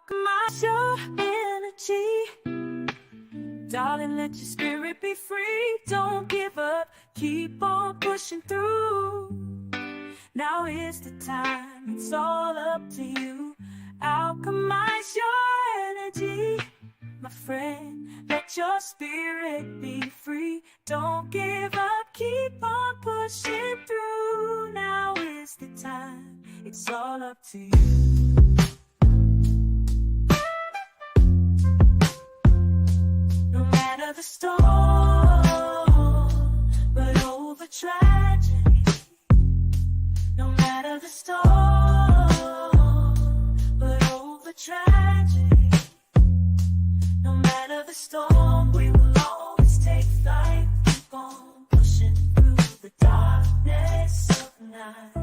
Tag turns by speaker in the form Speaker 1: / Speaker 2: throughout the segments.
Speaker 1: Alchemize your energy. Darling, let your spirit be free. Don't give up, keep on pushing through. Now is the time, it's all up to you. Alchemize your energy, my friend. Let your spirit be free. Don't give up, keep on pushing through. Now is the time, it's all up to you. No matter the storm, but over tragedy. No matter the storm, but over tragedy. No matter the storm, we will always take flight. Keep on pushing through the darkness of night.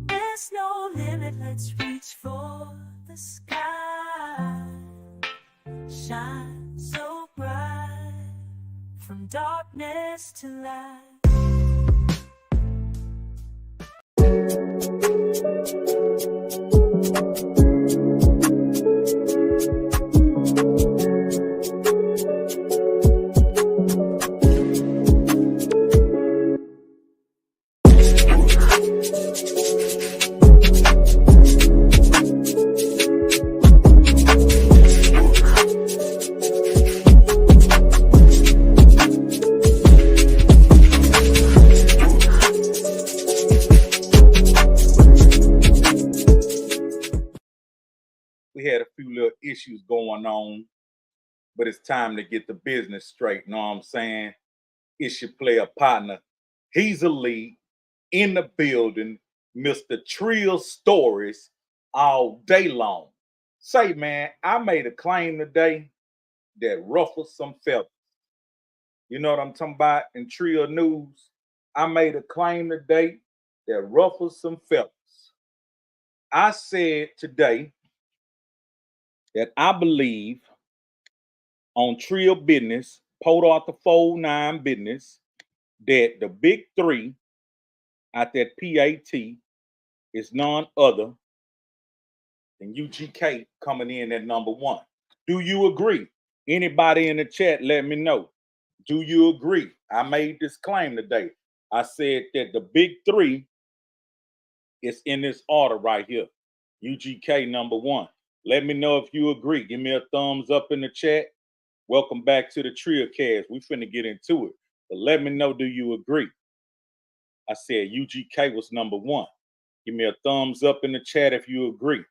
Speaker 1: There's no limit, let's reach for the sky. Shine so bright, from darkness to light.
Speaker 2: We had a few little issues going on, but it's time to get the business straight. Know what I'm saying? It's your player partner. Hezeleo in the building, Mr. Trill Stories all day long. Say, man, I made a claim today that ruffles some feathers. You know what I'm talking about in Trill News? I made a claim today that ruffles some feathers. I said today that I believe on Trill Business, Port Arthur 49 Business, that the big three at that PAT is none other than UGK coming in at number one. Do you agree? Anybody in the chat, let me know. Do you agree? I made this claim today. I said that the big three is in this order right here. UGK number one. Let me know if you agree. Give me a thumbs up in the chat. Welcome back to the Trill Cast. We finna get into it. But let me know, do you agree? I said UGK was number one. Give me a thumbs up in the chat if you agree.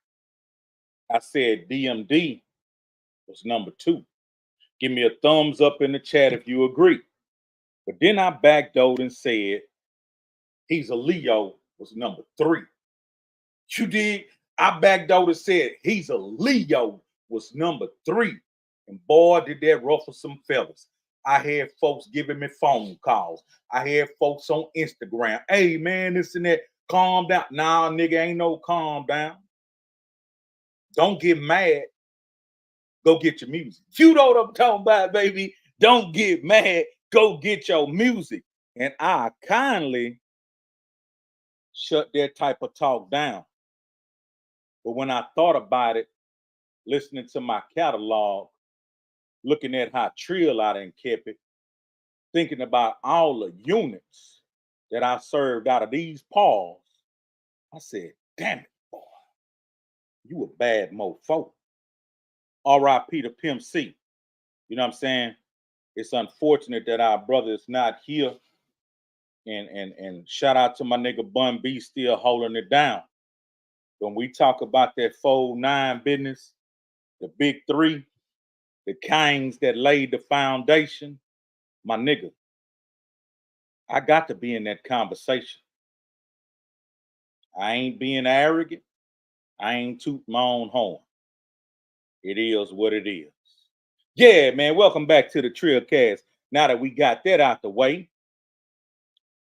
Speaker 2: I said DMD was number two. Give me a thumbs up in the chat if you agree. But then I backdoored and said Hezeleo was number three. You did? I backdoored and said Hezeleo was number three. And boy, did that ruffle some feathers. I had folks giving me phone calls. I had folks on Instagram. Hey, man, this and that. Calm down. Nah, nigga, ain't no calm down. Don't get mad. Go get your music. You know what I'm talking about, baby. Don't get mad. Go get your music. And I kindly shut that type of talk down. But when I thought about it, listening to my catalog, looking at how Trill I done kept it, thinking about all the units that I served out of these paws, I said, damn it, boy, you a bad mofo. R.I.P. to Pimp C. You know what I'm saying? It's unfortunate that our brother is not here. And shout out to my nigga Bun B still holding it down. When we talk about that 4-9 business, the big three, the kings that laid the foundation, my nigga, I got to be in that conversation. I ain't being arrogant. I ain't toot my own horn. It is what it is. Yeah, man, welcome back to the Trill Cast. Now that we got that out the way.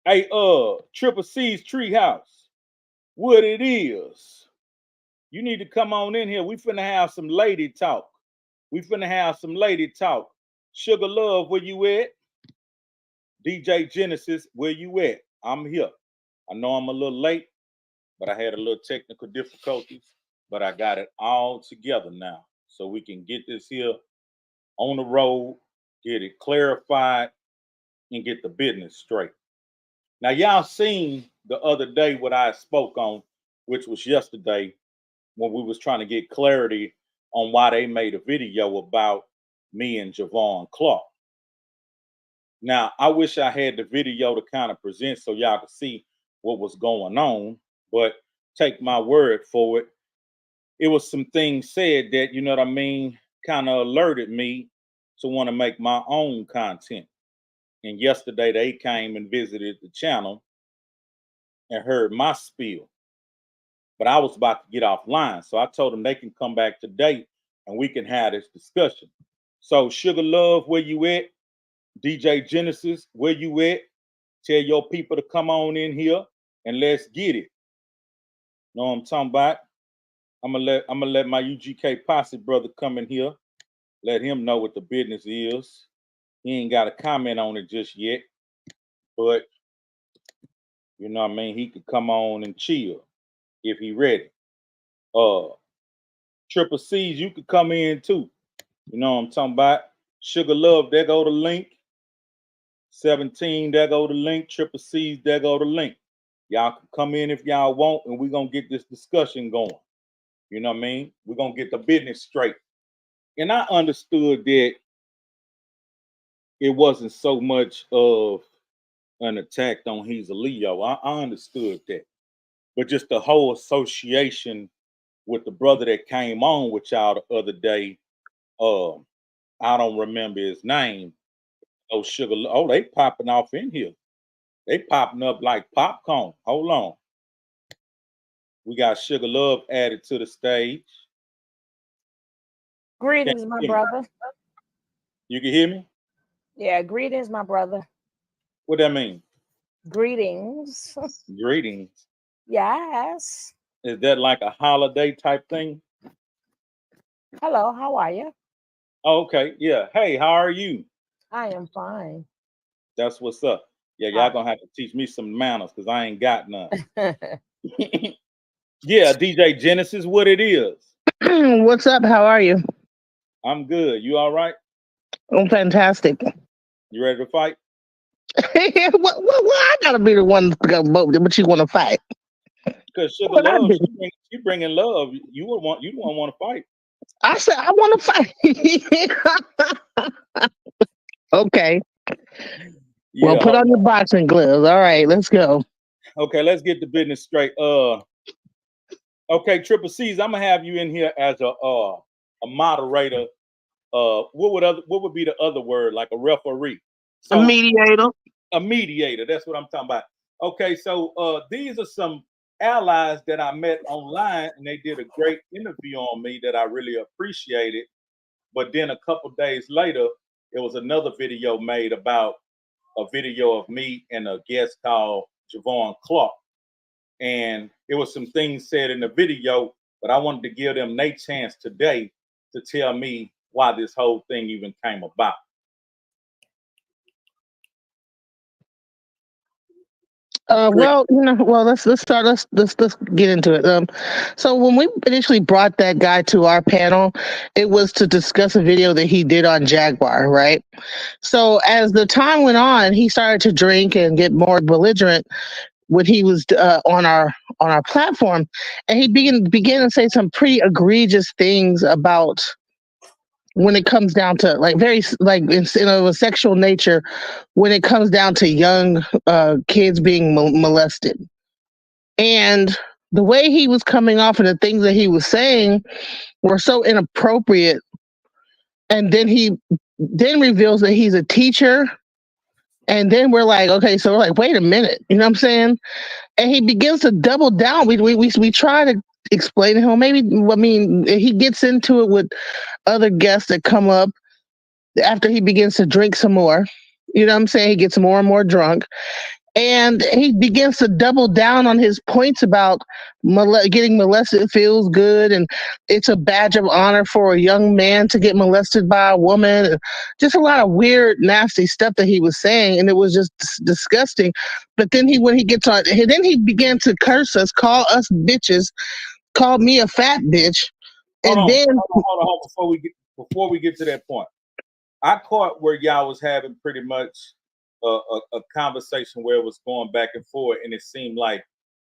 Speaker 2: Hey, Triple C's Treehouse, what it is. You need to come on in here. We finna have some lady talk. Sugalove, where you at? DJ Genesis, where you at? I'm here. I know I'm a little late, but I had a little technical difficulties. but I got it all together now. So we can get this here on the road, get it clarified, and get the business straight. Now, y'all seen the other day what I spoke on, which was yesterday when we was trying to get clarity on why they made a video about me and Jovanne Clark. Now, I wish I had the video to kind of present so y'all could see what was going on, but take my word for it. It was some things said that, you know what I mean, kind of alerted me to want to make my own content. And yesterday they came and visited the channel and heard my spiel. But I was about to get offline. So I told them they can come back today and we can have this discussion. So Sugalove, where you at? DJ Genesis, where you at? Tell your people to come on in here and let's get it. Know what I'm talking about? I'm gonna let my UGK posse brother come in here. Let him know what the business is. He ain't got a comment on it just yet, but you know what I mean. He could come on and chill if he ready. Triple C's, you could come in too. You know what I'm talking about. Sugalove, there go the link. 17, there go the link. Triple C's, there go the link. Y'all can come in if y'all want, and we're gonna get this discussion going. You know what I mean? We're gonna get the business straight. And I understood that it wasn't so much of an attack on Hezeleo. I understood that. But just the whole association with the brother that came on with y'all the other day, I don't remember his name. Oh, Sugar. Oh, they popping off in here. They popping up like popcorn. Hold on. We got Sugalove added to the stage.
Speaker 3: Greetings, my brother.
Speaker 2: You can hear me?
Speaker 3: Yeah, greetings, my brother.
Speaker 2: What that mean?
Speaker 3: Greetings.
Speaker 2: Greetings.
Speaker 3: Yes.
Speaker 2: Is that like a holiday type thing?
Speaker 3: Hello, how are you?
Speaker 2: Oh, okay. Yeah. Hey, how are you?
Speaker 3: I am fine.
Speaker 2: That's what's up. Yeah, y'all gonna have to teach me some manners because I ain't got none. Yeah, DJ Genesis, what it is.
Speaker 4: What's up? How are you?
Speaker 2: I'm good. You all right?
Speaker 4: I'm fantastic.
Speaker 2: You ready to fight?
Speaker 4: I gotta be the one to go, but you want to fight?
Speaker 2: Because Sugalove, she bringing love. You don't want to fight.
Speaker 4: I said I want to fight. Okay.
Speaker 2: Yeah,
Speaker 4: Well, put on your boxing gloves. All right, let's go.
Speaker 2: Okay, let's get the business straight. Okay, Triple C's, I'm gonna have you in here as a moderator. What would be the other word? Like a referee?
Speaker 4: So, a mediator.
Speaker 2: A mediator. That's what I'm talking about. Okay, so these are some allies that I met online, and they did a great interview on me that I really appreciated. But then a couple days later, there was another video made about a video of me and a guest called Jovanne Clark. And it was some things said in the video, but I wanted to give them their chance today to tell me why this whole thing even came about.
Speaker 4: Well, let's start. Let's get into it. So when we initially brought that guy to our panel, it was to discuss a video that he did on Jaguar, right? So as the time went on, he started to drink and get more belligerent when he was on our platform, and he began to say some pretty egregious things about when it comes down to like very like in a sexual nature when it comes down to young kids being molested. And the way he was coming off and the things that he was saying were so inappropriate. And then he reveals that he's a teacher. And then we're like, okay, so we're like, wait a minute, you know what I'm saying? And he begins to double down. We try to explain to him. He gets into it with other guests that come up after he begins to drink some more. You know what I'm saying? He gets more and more drunk. And he begins to double down on his points about getting molested feels good, and it's a badge of honor for a young man to get molested by a woman. And just a lot of weird, nasty stuff that he was saying, and it was just disgusting. But then when he gets on, then he began to curse us, call us bitches, called me a fat bitch,
Speaker 2: Hold
Speaker 4: and
Speaker 2: on,
Speaker 4: then
Speaker 2: hold on. Before we get to that point, I caught where y'all was having pretty much a conversation where it was going back and forth, and it seemed like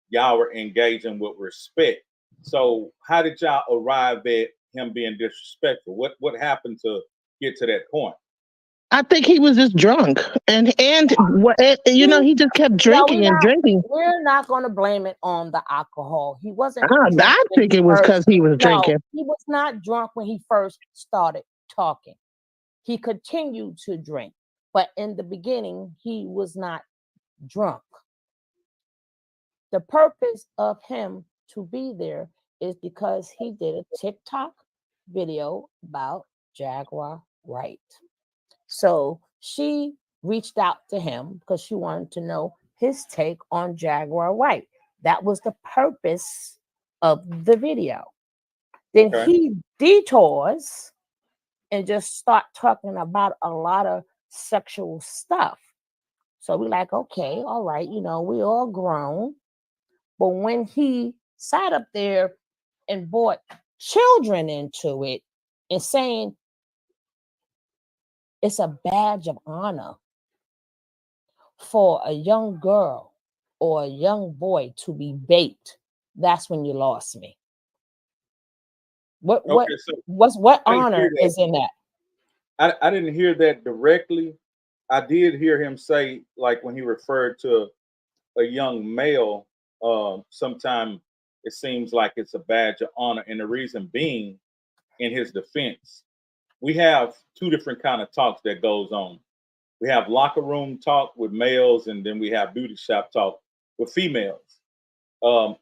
Speaker 2: y'all were engaging with respect. So, how did y'all arrive at him being disrespectful? What happened to get to that point?
Speaker 4: I think he was just drunk, and he just kept
Speaker 3: No,
Speaker 4: drinking and drinking.
Speaker 3: we're not going to blame it on the alcohol. He wasn't drunk
Speaker 4: I
Speaker 3: when
Speaker 4: think
Speaker 3: he
Speaker 4: it was
Speaker 3: first.
Speaker 4: because he was
Speaker 3: No,
Speaker 4: drinking.
Speaker 3: he was not drunk when he first started talking. He continued to drink, but in the beginning, he was not drunk. The purpose of him to be there is because he did a TikTok video about Jaguar Wright. So she reached out to him because she wanted to know his take on Jaguar Wright. That was the purpose of the video. Then
Speaker 2: Okay.
Speaker 3: he detours and just start talking about a lot of sexual stuff. So we're like, okay, all right, we all grown. But when he sat up there and brought children into it and saying it's a badge of honor for a young girl or a young boy to be baked, that's when you lost me. What
Speaker 2: Okay, so
Speaker 3: what
Speaker 2: I didn't hear
Speaker 3: honor
Speaker 2: that.
Speaker 3: is in that?
Speaker 2: I didn't hear that directly. I did hear him say, like when he referred to a young male, sometime it seems like it's a badge of honor, and the reason being, in his defense, we have two different kind of talks that goes on. We have locker room talk with males, and then we have beauty shop talk with females.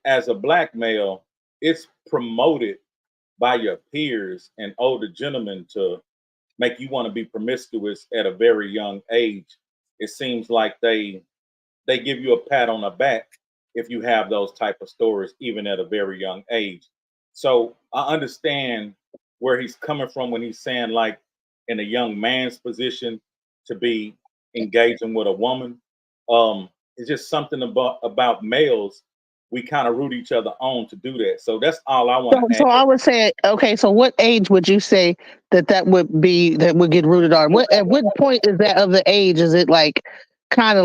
Speaker 2: As a black male, it's promoted by your peers and older gentlemen to make you want to be promiscuous at a very young age. It seems like they give you a pat on the back if you have those type of stories, even at a very young age. So I understand where he's coming from when he's saying, like, in a young man's position to be engaging with a woman. It's just something about males. We kind of root each other on to do that. So that's all I want
Speaker 4: So,
Speaker 2: to add.
Speaker 4: so I would say, okay, so what age would you say that would get rooted on? At what point is that of the age? Is it like kind of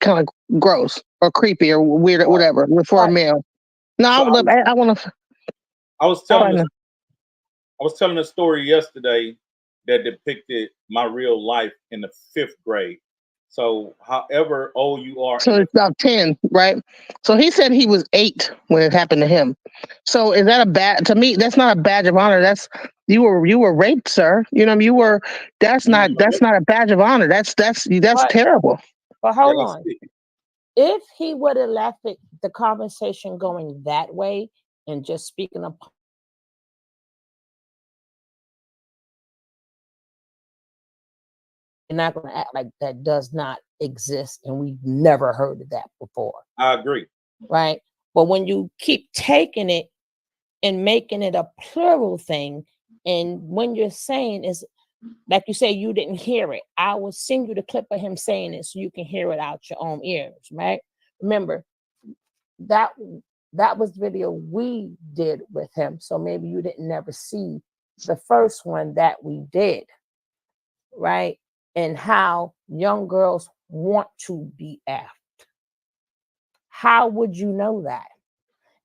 Speaker 4: kind of gross or creepy or weird or whatever for a
Speaker 3: But
Speaker 4: male? No,
Speaker 2: So
Speaker 4: I want to
Speaker 2: I was
Speaker 3: Oh,
Speaker 2: telling this I was telling a story yesterday that depicted my real life in the fifth grade. So, however old you are
Speaker 4: So
Speaker 2: in the
Speaker 4: it's about 10, right? So he said he was 8 when it happened to him. So is that to me, that's not a badge of honor. That's you were raped, sir. That's not a badge of honor. That's
Speaker 3: but
Speaker 4: terrible.
Speaker 3: but
Speaker 2: yeah,
Speaker 3: hold
Speaker 2: let's
Speaker 3: on.
Speaker 2: see.
Speaker 3: If he would have left the conversation going that way and just speaking of, you're not going to act like that does not exist and we've never heard of that before,
Speaker 2: I agree.
Speaker 3: right? But when you keep taking it and making it a plural thing, and when you're saying is like you say, you didn't hear it. I will send you the clip of him saying it so you can hear it out your own ears, right? Remember, that that was the video we did with him. So maybe you didn't never see the first one that we did, right? And how young girls want to be effed. How would you know that?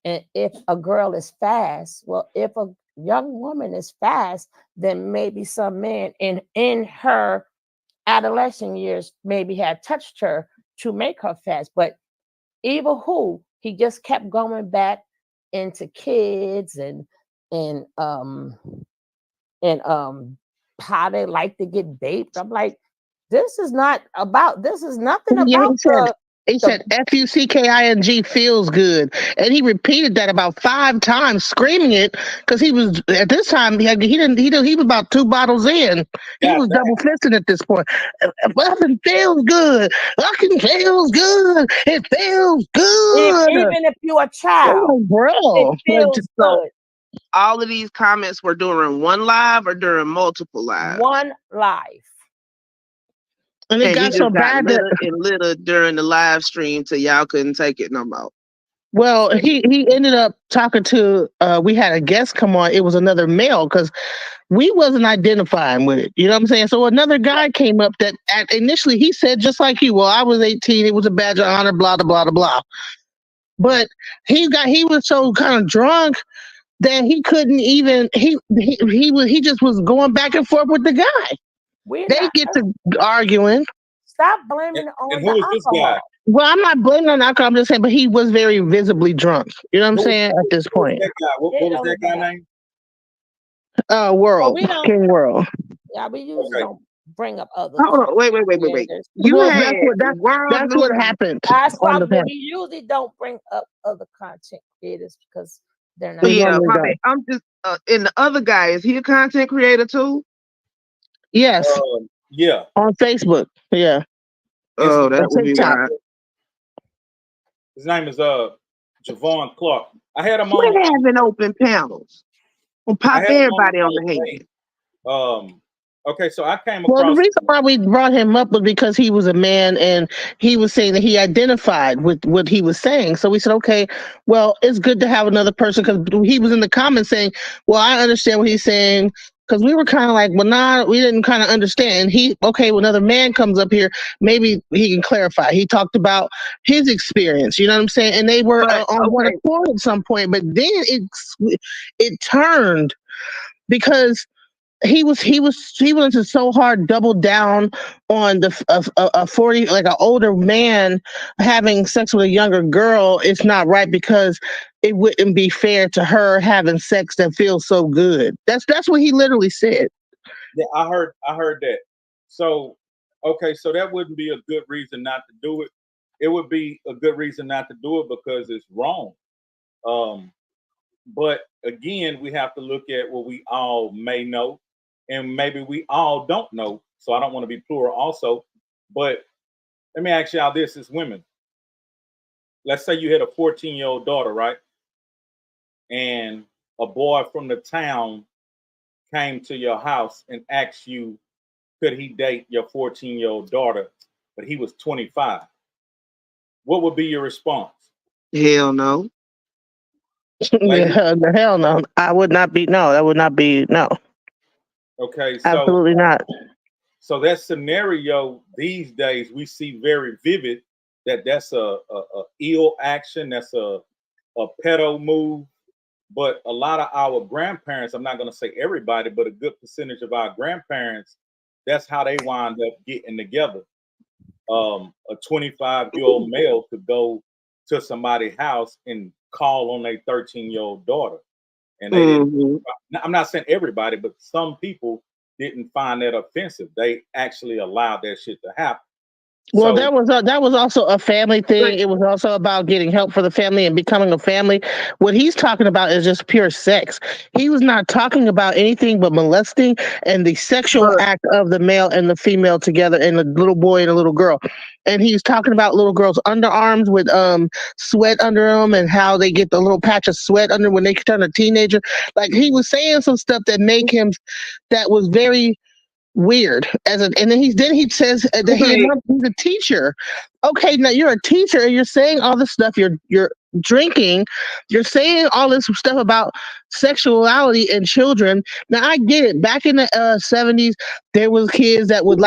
Speaker 3: And if a girl is fast, well, if a young woman is fast, then maybe some man in her adolescent years maybe had touched her to make her fast. But even who, he just kept going back into kids and how they like to get baked. I'm like, this is nothing about
Speaker 4: Yeah,
Speaker 3: the
Speaker 4: he said FUCKING feels good, and he repeated that about 5 times, screaming it because he was at this time he was about 2 bottles in. He
Speaker 2: God
Speaker 4: was
Speaker 2: damn.
Speaker 4: double fisting at this point. Nothing feels good. Nothing feels good. It feels good.
Speaker 3: even if you're a
Speaker 4: I'm
Speaker 3: child,
Speaker 4: like, bro,
Speaker 3: it feels
Speaker 5: So
Speaker 3: good.
Speaker 5: all of these comments were during one live or during multiple lives?
Speaker 3: One life.
Speaker 4: and it
Speaker 5: And he
Speaker 4: got so
Speaker 5: just got
Speaker 4: bad that
Speaker 5: litter and litter during the live stream till y'all couldn't take it no more.
Speaker 4: Well,
Speaker 3: So
Speaker 4: he ended up talking to. We had a guest come on. It was another male because we wasn't identifying with it. You know what I'm saying? So another guy came up that initially he said just like you. Well, I was 18. It was a badge of honor. Blah blah blah blah. But he was so kind of drunk that he couldn't even he just was going back and forth with the guy.
Speaker 3: we're
Speaker 4: They
Speaker 3: not
Speaker 4: get to arguing.
Speaker 3: stop
Speaker 2: And,
Speaker 3: blaming it
Speaker 2: and
Speaker 3: on the
Speaker 2: who is this guy?
Speaker 3: alcohol.
Speaker 4: Well, I'm not blaming on alcohol. I'm just saying, but he was very visibly drunk. You know what I'm
Speaker 2: Who,
Speaker 4: saying? At this
Speaker 2: who is
Speaker 4: point,
Speaker 2: that guy? What,
Speaker 3: It
Speaker 2: what was
Speaker 3: only
Speaker 2: that guy
Speaker 3: got
Speaker 2: name?
Speaker 3: well,
Speaker 4: World
Speaker 3: we don't
Speaker 4: King World.
Speaker 3: yeah, we usually
Speaker 2: Okay.
Speaker 3: don't bring up other
Speaker 5: Hold on, wait.
Speaker 3: content
Speaker 5: Wait.
Speaker 3: creators.
Speaker 5: You
Speaker 4: Well,
Speaker 5: had World
Speaker 4: that's what
Speaker 5: News.
Speaker 4: happened
Speaker 3: That's
Speaker 4: on the
Speaker 3: probably
Speaker 4: panel.
Speaker 3: we usually don't bring up other content creators because they're
Speaker 4: We
Speaker 3: not
Speaker 5: Yeah,
Speaker 4: normally
Speaker 5: my
Speaker 4: don't.
Speaker 5: bad. I'm just and the other guy, is he a content creator too?
Speaker 4: Yes,
Speaker 2: Yeah.
Speaker 4: on Facebook. Yeah,
Speaker 2: His
Speaker 5: Oh,
Speaker 4: on
Speaker 5: that would be
Speaker 4: TikTok.
Speaker 5: why.
Speaker 2: his name is Jovanne Clark. I had him on.
Speaker 5: We're having open panels. We'll
Speaker 2: I
Speaker 5: pop
Speaker 2: had him on
Speaker 5: everybody on
Speaker 2: the
Speaker 5: the
Speaker 2: other
Speaker 5: hand.
Speaker 2: day. Okay, so I came
Speaker 4: Well, the
Speaker 2: across.
Speaker 4: reason why we brought him up was because he was a man and he was saying that he identified with what he was saying. So we said, okay, well, it's good to have another person because he was in the comments saying, well, I understand what he's saying. Because we were kind of like, well, nah, we didn't kind of understand. Okay, when another man comes up here, maybe he can clarify. He talked about his experience, you know what I'm saying? And they were
Speaker 5: But
Speaker 4: on one
Speaker 5: okay,
Speaker 4: accord at some point, but then it turned because he went to so hard double down on a 40 like an older man having sex with a younger girl. It's not right because it wouldn't be fair to her having sex that feels so good. That's what he literally said.
Speaker 2: Yeah, I heard that. So okay, so that wouldn't be a good reason not to do it. It would be a good reason not to do it because it's wrong. Um, but again, we have to look at what we all may know, and maybe we all don't know. So I don't want to be plural also. But let me ask y'all this: as women, let's say you had a 14-year-old daughter, right? And a boy from the town came to your house and asked you, could he date your 14-year-old daughter, but he was 25? What would be your response?
Speaker 5: hell no.
Speaker 2: Ladies?
Speaker 4: The hell no. I would not be no. That would not be no.
Speaker 2: Okay,
Speaker 4: Absolutely not.
Speaker 2: so that scenario these days we see very vivid that that's a ill action, that's a pedo move. But a lot of our grandparents, I'm not going to say everybody, but a good percentage of our grandparents, that's how they wind up getting together. A 25-year-old male could go to somebody's house and call on a 13-year-old daughter. And they didn't,
Speaker 5: Hmm.
Speaker 2: I'm not saying everybody, but some people didn't find that offensive. They actually allowed that shit to happen.
Speaker 4: Well,
Speaker 2: So
Speaker 4: that was also a family
Speaker 5: But
Speaker 4: thing. It was also about getting help for the family and becoming a family. What he's talking about is just pure sex. He was not talking about anything but molesting and the sexual
Speaker 5: but
Speaker 4: act of the male and the female together, and the little boy and a little girl. And he's talking about little girls' underarms with sweat under them, and how they get the little patch of sweat under when they turn a teenager. Like he was saying some stuff that make him that was very weird and then he says that
Speaker 5: okay,
Speaker 4: he's a teacher. Okay, now you're a teacher and you're saying all this stuff, you're drinking, you're saying all this stuff about sexuality and children. Now I get it, back in the 70s there was kids that would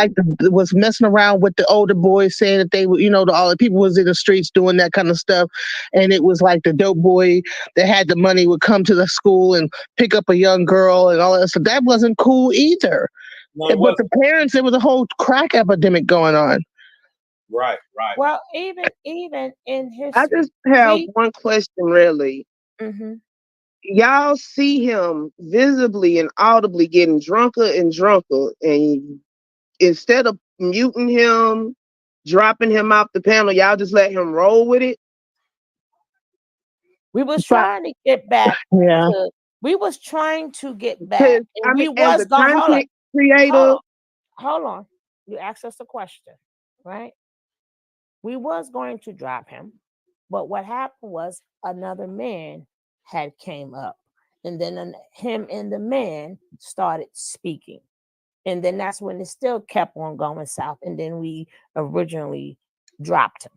Speaker 4: was messing around with the older boys, saying that they would, all the people was in the streets doing that kind of stuff, and it was like the dope boy that had the money would come to the school and pick up a young girl and all that stuff. That wasn't cool either.
Speaker 2: no, it
Speaker 4: But
Speaker 2: wasn't.
Speaker 4: the parents, there was a whole crack epidemic going on.
Speaker 2: Right, right.
Speaker 3: Well, even in
Speaker 5: I
Speaker 3: history,
Speaker 5: just have
Speaker 3: we
Speaker 5: one question really.
Speaker 3: hmm
Speaker 5: Y'all see him visibly and audibly getting drunker and drunker, and instead of muting him, dropping him off the panel, y'all just let him roll with it.
Speaker 3: we was
Speaker 4: But
Speaker 3: trying to get back
Speaker 4: yeah,
Speaker 3: to we was trying to get back,
Speaker 5: Because
Speaker 3: and
Speaker 5: I mean,
Speaker 3: we
Speaker 5: as
Speaker 3: was
Speaker 5: a
Speaker 3: going
Speaker 5: content
Speaker 3: hold
Speaker 5: creator,
Speaker 3: on, hold on. You asked us a question, right? We was going to drop him, but what happened was another man had came up, and then him and the man started speaking, and then that's when it still kept on going south, and then we originally dropped him.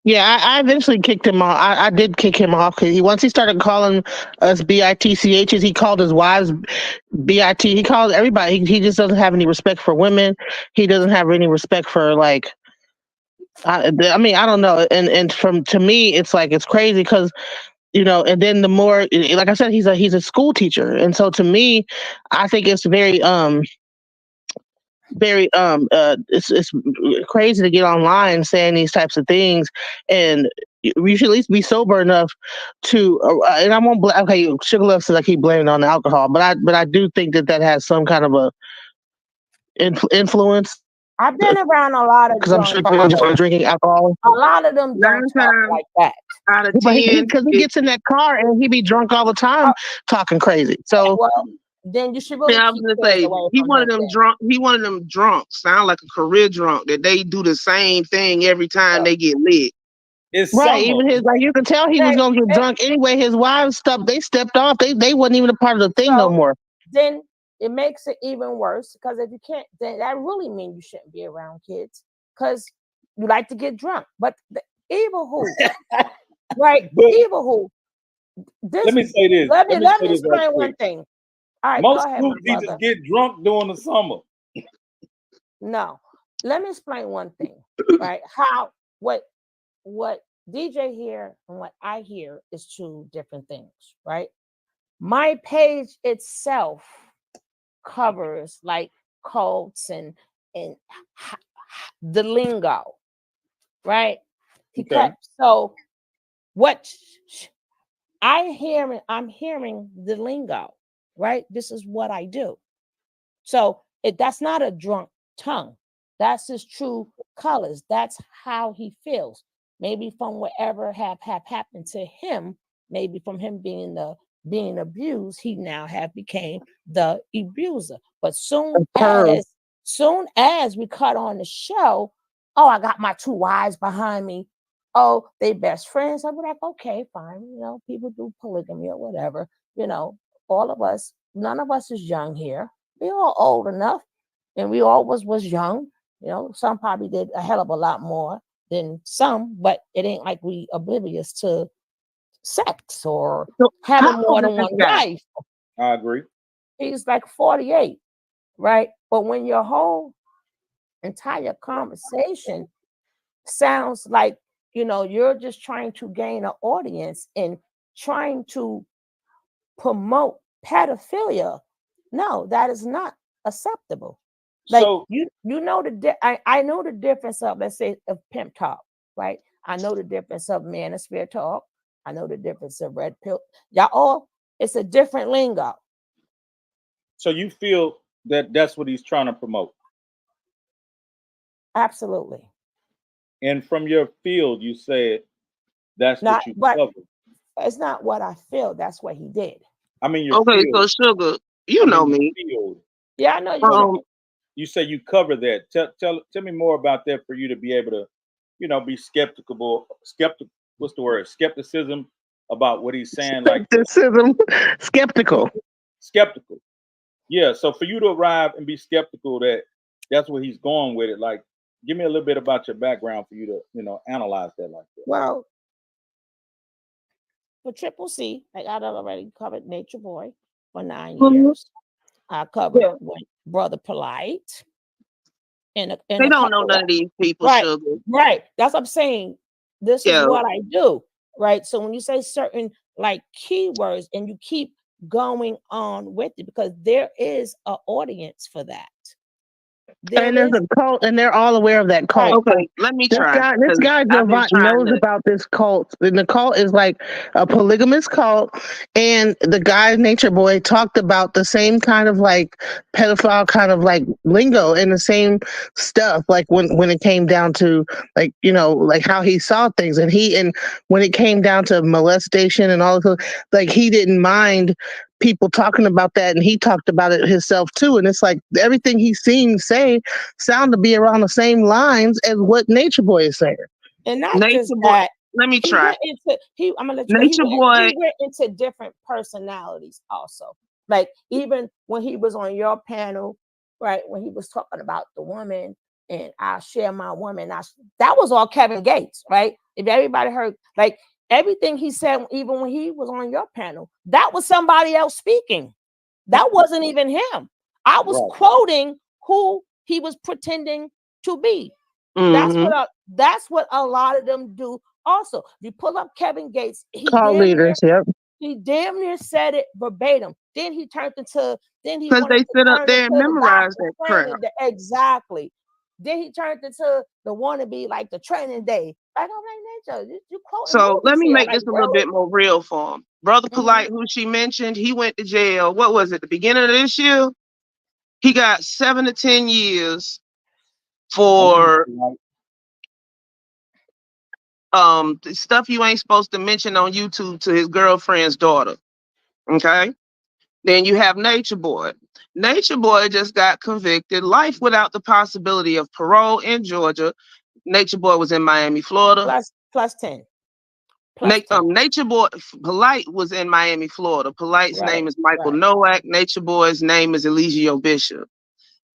Speaker 4: Yeah, I eventually kicked him off. I did kick him off because once he started calling us bitchs, he called his wives bit. He called everybody. He just doesn't have any respect for women. He doesn't have any respect for like. I mean, I don't know. And from to me, it's like it's crazy because and then the more, like I said, he's a school teacher, and so to me, I think it's very it's crazy to get online saying these types of things, and we should at least be sober enough to and I won't okay, Sugalove says I keep blaming it on the alcohol, but I do think that has some kind of a influence,
Speaker 3: I've been around a lot of
Speaker 4: because I'm sure
Speaker 3: drunk
Speaker 4: people just
Speaker 3: people.
Speaker 4: drinking alcohol.
Speaker 3: A lot of them don't
Speaker 5: 9
Speaker 3: talk
Speaker 5: times
Speaker 3: like that.
Speaker 5: out of
Speaker 4: But
Speaker 5: 10,
Speaker 4: because he gets in that car and he be drunk all the time
Speaker 3: Uh,
Speaker 4: talking crazy. So
Speaker 3: well, then you should really
Speaker 5: I was
Speaker 3: keep
Speaker 5: gonna
Speaker 3: kids
Speaker 5: say
Speaker 3: away
Speaker 5: he
Speaker 3: from
Speaker 5: one of
Speaker 3: him
Speaker 5: them
Speaker 3: then.
Speaker 5: drunk. He one of them drunks. Sound like a career drunk that they do the same thing every time they get lit.
Speaker 2: It's
Speaker 4: right,
Speaker 2: summer.
Speaker 4: even his like you could tell he was
Speaker 3: Hey,
Speaker 4: gonna get
Speaker 3: hey,
Speaker 4: drunk anyway. His wives stepped off. They wasn't even a part of the thing no
Speaker 3: so
Speaker 4: more.
Speaker 3: then it makes it even worse because if you can't, then that really means you shouldn't be around kids because you like to get drunk. But the evil who, right?
Speaker 2: But
Speaker 3: Evil who.
Speaker 2: let
Speaker 3: This
Speaker 2: me say this.
Speaker 3: let me
Speaker 2: Let me
Speaker 3: let
Speaker 2: say
Speaker 3: me
Speaker 2: this right
Speaker 3: explain
Speaker 2: quick.
Speaker 3: one thing. All right, go
Speaker 2: Most
Speaker 3: ahead,
Speaker 2: school
Speaker 3: my
Speaker 2: teachers
Speaker 3: brother.
Speaker 2: get drunk during the summer.
Speaker 3: No, let me explain one thing. Right? How what DJ hear and what I hear is two different things. Right? My page itself covers like cults and the lingo, right?
Speaker 2: Okay.
Speaker 3: So what I'm hearing the lingo, right? This is what I do. So that's not a drunk tongue. That's his true colors. That's how he feels. Maybe from whatever have happened to him, maybe from him being abused, he now have became the abuser. But
Speaker 4: Perv.
Speaker 3: soon as we cut on the show, oh, I got my two wives behind me. Oh, they best friends. I'm like, okay, fine. People do polygamy or whatever. All of us, none of us is young here. We all old enough, and we always was young. Some probably did a hell of a lot more than some, but it ain't like we oblivious to sex or
Speaker 5: So
Speaker 3: having
Speaker 5: how
Speaker 3: more
Speaker 5: old is
Speaker 3: than
Speaker 5: this
Speaker 3: one
Speaker 5: guy?
Speaker 3: wife.
Speaker 2: I agree.
Speaker 3: He's like 48, right? But when your whole entire conversation sounds like you're just trying to gain an audience and trying to promote pedophilia, no, that is not acceptable. Like
Speaker 2: So
Speaker 3: I know the difference of, let's say, of pimp talk, right? I know the difference of manosphere talk. I know the difference of red pill. It's a different lingo.
Speaker 2: so you feel that that's what he's trying to promote.
Speaker 3: Absolutely.
Speaker 2: And from your field, you said that's
Speaker 3: Not,
Speaker 2: what you
Speaker 3: but
Speaker 2: cover.
Speaker 3: it's not what I feel. That's what he did.
Speaker 2: I mean your
Speaker 5: Okay, so
Speaker 2: field.
Speaker 5: sugar,
Speaker 2: I
Speaker 5: you know
Speaker 2: mean
Speaker 5: me.
Speaker 2: your field.
Speaker 3: Yeah, I know you
Speaker 2: What
Speaker 3: said.
Speaker 2: you say you cover that. Tell me more about that for you to be able to, be skeptical. What's the word? Skepticism about what he's saying, like
Speaker 4: Skepticism, skeptical.
Speaker 2: skeptical. Yeah. So for you to arrive and be skeptical that that's where he's going with it, like give me a little bit about your background for you to, analyze that like that.
Speaker 3: Well, for Triple C, like I done already covered Nature Boy for 9
Speaker 5: Mhm.
Speaker 3: years. I covered
Speaker 5: Yeah,
Speaker 3: Brother Polite and
Speaker 5: they
Speaker 3: a
Speaker 5: don't know
Speaker 3: couple
Speaker 5: none
Speaker 3: of
Speaker 5: of these people,
Speaker 3: right,
Speaker 5: sugar.
Speaker 3: right. That's what I'm saying. This is
Speaker 5: Yeah,
Speaker 3: what I do, right? So when you say certain like keywords and you keep going on with it, because there is an audience for that.
Speaker 4: And
Speaker 3: There
Speaker 4: there's
Speaker 3: is
Speaker 4: a cult, and they're all aware of that
Speaker 3: right.
Speaker 4: cult.
Speaker 5: okay, let me
Speaker 4: This
Speaker 5: try
Speaker 4: guy, this
Speaker 5: because
Speaker 4: guy
Speaker 5: I've been
Speaker 4: Jovanne
Speaker 5: trying
Speaker 4: knows
Speaker 5: to.
Speaker 4: about this cult, and the cult is like a polygamous cult. And the guy, Nature Boy, talked about the same kind of like pedophile kind of like lingo and the same stuff. Like when it came down to like like how he saw things, and when it came down to molestation and all this, like he didn't mind people talking about that, and he talked about it himself too. And it's like everything he's seen say sound to be around the same lines as what Nature Boy is saying.
Speaker 3: And not just
Speaker 5: Nature boy,
Speaker 3: that,
Speaker 5: let me
Speaker 3: he
Speaker 5: try.
Speaker 3: went into I'm gonna let you go.
Speaker 5: Nature boy,
Speaker 3: He went into different personalities also. Like even when he was on your panel, right? When he was talking about the woman and I share my woman. That was all Kevin Gates, right? If everybody heard, like everything he said, even when he was on your panel, that was somebody else speaking. That wasn't even him. I was quoting who he was pretending to be. That's what a lot of them do. Also, you pull up Kevin Gates,
Speaker 4: Call leaders, yep.
Speaker 3: He damn near said it verbatim. Then he turned into, then he
Speaker 5: Because
Speaker 3: wanted
Speaker 5: they
Speaker 3: to
Speaker 5: sit up
Speaker 3: turn
Speaker 5: there and
Speaker 3: into the
Speaker 5: memorize
Speaker 3: gospel
Speaker 5: that crap.
Speaker 3: training day. Exactly. Then he turned into the wannabe like the training day. Like, I'm like, Nature, you quoting
Speaker 5: So let
Speaker 3: movies
Speaker 5: me
Speaker 3: here.
Speaker 5: make
Speaker 3: Like,
Speaker 5: this a little bit more real for him. Brother Polite, who she mentioned, he went to jail. What was it? The beginning of this year? He got 7 to 10 years for stuff you ain't supposed to mention on YouTube to his girlfriend's daughter. Okay. Then you have Nature Boy. Nature Boy just got convicted, life without the possibility of parole in Georgia. Nature Boy was in Miami, Florida.
Speaker 3: Plus 10. Plus 10.
Speaker 5: Nature Boy Polite was in Miami, Florida. Polite's name is Michael Nowak. Nature Boy's name is Eligio Bishop.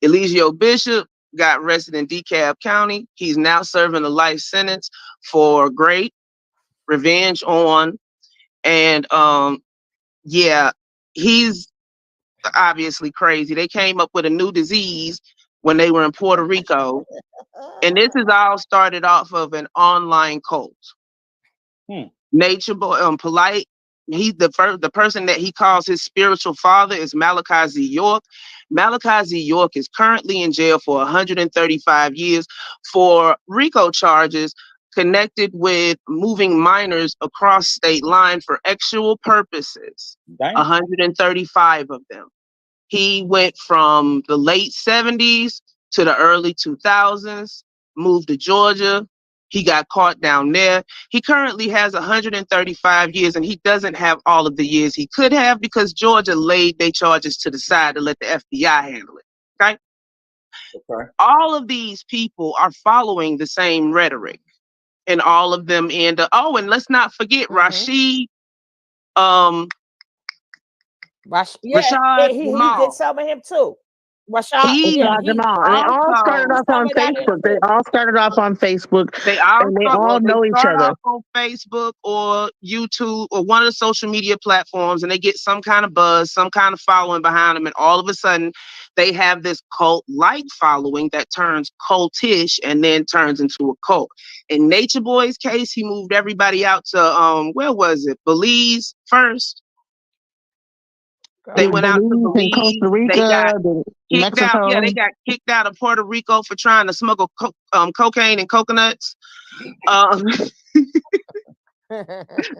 Speaker 5: Eligio Bishop got arrested in DeKalb County. He's now serving a life sentence for great revenge on, and yeah, he's obviously crazy. They came up with a new disease when they were in Puerto Rico, and this is all started off of an online cult. Nature Boy, Polite. The person that he calls his spiritual father is Malachi Z. York. Malachi Z. York is currently in jail for 135 years for RICO charges connected with moving minors across state line for sexual purposes. 135 of them. He went from the late 70s to the early 2000s, moved to Georgia. He got caught down there. He currently has 135 years, and he doesn't have all of the years he could have because Georgia laid their charges to the side to let the FBI handle it. Okay? All of these people are following the same rhetoric, and all of them end up. Oh, and let's not forget Rashid. Rashad
Speaker 3: he
Speaker 5: Jamal.
Speaker 3: did some of him too. Rashad
Speaker 4: Jamal. And they all started off on Facebook. They all started off on Facebook.
Speaker 5: They all,
Speaker 4: and they all know each other.
Speaker 5: Off on Facebook or YouTube or one of the social media platforms, and they get some kind of buzz, some kind of following behind them, and all of a sudden they have this cult-like following that turns cultish and then turns into a cult. In Nature Boy's case, he moved everybody out to where was it? Belize first. They went out to Belize,
Speaker 4: Costa Rica,
Speaker 5: they got kicked
Speaker 4: Mexico.
Speaker 5: out. Yeah, they got kicked out of Puerto Rico for trying to smuggle cocaine and coconuts.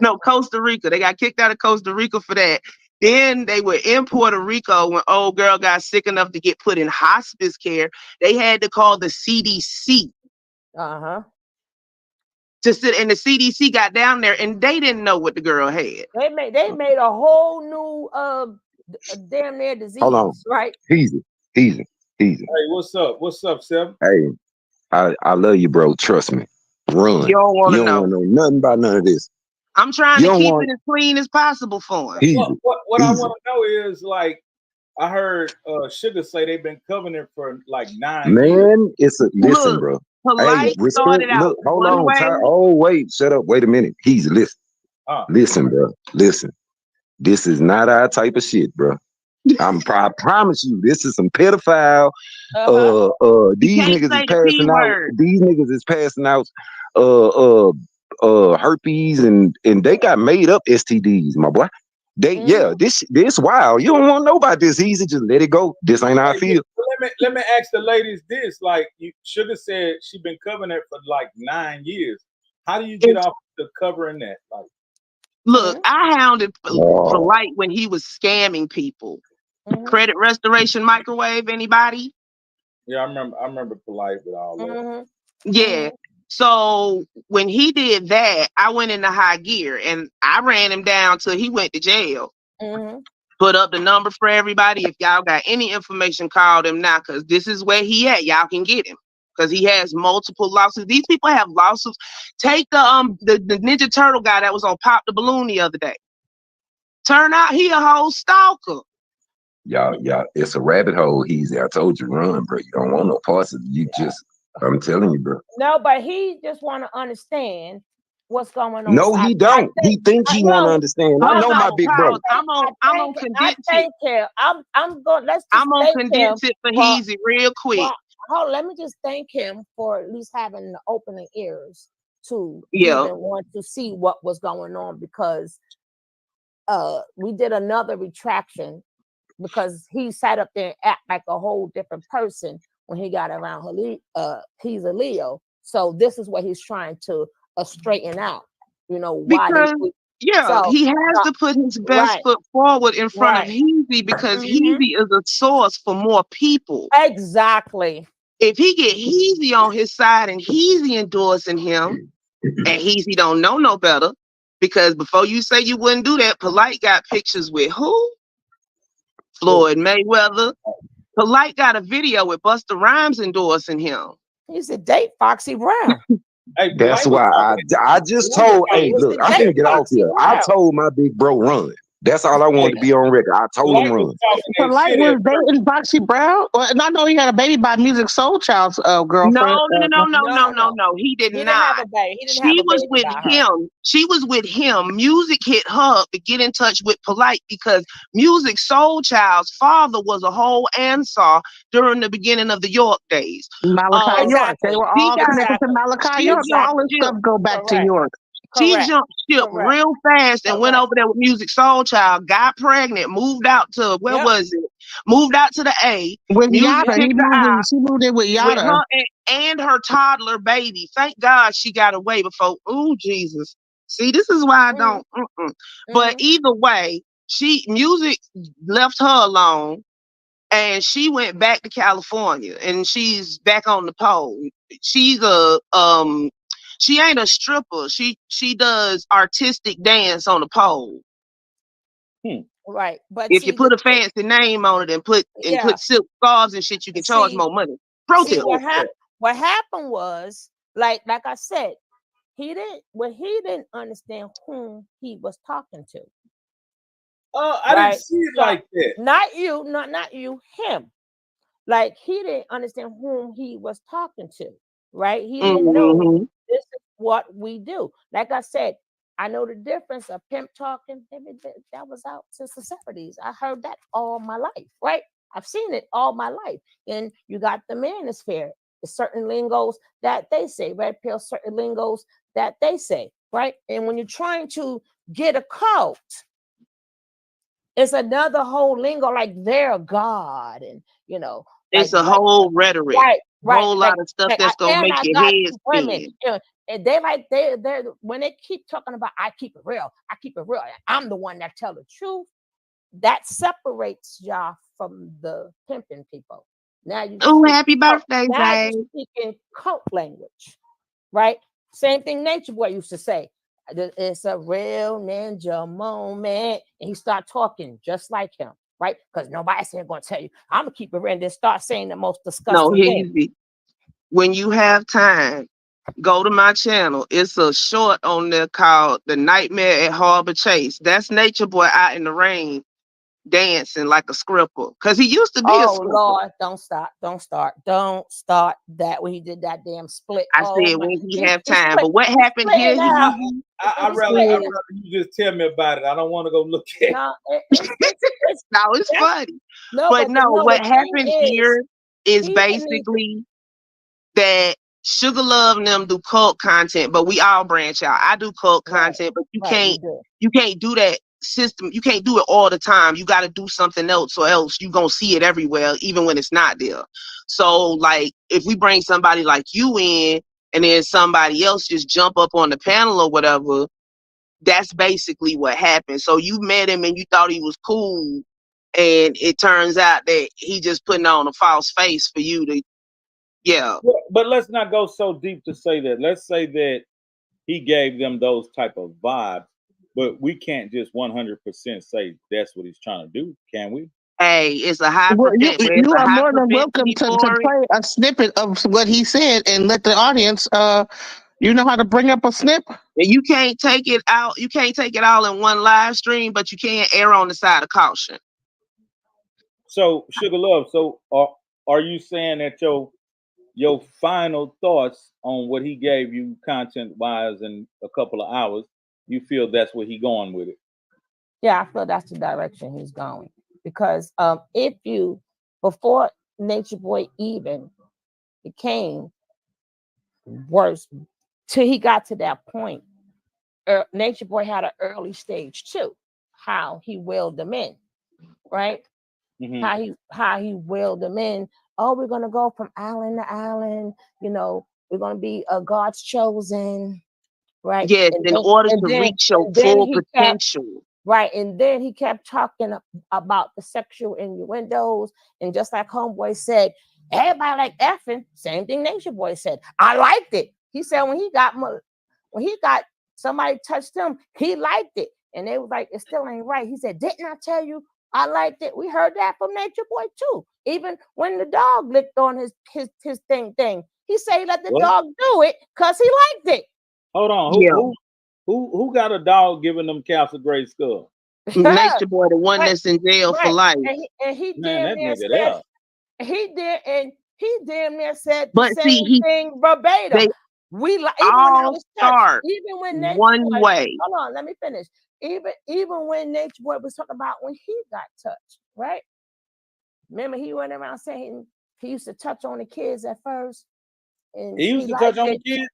Speaker 5: No, Costa Rica. They got kicked out of Costa Rica for that. Then they were in Puerto Rico when old girl got sick enough to get put in hospice care. They had to call the CDC. To sit, and the CDC got down there and they didn't know what the girl had.
Speaker 3: They made a whole new damn near disease.
Speaker 6: Hold on.
Speaker 3: Right?
Speaker 6: Easy.
Speaker 2: Hey, what's up? What's up, Seb?
Speaker 6: Hey, I love you, bro. Trust me. Run.
Speaker 5: You don't want to know.
Speaker 6: Know nothing about none of this.
Speaker 5: I'm trying to keep it as clean as possible for him.
Speaker 2: What I want to know is, like, I heard Sugar say they've been covering it for like 9 years.
Speaker 6: It's a listen, bro.
Speaker 5: Hey,
Speaker 6: respect. Look, hold on. Oh, wait, shut up. Wait a minute. Listen. Listen, bro. Listen. This is not our type of shit, bro. I promise you, this is some pedophile. These niggas is passing out. These niggas is passing out herpes and they got made up STDs, my boy. This wild. You don't want to know about this. Easy, just let it go. This ain't how I feel.
Speaker 2: Let me ask the ladies this. Like, Sugar said she been covering it for like 9 years. How do you get off the covering that? Like,
Speaker 5: look, I hounded Polite when he was scamming people. Credit Restoration Microwave, anybody?
Speaker 2: Yeah, I remember Polite with all that.
Speaker 5: Yeah. So when he did that, I went into high gear and I ran him down till he went to jail. Put up the number for everybody. If y'all got any information, call him now, because this is where he at. Y'all can get him because he has multiple lawsuits. These people have lawsuits. Take the Ninja Turtle guy that was on Pop the Balloon the other day. Turn out he a whole stalker.
Speaker 6: Y'all, it's a rabbit hole. I told you, run, bro. You don't want no parts of you. Just I'm telling you, bro.
Speaker 3: No, but he just want to understand what's going on.
Speaker 6: No, he don't. He think he want to understand. I know my big brother.
Speaker 5: I'm on condense it.
Speaker 3: I'm going. Let's just
Speaker 5: I'm on
Speaker 3: thank
Speaker 5: condense
Speaker 3: him
Speaker 5: it for Heezy real quick.
Speaker 3: Well, hold. Let me just thank him for at least having the opening ears to
Speaker 5: Yeah.
Speaker 3: even want to see what was going on, because we did another retraction because he sat up there and act like a whole different person when he got around Hezeleo. So this is what he's trying to straighten out. You know why?
Speaker 5: Because he has to put his best foot forward in front of Heezy, because Heezy is a source for more people.
Speaker 3: Exactly.
Speaker 5: If he get Heezy on his side and Heezy endorsing him, and Heezy don't know no better, because before you say you wouldn't do that, Polite got pictures with who? Floyd Mayweather. Polite got a video with Busta Rhymes endorsing him.
Speaker 3: He's a date Foxy Brown.
Speaker 6: That's why I just told, hey, look, I'm gonna get off here. I told my big bro run. That's all I wanted to be on record. I told him run.
Speaker 4: Polite was dating Foxy Brown. Well, and I know he had a baby by Music Soul Child's girlfriend.
Speaker 5: No. He did not.
Speaker 3: Have a baby. He didn't have a
Speaker 5: was
Speaker 3: baby
Speaker 5: with
Speaker 3: by
Speaker 5: him.
Speaker 3: Her.
Speaker 5: She was with him. Music hit her to get in touch with Polite, because Music Soul Child's father was a whole Ansar during the beginning of the York days.
Speaker 4: Malachi York. They were all connected to Malachi York. All this stuff go back to York.
Speaker 5: She jumped ship real fast and went over there with Music Soul Child, got pregnant, moved out to, where was it? Moved out to the A.
Speaker 4: With Yada. She moved in with Yada.
Speaker 5: With her and her toddler baby. Thank God she got away before. Oh, Jesus. See, this is why I don't. But either way, Music left her alone, and she went back to California, and she's back on the pole. She's she ain't a stripper. She does artistic dance on the pole.
Speaker 3: Right, but
Speaker 5: if you put a fancy name on it and put silk scarves and shit, you can charge more money.
Speaker 3: What happened was, like I said, he didn't understand whom he was talking to.
Speaker 2: I didn't see it like that.
Speaker 3: Not you, him. Like, he didn't understand whom he was talking to, right? He didn't know this is what we do. Like I said, I know the difference of pimp talking. That was out since the 70s. I heard that all my life, right? I've seen it all my life. And you got the manosphere. There's certain lingos that they say, red pill, certain lingos that they say, right? And when you're trying to get a cult, it's another whole lingo, like they're God, and
Speaker 5: it's a whole rhetoric, whole lot of stuff that's gonna make your head spin.
Speaker 3: And they're when they keep talking about I keep it real, I'm the one that tell the truth. That separates y'all from the pimping people. Now you
Speaker 5: happy birthday,
Speaker 3: now you're speaking cult language, right? Same thing Nature Boy used to say. It's a real ninja moment, and he start talking just like him, right? Because nobody's here going to tell you I'm gonna keep it real, and then start saying the most disgusting thing.
Speaker 5: When you have time, go to my channel. It's a short on there called "The Nightmare at Harbor Chase." That's Nature Boy out in the rain dancing like a scripper, because he used to be a scripper.
Speaker 3: Lord, don't start that when he did that damn split.
Speaker 5: I said when he have time, but what happened here?
Speaker 2: I'd rather you just tell me about it. I don't want to go look at it.
Speaker 5: It's funny. But what happened here is basically that Sugalove and them do cult content, but we all branch out. I do cult content, but you can't do that system. You can't do it all the time. You got to do something else, or else you're gonna see it everywhere, even when it's not there. So, like, if we bring somebody like you in, and then somebody else just jump up on the panel or whatever, that's basically what happened. So you met him and you thought he was cool, and it turns out that he just putting on a false face for you to. Yeah.
Speaker 2: But let's not go so deep to say that. Let's say that he gave them those type of vibes, but we can't just 100% say that's what he's trying to do, can we?
Speaker 5: Hey, it's a high
Speaker 4: you are more than welcome to play a snippet of what he said and let the audience you know how to bring up a snip?
Speaker 5: You can't take it out. You can't take it all in one live stream, but you can err on the side of caution.
Speaker 2: So, Sugalove, so are you saying that your your final thoughts on what he gave you content wise in a couple of hours. You feel that's where he going with it?
Speaker 3: Yeah, I feel that's the direction he's going. Because if you, before Nature Boy even became worse, till he got to that point, Nature Boy had an early stage too, how he willed them in, right?
Speaker 2: Mm-hmm.
Speaker 3: How he willed them in. Oh, we're gonna go from island to island, you know, we're gonna be God's chosen, right?
Speaker 5: Yes,
Speaker 3: And
Speaker 5: in
Speaker 3: then,
Speaker 5: order
Speaker 3: and
Speaker 5: to
Speaker 3: then,
Speaker 5: reach your
Speaker 3: and then
Speaker 5: full
Speaker 3: he kept
Speaker 5: potential.
Speaker 3: right, and then he kept talking about the sexual innuendos, and just like Homeboy said, everybody like effing. Same thing Nature Boy said. I liked it. He said when he got somebody touched him, he liked it, and they was like, it still ain't right. He said, didn't I tell you I liked it? We heard that from Nature Boy too. Even when the dog licked on his thing, he said he let the dog do it because he liked it.
Speaker 2: Hold on, who got a dog giving them Castle Gray Skull?
Speaker 5: Nature Boy, the one that's in jail for life.
Speaker 3: And he
Speaker 2: Man,
Speaker 3: damn
Speaker 2: that
Speaker 3: near
Speaker 2: nigga
Speaker 3: said,
Speaker 2: there.
Speaker 3: he damn near said the
Speaker 5: But
Speaker 3: same
Speaker 5: see,
Speaker 3: thing verbatim.
Speaker 5: they
Speaker 3: We like even when I
Speaker 5: all
Speaker 3: was touched,
Speaker 5: start
Speaker 3: even when Nature
Speaker 5: one
Speaker 3: Boy,
Speaker 5: way.
Speaker 3: hold on, let me finish. Even when Nature Boy was talking about when he got touched, right? Remember, he went around saying he used to touch on the kids at first, and
Speaker 2: He used to touch on the kids.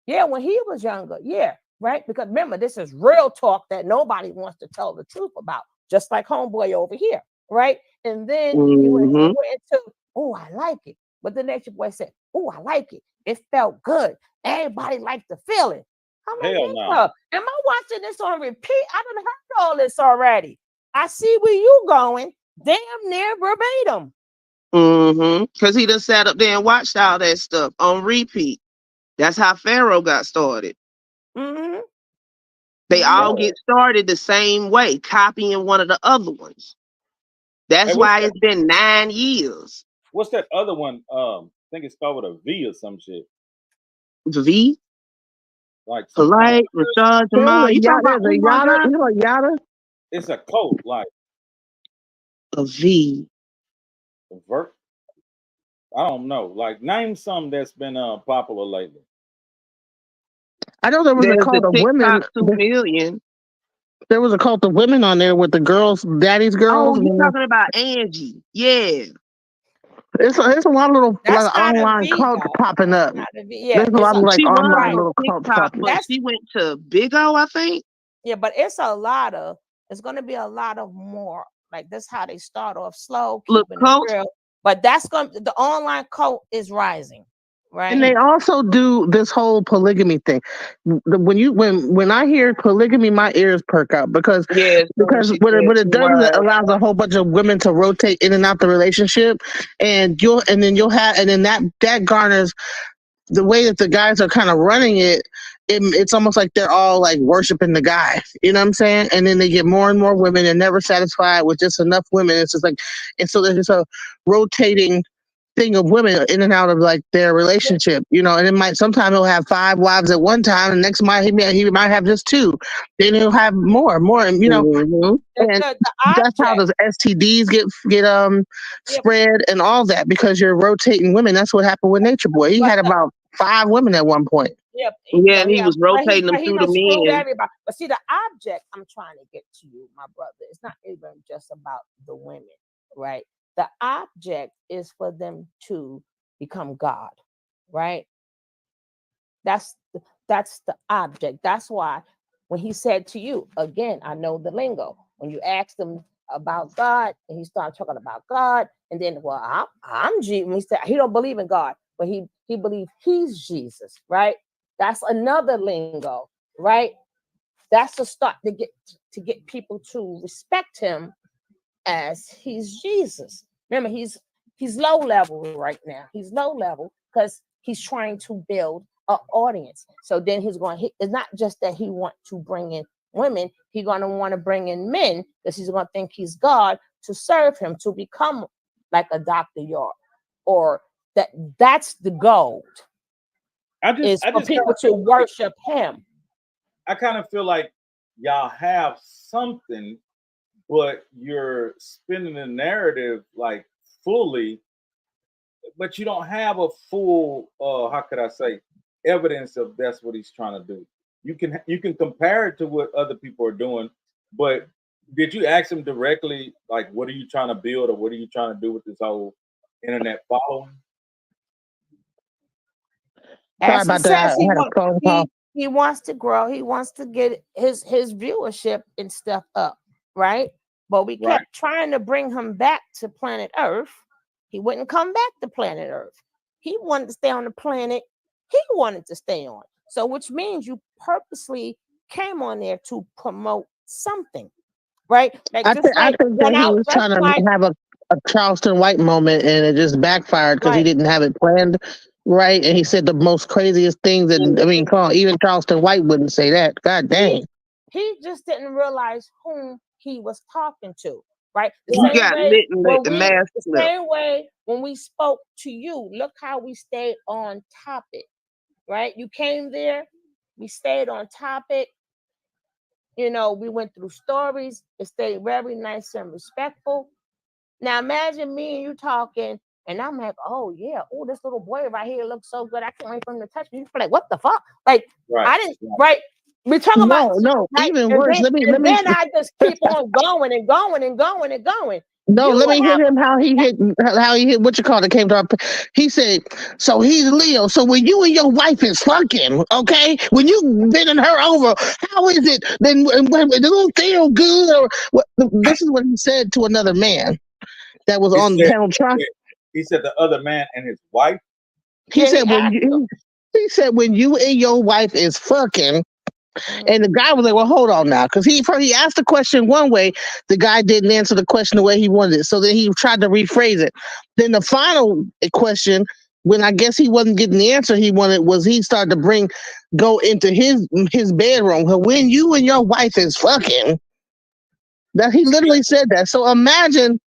Speaker 3: Yeah, when he was younger, yeah, right. Because remember, this is real talk that nobody wants to tell the truth about, just like Homeboy over here, right? And then he went into, oh, I like it. But the Nature Boy said, oh, I like it. It felt good. Everybody liked the feeling. I'm like,
Speaker 2: Hell no.
Speaker 3: Am I watching this on repeat? I done heard all this already. I see where you going. Damn near verbatim.
Speaker 5: Because he done sat up there and watched all that stuff on repeat. That's how Pharaoh got started. They all get started the same way, copying one of the other ones. That's why it's been 9 years.
Speaker 2: What's that other one? I think it's called with a V or some shit.
Speaker 5: V?
Speaker 2: Like
Speaker 5: Polite, Rashad Jamal. You talking about
Speaker 4: Yada? You know Yada?
Speaker 2: It's a code, like
Speaker 5: a V.
Speaker 2: A vert? I don't know. Like, name something that's been popular lately.
Speaker 4: I know there was a cult of women.
Speaker 5: 2 million.
Speaker 4: There was a cult of women on there with the girls, daddy's girls.
Speaker 5: Oh, you talking about Angie? Yeah.
Speaker 4: It's a lot of little
Speaker 3: That's not
Speaker 4: online cults popping up.
Speaker 3: Yeah,
Speaker 4: there's a lot of like
Speaker 5: she
Speaker 4: online
Speaker 5: was
Speaker 4: little
Speaker 5: on
Speaker 4: cults
Speaker 5: TikTok,
Speaker 4: popping.
Speaker 5: but she went to Big O, I think.
Speaker 3: Yeah, but it's going to be a lot of more. Like this, how they start off slow, keeping it real. But the online cult is rising, right?
Speaker 4: And they also do this whole polygamy thing. When I hear polygamy, my ears perk up because what it does is it allows a whole bunch of women to rotate in and out the relationship, and then that garners the way that the guys are kind of running it. It's almost like they're all like worshiping the guy, you know what I'm saying? And then they get more and more women and never satisfied with just enough women. It's just like, and so there's just a rotating thing of women in and out of like their relationship, you know, and sometimes he'll have 5 wives at one time, and next he might have just 2. Then he'll have more, you know, and that's how those STDs get spread and all that, because you're rotating women. That's what happened with Nature Boy. He had about 5 women at one point.
Speaker 3: Yep.
Speaker 5: Yeah, and he was rotating them through the men.
Speaker 3: Everybody. But see, the object I'm trying to get to you, my brother, it's not even just about the women, right? The object is for them to become God, right? That's the object. That's why when he said to you, again, I know the lingo. When you asked him about God, and he started talking about God, and then, well, I'm Jesus. He said he don't believe in God, but he believes he's Jesus, right? That's another lingo, right? That's a start to get people to respect him as he's Jesus. Remember, he's low level right now. He's low level because he's trying to build an audience. So then it's not just that he wants to bring in women, he's going to want to bring in men because he's going to think he's God to serve him, to become like a Dr. York, or that's the goal. For people to worship him.
Speaker 2: I kind of feel like y'all have something, but you're spinning the narrative like fully but you don't have a full how could I say evidence of that's what he's trying to do. You can compare it to what other people are doing, but did you ask him directly, like, what are you trying to build or what are you trying to do with this whole internet following?
Speaker 4: Sorry
Speaker 3: As he
Speaker 4: about that. I
Speaker 3: says,
Speaker 4: had a phone call.
Speaker 3: he wants to grow. He wants to get his viewership and stuff up, right? But we
Speaker 2: Right.
Speaker 3: kept trying to bring him back to planet Earth. He wouldn't come back to planet Earth. He wanted to stay on the planet he wanted to stay on. So, which means you purposely came on there to promote something, right? Like
Speaker 4: I
Speaker 3: just
Speaker 4: think
Speaker 3: like
Speaker 4: that
Speaker 3: when
Speaker 4: he
Speaker 3: I
Speaker 4: was
Speaker 3: just
Speaker 4: trying to
Speaker 3: like
Speaker 4: have a Charleston White moment, and it just backfired because he
Speaker 3: right.
Speaker 4: didn't have it planned right, and he said the most craziest things. And I mean, come on, even Charleston White wouldn't say that. God dang.
Speaker 3: He just didn't realize whom he was talking to, right? The
Speaker 5: You
Speaker 3: same
Speaker 5: got
Speaker 3: way
Speaker 5: lit and let
Speaker 3: when
Speaker 5: the mask
Speaker 3: the
Speaker 5: slip.
Speaker 3: same way when we spoke to you, look how we stayed on topic, right? You came there, we stayed on topic. You know, we went through stories. It stayed very nice and respectful. Now imagine me and you talking, and I'm like, oh yeah, oh this little boy right here looks so good. I can't wait for him to touch me. You're like, what the fuck? Like I didn't right. We're talking about
Speaker 4: No,
Speaker 3: right,
Speaker 4: even worse. Let me
Speaker 3: then I just keep on going and going and going and going.
Speaker 4: No,
Speaker 3: You
Speaker 4: let me
Speaker 3: have
Speaker 4: hear him how he hit what you call it came to our. He said, so he's Leo. So when you and your wife is fucking, okay, when you bending her over, how is it then when it don't feel good or what? This is what he said to another man that was on the panel track.
Speaker 2: He said the other man and his wife.
Speaker 4: He said he said when you and your wife is fucking. And the guy was like, well, hold on now. Because he asked the question one way. The guy didn't answer the question the way he wanted it. So then he tried to rephrase it. Then the final question, when I guess he wasn't getting the answer he wanted, was he started to go into his bedroom. When you and your wife is fucking. That he literally said that. So imagine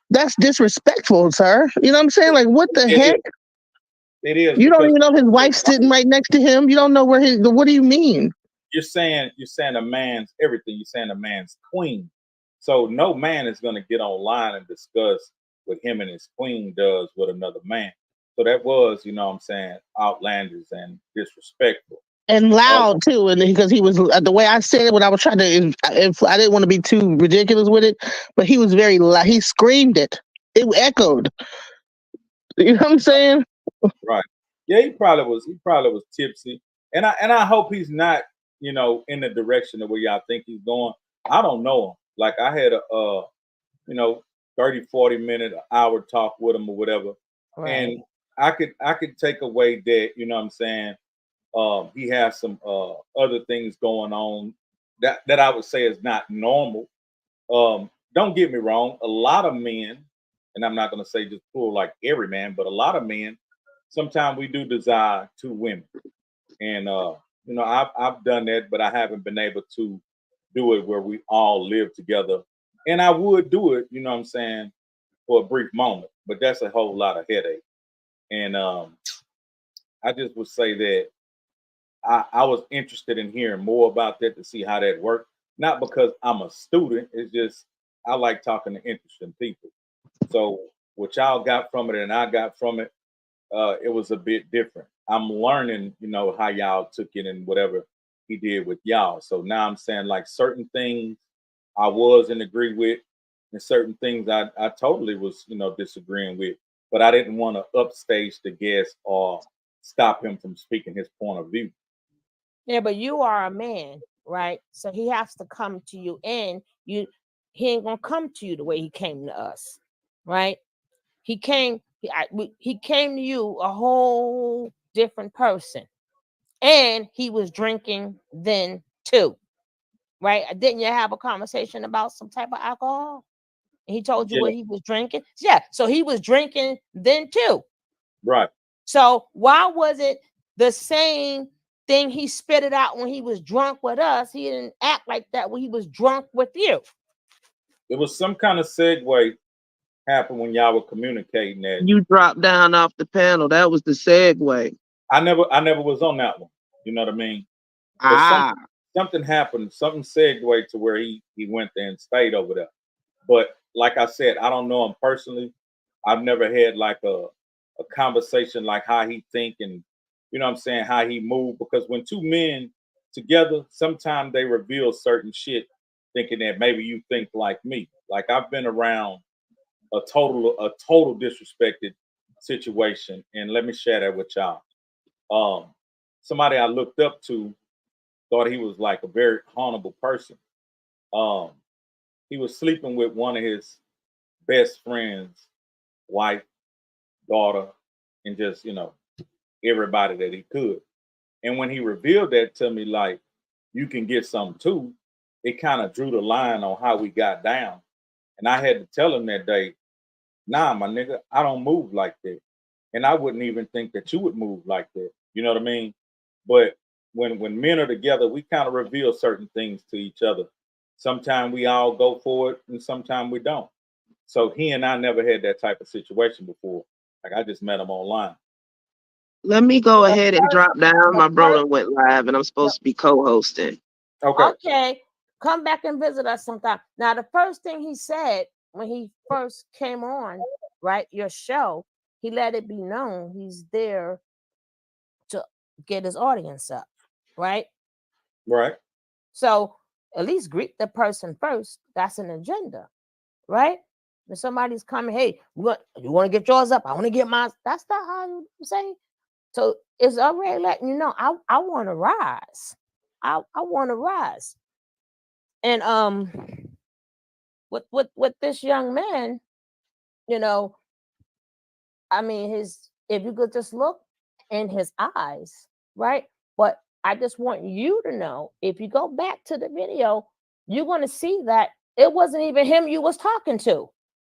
Speaker 4: that's disrespectful, sir. You know what I'm saying? Like, what the heck?
Speaker 2: It is.
Speaker 4: You don't even know his wife's sitting right next to him. You don't know what do you mean?
Speaker 2: You're saying a man's everything. You're saying a man's queen. So no man is going to get online and discuss what him and his queen does with another man. So that was, you know what I'm saying, outlandish and disrespectful.
Speaker 4: And loud too, and because he was the way I said it when I was trying to, if I didn't want to be too ridiculous with it, but he was very loud. He screamed it. It echoed. You know what I'm saying?
Speaker 2: Right. Yeah, he probably was tipsy, and I hope he's not, you know, in the direction of where y'all think he's going. I don't know him. Like I had a you know, 30, 40 minute, hour talk with him or whatever.
Speaker 3: Right.
Speaker 2: And I could take away that, you know what I'm saying, he has some other things going on that I would say is not normal. Don't get me wrong, a lot of men, and I'm not gonna say just pull like every man, but a lot of men, sometimes we do desire two women. And you know, I've done that, but I haven't been able to do it where we all live together. And I would do it, you know what I'm saying, for a brief moment, but that's a whole lot of headache. And I just would say that I was interested in hearing more about that to see how that worked. Not because I'm a student, it's just I like talking to interesting people. So what y'all got from it and I got from it, it was a bit different. I'm learning, you know, how y'all took it and whatever he did with y'all. So now I'm saying like certain things I was in agree with, and certain things I totally was, you know, disagreeing with. But I didn't want to upstage the guest or stop him from speaking his point of view.
Speaker 3: Yeah, but you are a man, right? So he has to come to you, and he ain't gonna come to you the way he came to us, right? He came to you a whole different person, and he was drinking then too, right? Didn't you have a conversation about some type of alcohol? And he told you what he was drinking. Yeah, so he was drinking then too,
Speaker 2: right?
Speaker 3: So why was it the same thing he spit it out when he was drunk with us? He didn't act like that when he was drunk with you.
Speaker 2: There was some kind of segue happened when y'all were communicating that
Speaker 5: you dropped down off the panel. That was the segue.
Speaker 2: I never was on that one. You know what I mean? But something happened, something segued to where he went there and stayed over there. But like I said, I don't know him personally. I've never had like a a conversation like how he think and you know what I'm saying, how he move. Because when two men together, sometimes they reveal certain shit thinking that maybe you think like me. Like I've been around a total disrespected situation. And let me share that with y'all. Somebody I looked up to thought he was like a very honorable person. Um, he was sleeping with one of his best friends, wife, daughter, and just, you know, everybody that he could. And when he revealed that to me, like, you can get something too, it kind of drew the line on how we got down. And I had to tell him that day, nah, my nigga, I don't move like that. And I wouldn't even think that you would move like that. You know what I mean? But when men are together, we kind of reveal certain things to each other. Sometimes we all go for it and sometimes we don't. So he and I never had that type of situation before. Like I just met him online.
Speaker 5: Let me go
Speaker 3: The
Speaker 5: ahead and
Speaker 3: first,
Speaker 5: drop down.
Speaker 3: the
Speaker 5: My
Speaker 3: first,
Speaker 5: brother went live and I'm
Speaker 3: the,
Speaker 5: supposed to be co-hosting.
Speaker 2: Okay.
Speaker 3: okay, come back and visit us sometime. Now, the first thing he said when he first came on, right, your show, he let it be known he's there to get his audience up, right?
Speaker 2: Right.
Speaker 3: So at least greet the person first. That's an agenda, right? When somebody's coming, hey, you want to get yours up? I want to get mine. That's not how you say. So it's already letting you know I want to rise. I want to rise. And with this young man, you know, I mean, if you could just look in his eyes, right? But I just want you to know, if you go back to the video, you're going to see that it wasn't even him you was talking to.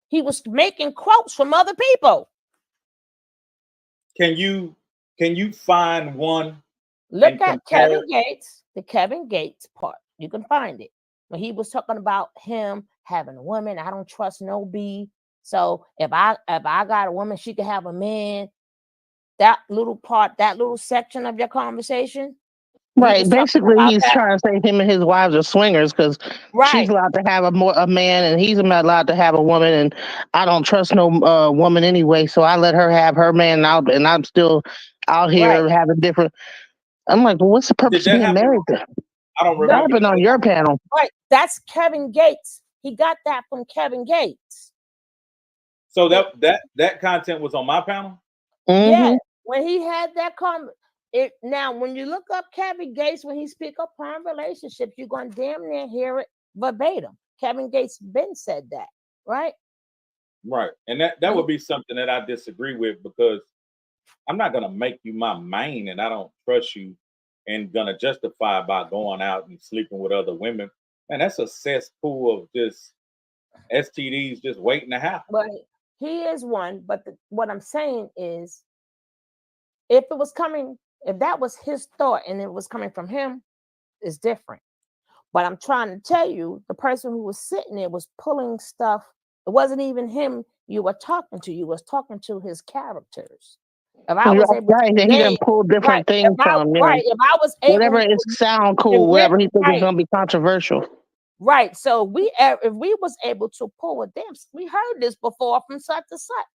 Speaker 3: He was making quotes from other people.
Speaker 2: Can you find one
Speaker 3: Look
Speaker 2: and
Speaker 3: at
Speaker 2: compare?
Speaker 3: the Kevin Gates part. You can find it. When he was talking about him having a woman, I don't trust no B. So if I got a woman, she could have a man. That little part, that little section of your conversation, he
Speaker 4: Right.
Speaker 3: was talking
Speaker 4: Basically,
Speaker 3: about
Speaker 4: he's
Speaker 3: that.
Speaker 4: trying to say him and his wives are swingers because she's
Speaker 3: Right,
Speaker 4: allowed to have a man and he's not allowed to have a woman. And I don't trust no woman anyway, so I let her have her man out, and I'm still out
Speaker 3: right.
Speaker 4: here having different. I'm like, well, what's the
Speaker 2: Did
Speaker 4: purpose of
Speaker 2: that
Speaker 4: being
Speaker 2: happen?
Speaker 4: married then?
Speaker 2: I don't
Speaker 4: That
Speaker 3: No,
Speaker 2: remember
Speaker 4: happened
Speaker 2: that.
Speaker 4: on your panel.
Speaker 3: right. That's Kevin Gates. He got that from Kevin Gates.
Speaker 2: So
Speaker 3: The,
Speaker 2: that content was on my panel?
Speaker 3: yeah,
Speaker 4: Mm-hmm.
Speaker 3: when he had that now when you look up Kevin Gates, when he speak upon relationships, you're gonna damn near hear it verbatim. Kevin Gates been said that, right?
Speaker 2: Right. And that would be something that I disagree with because I'm not gonna make you my main and I don't trust you and gonna justify by going out and sleeping with other women. And that's a cesspool of just STDs just waiting to happen.
Speaker 3: But he is one. But what I'm saying is, if it was coming, if that was his thought and it was coming from him, it's different. But I'm trying to tell you, the person who was sitting there was pulling stuff. It wasn't even him you were talking to. You was talking to his characters. If I was able to
Speaker 4: Right. And he done
Speaker 3: relate,
Speaker 4: pulled
Speaker 3: right?
Speaker 4: different things from,
Speaker 3: If I was
Speaker 4: whatever
Speaker 3: able
Speaker 4: is
Speaker 3: to
Speaker 4: sound cool,
Speaker 3: deliver,
Speaker 4: whatever he think is
Speaker 3: right,
Speaker 4: gonna be controversial.
Speaker 3: right. So if we was able to pull a damn, we heard this before from such and such.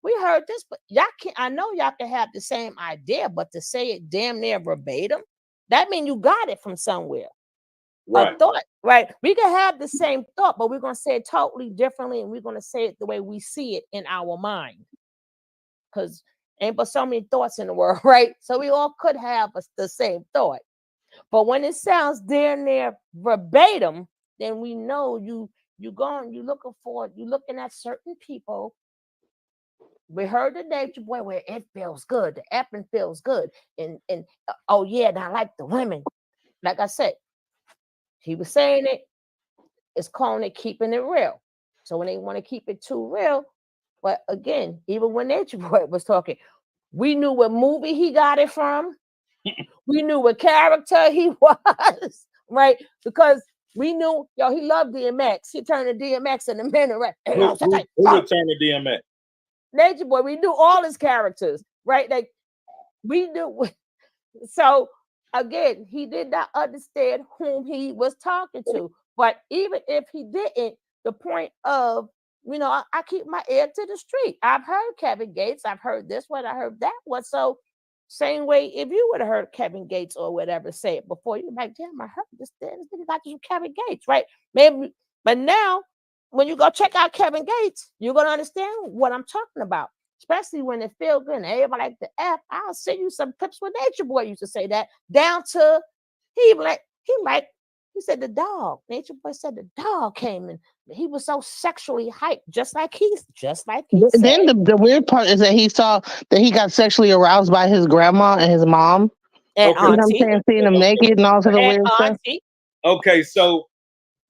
Speaker 3: We heard this, but y'all can. I know y'all can have the same idea, but to say it damn near verbatim, that means you got it from somewhere.
Speaker 2: Right.
Speaker 3: A thought, right? We can have the same thought, but we're going to say it totally differently, and we're going to say it the way we see it in our mind. Because ain't but so many thoughts in the world, right? So we all could have the same thought. But when it sounds damn near verbatim, then we know you looking at certain people. We heard the nature boy where it feels good, the effing feels good. And oh yeah, and I like the women. Like I said, he was saying it. It's calling it keeping it real. So when they want to keep it too real, but again, even when Nature Boy was talking, we knew what movie he got it from. We knew what character he was, right? Because we knew, he loved DMX. He turned to DMX in a minute, right?
Speaker 2: Who would turn to DMX?
Speaker 3: Nature Boy, we knew all his characters, right? Like we knew. So again, he did not understand whom he was talking to. But even if he didn't, the point of I keep my ear to the street. I've heard Kevin Gates. I've heard this one. I heard that one. So same way, if you would have heard Kevin Gates or whatever say it before, you're like, damn, I heard this nigga got this from Kevin Gates, right? Maybe, but now when you go check out Kevin Gates, you're gonna understand what I'm talking about. Especially when it feel good and everybody like the F. I'll send you some clips where Nature Boy used to say that. Down to he said the dog. Nature Boy said the dog came in. He was so sexually hyped, just like he
Speaker 4: Then
Speaker 3: said.
Speaker 4: the weird part is that he saw that he got sexually aroused by his grandma and his mom.
Speaker 3: And
Speaker 2: Okay.
Speaker 4: You know what I'm saying? Seeing them naked and all sort of weird stuff.
Speaker 2: Okay, so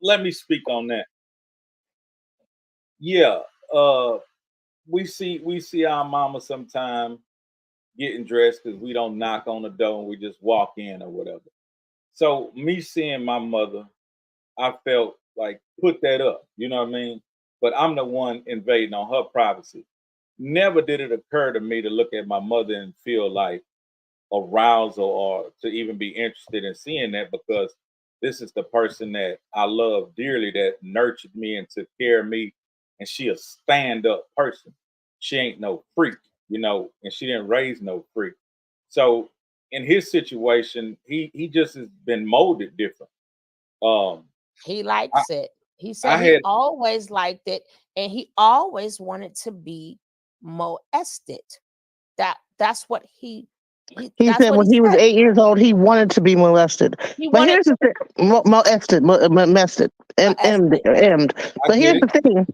Speaker 2: let me speak on that. Yeah, we see our mama sometime getting dressed because we don't knock on the door and we just walk in or whatever. So me seeing my mother, I felt like put that up, you know what I mean? But I'm the one invading on her privacy. Never did it occur to me to look at my mother and feel like arousal or to even be interested in seeing that, because this is the person that I love dearly, that nurtured me and took care of me, and she a stand-up person. She ain't no freak, and she didn't raise no freak. So in his situation, he just has been molded different.
Speaker 3: He likes it. He said he always liked it, and he always wanted to be molested. That's what he
Speaker 4: said when he was 8 years old, he wanted to be molested. But here's the thing, molested. But here's the thing,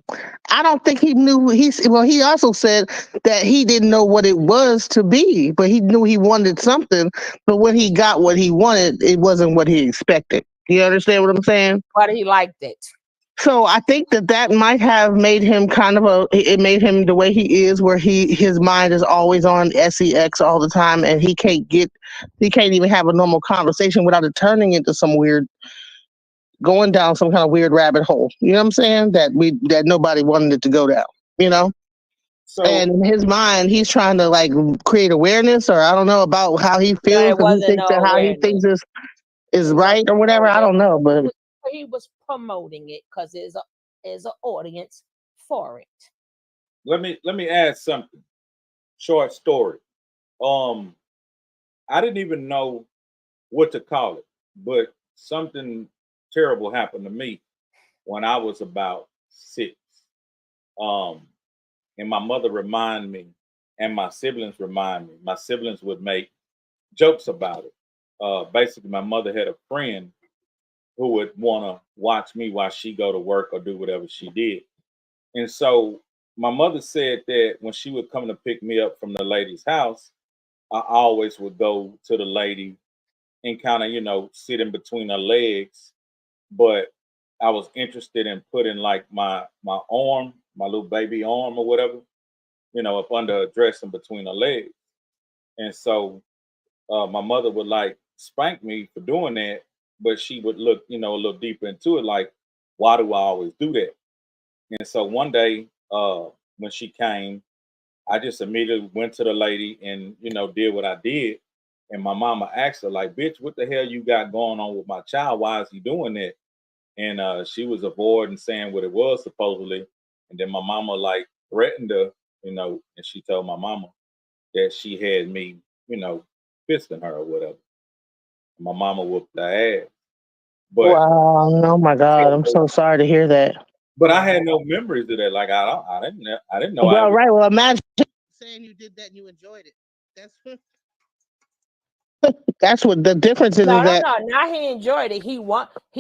Speaker 4: I don't think he knew. He also said that he didn't know what it was to be, but he knew he wanted something. But when he got what he wanted, it wasn't what he expected. You understand what I'm saying?
Speaker 3: But he liked it.
Speaker 4: So I think that might have made him it made him the way he is, where his mind is always on sex all the time, and he can't even have a normal conversation without it turning into going down some kind of weird rabbit hole. You know what I'm saying? That nobody wanted it to go down, So, and in his mind, he's trying to like create awareness, or I don't know, about how he feels, because he thinks that how he thinks is right or whatever. I don't know, but
Speaker 3: he was promoting it because there's an audience for it.
Speaker 2: Let me add something. Short story. I didn't even know what to call it, but something terrible happened to me when I was about 6. And my mother reminded me, and my siblings remind me. My siblings would make jokes about it. Basically, my mother had a friend who would want to watch me while she go to work or do whatever she did. And so my mother said that when she would come to pick me up from the lady's house, I always would go to the lady and kind of, sit in between her legs. But I was interested in putting like my arm, my little baby arm or whatever, up under a dress in between her legs. And so my mother would like spank me for doing that, but she would look, a little deeper into it, like, why do I always do that? And so one day, when she came, I just immediately went to the lady and, did what I did. And my mama asked her, like, bitch, what the hell you got going on with my child? Why is he doing that? And she was avoiding saying what it was supposedly. And then my mama like threatened her, and she told my mama that she had me, fisting her or whatever. My mama whooped her ass. But
Speaker 4: wow, oh my God, I'm so sorry to hear that.
Speaker 2: But I had no memories of that. Like I didn't know.
Speaker 4: Well, right. Well, imagine saying you did that and you enjoyed it. That's what the difference is.
Speaker 3: No,
Speaker 4: that
Speaker 3: now he enjoyed it. He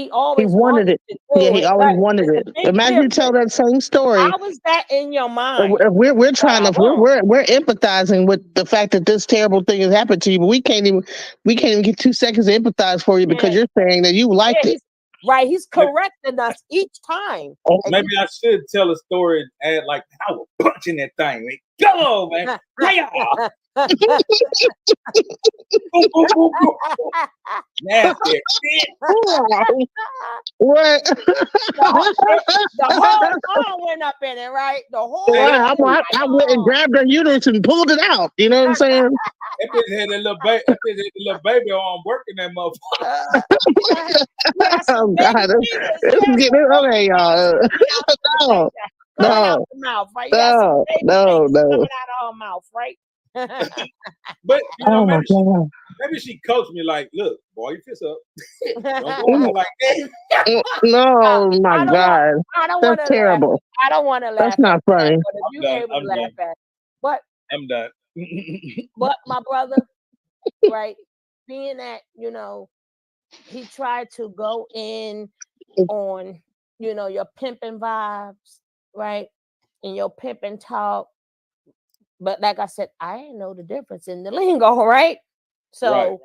Speaker 3: always
Speaker 4: he wanted it. Yeah, he always wanted it. Imagine you tell that same story.
Speaker 3: How was that in your mind?
Speaker 4: We're trying to we're empathizing with the fact that this terrible thing has happened to you, but we can't even get 2 seconds to empathize for you because you're saying that you liked it.
Speaker 3: Right, he's correcting us each time.
Speaker 2: Maybe I should tell a story and add like I was punching that thing. Like, go, man. Nasty shit.
Speaker 4: What?
Speaker 3: The whole arm went up in it, right? The whole.
Speaker 4: I went and grabbed her uterus and pulled it out. You know what I'm saying?
Speaker 2: That bitch had a little baby arm working that motherfucker.
Speaker 4: Oh God, this is getting okay, y'all.
Speaker 3: coming out
Speaker 4: No,
Speaker 3: the mouth, right? You got some
Speaker 4: no,
Speaker 3: baby
Speaker 4: no,
Speaker 3: things coming
Speaker 4: no.
Speaker 3: out of her mouth, right?
Speaker 2: But you know,
Speaker 4: Oh my God.
Speaker 2: maybe she coached me like, look, boy, you fist up. Don't go in there like that.
Speaker 4: No, my
Speaker 3: I don't want.
Speaker 4: God.
Speaker 3: I don't want
Speaker 4: That's
Speaker 3: to laugh.
Speaker 4: terrible.
Speaker 3: I don't want to
Speaker 4: That's
Speaker 3: laugh at
Speaker 4: not
Speaker 3: that.
Speaker 4: funny.
Speaker 3: But if
Speaker 2: I'm
Speaker 3: you
Speaker 2: done.
Speaker 3: able to
Speaker 2: I'm
Speaker 3: laugh
Speaker 2: done.
Speaker 3: at it, but
Speaker 2: I'm done.
Speaker 3: my brother, right? Being that he tried to go in on your pimping vibes, right? And your pimping talk. But like I said, I ain't know the difference in the lingo, right? So
Speaker 2: Right.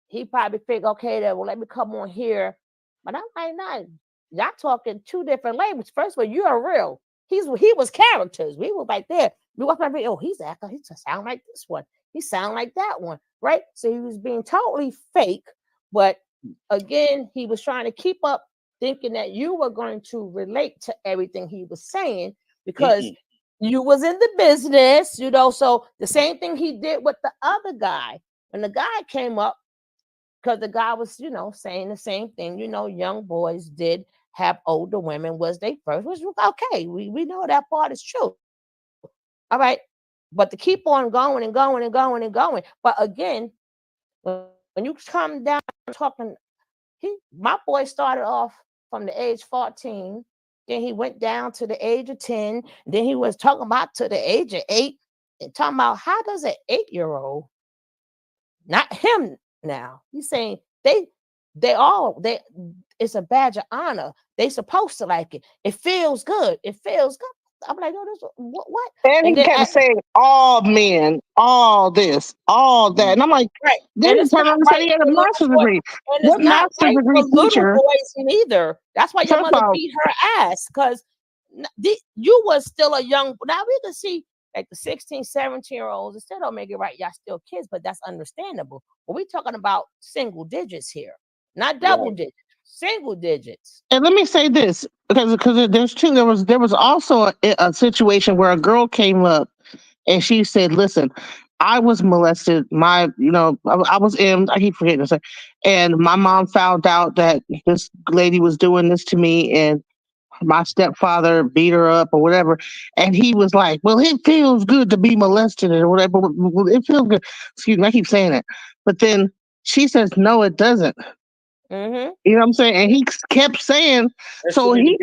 Speaker 3: he probably figured, okay, then well, let me come on here. But I'm like, nah, y'all talking two different languages. First of all, you're real. He was characters. We were like there. We walked by, oh, he's acting. He just sound like this one. He sound like that one, right? So he was being totally fake. But again, he was trying to keep up, thinking that you were going to relate to everything he was saying because you was in the business, So the same thing he did with the other guy. When the guy came up, because the guy was, saying the same thing. Young boys did have older women was they first, which was okay. We know that part is true. All right. But to keep on going and going and going and going. But again, when you come down talking, my boy started off from the age 14. Then he went down to the age of 10. Then he was talking about to the age of 8 and talking about how does an 8-year-old, not him now, he's saying they it's a badge of honor. They supposed to like it. It feels good. It feels good. I'm like, oh, this what?
Speaker 4: And he
Speaker 3: And then
Speaker 4: kept saying, all men, all this, all that. And I'm like,
Speaker 3: right.
Speaker 4: then
Speaker 3: And
Speaker 4: he
Speaker 3: it's
Speaker 4: turned
Speaker 3: not
Speaker 4: around and said
Speaker 3: right
Speaker 4: he had a
Speaker 3: for little
Speaker 4: master's
Speaker 3: boys.
Speaker 4: degree.
Speaker 3: And it's
Speaker 4: What
Speaker 3: not
Speaker 4: master's
Speaker 3: right for
Speaker 4: degree
Speaker 3: little
Speaker 4: teacher?
Speaker 3: boys neither. That's why your
Speaker 4: First of
Speaker 3: mother
Speaker 4: all,
Speaker 3: beat her ass because you was still a young. Now we can see like the 16, 17-year-olds. It still don't make it right. Y'all still kids, but that's understandable. But we talking about single digits here, not double digits, single digits.
Speaker 4: and let me say this because there's two. There was also a situation where a girl came up and she said, "Listen, I was molested. I was in. I keep forgetting to say, and my mom found out that this lady was doing this to me, and my stepfather beat her up or whatever." And he was like, "Well, it feels good to be molested or whatever. It feels good." Excuse me, I keep saying it, but then she says, "No, it doesn't."
Speaker 3: Mm-hmm.
Speaker 4: You know what I'm saying? And he kept saying, he's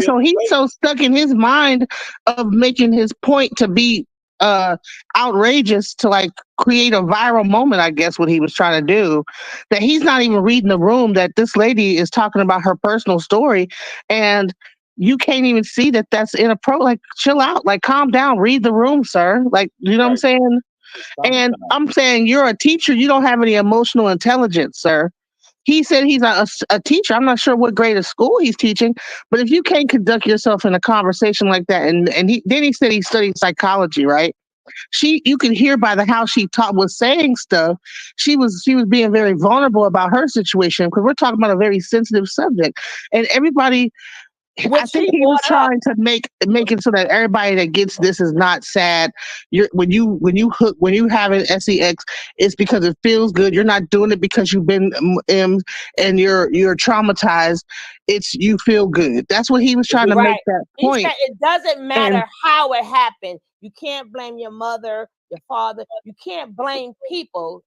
Speaker 4: so stuck in his mind of making his point to be outrageous to like create a viral moment, I guess what he was trying to do, that he's not even reading the room that this lady is talking about her personal story, and you can't even see that that's inappropriate. Like, chill out, like calm down, read the room, sir. Like, you know what I'm saying? And I'm saying, you're a teacher, you don't have any emotional intelligence, sir. He said he's a teacher. I'm not sure what grade of school he's teaching, but if you can't conduct yourself in a conversation like that, and he said he studied psychology, right? You could hear by the how she was saying stuff. She was being very vulnerable about her situation because we're talking about a very sensitive subject, and everybody. I think he was trying to make it so that everybody that gets this is not sad. When you have an sex, it's because it feels good. You're not doing it because you've been and you're traumatized. It's you feel good. That's what he was trying to make that point.
Speaker 3: He said it doesn't matter how it happened. You can't blame your mother, your father. You can't blame people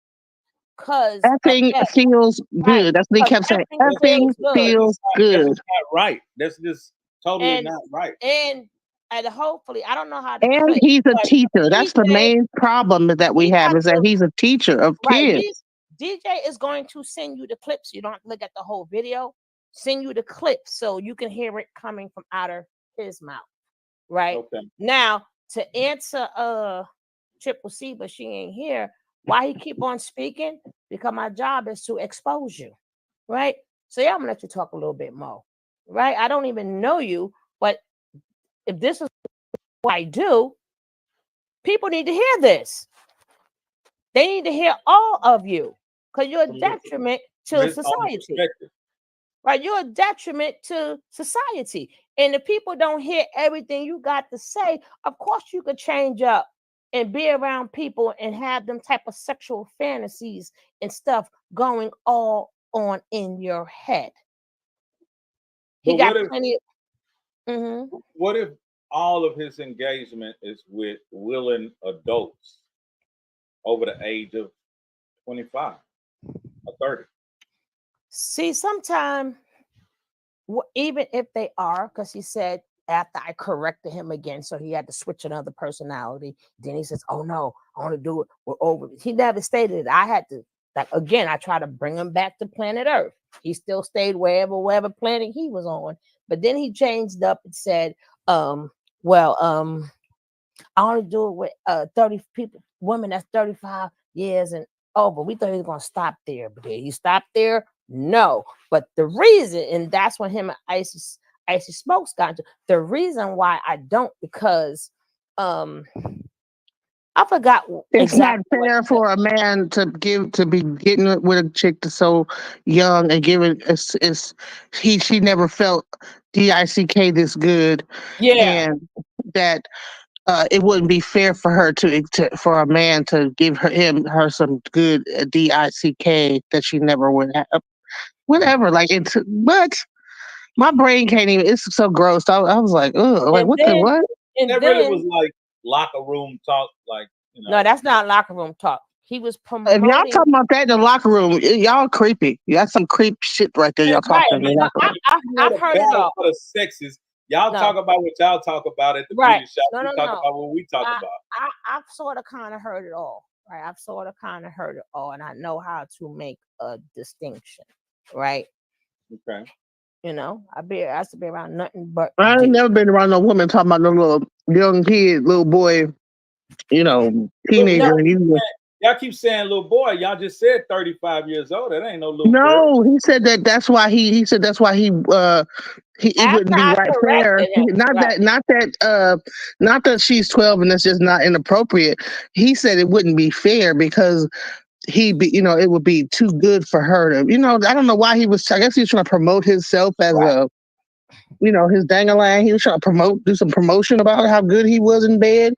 Speaker 3: because
Speaker 4: effing feels good. That's what he kept saying. Effing feels good.
Speaker 2: That's not right. That's just totally not right.
Speaker 3: And hopefully, I don't know how to.
Speaker 4: And he's a teacher. That's the main problem that we have is that he's a teacher of kids.
Speaker 3: DJ is going to send you the clips. You don't have to look at the whole video. Send you the clips so you can hear it coming from out of his mouth. Right? Okay. Now, to answer Triple C, but she ain't here. Why he keep on speaking? Because my job is to expose you. Right? So yeah, I'm gonna let you talk a little bit more. Right? I don't even know you, but if this is what I do, people need to hear this. They need to hear all of you because you're a detriment to society. Right? You're a detriment to society. And if people don't hear everything you got to say, of course you could change up and be around people and have them type of sexual fantasies and stuff going all on in your head. He got plenty of...
Speaker 2: What if all of his engagement is with willing adults over the age of 25 or 30.
Speaker 3: See, sometimes even if they are, because he said after I corrected him again, so he had to switch another personality. Then he says, "Oh no, I want to do it. We're over." He never stated it. I had to, like, again, I tried to bring him back to planet Earth. He still stayed wherever planet he was on. But then he changed up and said, well, I want to do it with 30 people, women that's 35 years and over. We thought he was gonna stop there, but did he stop there? No. But the reason, and that's when him and Icy Smokes got into the reason why I don't, because I forgot
Speaker 4: It's
Speaker 3: exactly
Speaker 4: not fair for a man to be getting with a chick that's so young and giving she never felt DICK this good,
Speaker 3: yeah.
Speaker 4: and that it wouldn't be fair for her for a man to give her some good DICK that she never would have. Whatever, like it's but my brain can't even. It's so gross. I was like, ugh, like
Speaker 3: And
Speaker 4: what the
Speaker 3: then,
Speaker 4: what?
Speaker 3: and
Speaker 2: That
Speaker 3: then,
Speaker 2: really was like locker room talk, like, you know.
Speaker 3: no, that's not locker room talk. He was
Speaker 4: If y'all
Speaker 3: promoting.
Speaker 4: talking about that in the locker room, y'all creepy. That's some creep shit right there. Y'all
Speaker 3: Right.
Speaker 4: talking in the
Speaker 3: No,
Speaker 4: locker room.
Speaker 3: I've heard it
Speaker 2: Battle
Speaker 3: all.
Speaker 2: for the sexes. Y'all
Speaker 3: No.
Speaker 2: talk about what y'all talk about at the
Speaker 3: Right.
Speaker 2: beauty shop.
Speaker 3: No,
Speaker 2: We
Speaker 3: no,
Speaker 2: talk
Speaker 3: no.
Speaker 2: about what we talk about.
Speaker 3: I've sort of kind of heard it all. Right. I've sort of kind of heard it all, and I know how to make a distinction. Right.
Speaker 2: Okay.
Speaker 3: You know, I used to be around nothing but.
Speaker 4: I ain't never been around no woman talking about no little young kid, little boy, you know, teenager.
Speaker 2: Y'all keep saying little boy. Y'all just said 35 years old. That ain't no little girl.
Speaker 4: No, he said that's why he said that's why he it wouldn't be right fair. Not that she's 12 and that's just not inappropriate. He said it wouldn't be fair because it would be too good for her to, I don't know why I guess he was trying to promote himself as his dangalang. He was trying to do some promotion about how good he was in bed,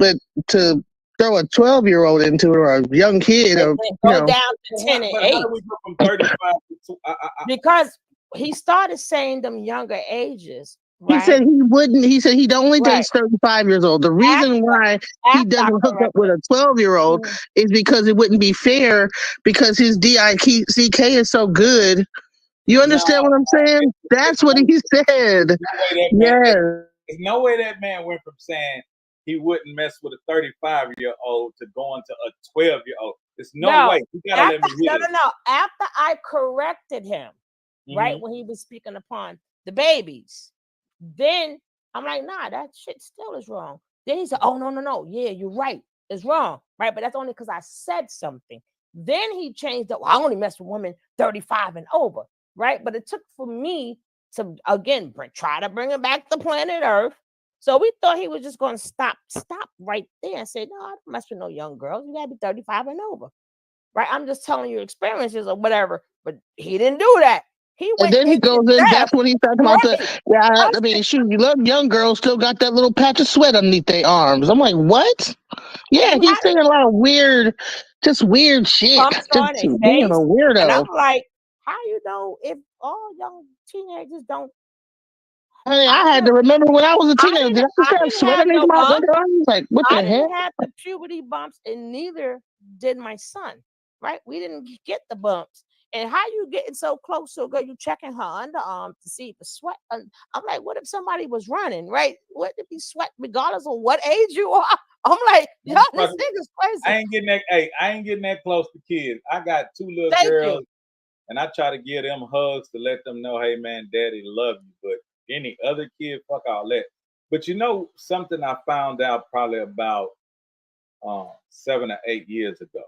Speaker 4: but to throw a 12-year-old into it, or a young kid, or
Speaker 3: go down to 10 and 8.
Speaker 2: How do we go from 35 to
Speaker 3: because he started saying them younger ages. Right?
Speaker 4: He said he wouldn't. He said he only dates 35 years old. The reason why he doesn't hook up with a 12-year-old is because it wouldn't be fair because his DICK is so good. You understand what I'm saying? That's what he said.
Speaker 2: Yes. There's no way that man went from saying he wouldn't mess with a 35-year-old to going to a 12-year-old. There's no way. You gotta let me hear this.
Speaker 3: No. After I corrected him, right, when he was speaking upon the babies, then I'm like, nah, that shit still is wrong. Then he said, oh, no. Yeah, you're right. It's wrong. Right. But that's only because I said something. Then he changed up. Well, I only mess with women 35 and over. Right. But it took for me to, again, try to bring him back to planet Earth. So we thought he was just going to stop right there and say, no, I don't mess with no young girls. You got to be 35 and over. Right. I'm just telling you experiences or whatever. But he didn't do that. He went
Speaker 4: and then he goes in. That's when he started about
Speaker 3: I
Speaker 4: mean, shoot, you love young girls still got that little patch of sweat underneath their arms. I'm like, what? Yeah, he's saying a lot of weird shit. Just being a weirdo.
Speaker 3: And I'm like, how you know if all young teenagers don't?
Speaker 4: I had to remember when I was a teenager. Did I just have sweat underneath my underarms? Like, what the hell?
Speaker 3: I didn't have the puberty bumps, and neither did my son. Right? We didn't get the bumps. And how you getting so close to a girl? You checking her underarm to see if the sweat. I'm like, what if somebody was running? Right? What if he sweat regardless of what age you are? I'm like, y'all, this nigga's crazy.
Speaker 2: I ain't getting that close to kids. I got 2 little girls, and I try to give them hugs to let them know, hey man, daddy love you. But any other kid, fuck all that. But something I found out probably about 7 or 8 years ago.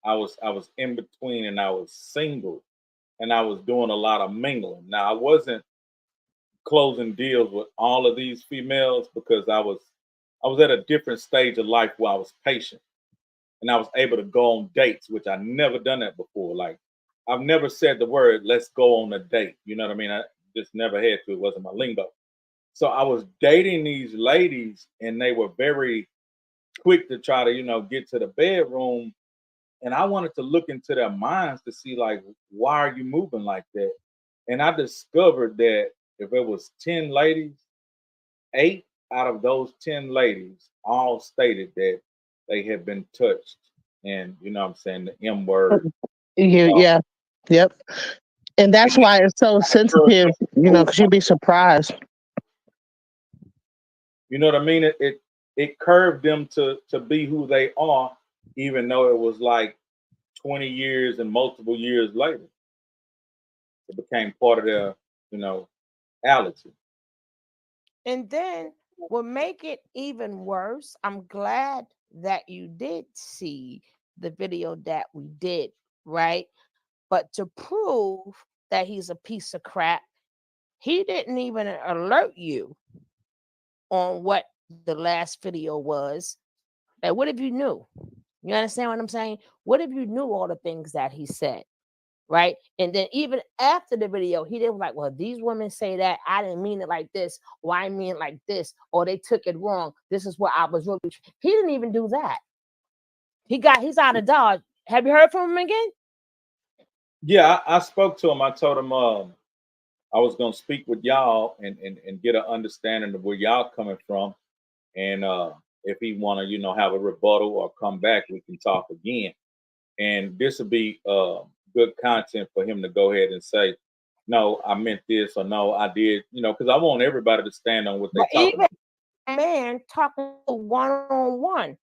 Speaker 2: I was in between, and I was single, and I was doing a lot of mingling. Now I wasn't closing deals with all of these females because I was at a different stage of life where I was patient, and I was able to go on dates, which I never done that before. Like, I've never said the word "let's go on a date." You know what I mean? I just never had to. It wasn't my lingo. So I was dating these ladies, and they were very quick to try to get to the bedroom. And I wanted to look into their minds to see, like, why are you moving like that? And I discovered that if it was 10 ladies, 8 out of those 10 ladies all stated that they had been touched, and you know what I'm saying, the M word.
Speaker 4: Yeah. Yep. And that's why it's so sensitive, because you'd be surprised.
Speaker 2: You know what I mean? It curved them to be who they are, even though it was like 20 years and multiple years later. It became part of their, allergy.
Speaker 3: And then what make it even worse, I'm glad that you did see the video that we did, right? But to prove that he's a piece of crap, he didn't even alert you on what the last video was. And what if you knew? You understand what I'm saying? What if you knew all the things that he said? Right. And then even after the video, he didn't like, well, these women say that I didn't mean it like this, or I mean it like this, or they took it wrong. This is what I was really. He didn't even do that. He's out of Dodge. Have you heard from him again?
Speaker 2: Yeah, I spoke to him. I told him I was gonna speak with y'all and get an understanding of where y'all coming from. And if he wanna, have a rebuttal or come back, we can talk again. And this will be good content for him to go ahead and say, no, I meant this, or no, I did, because I want everybody to stand on what they talk about.
Speaker 3: Man talking one-on-one,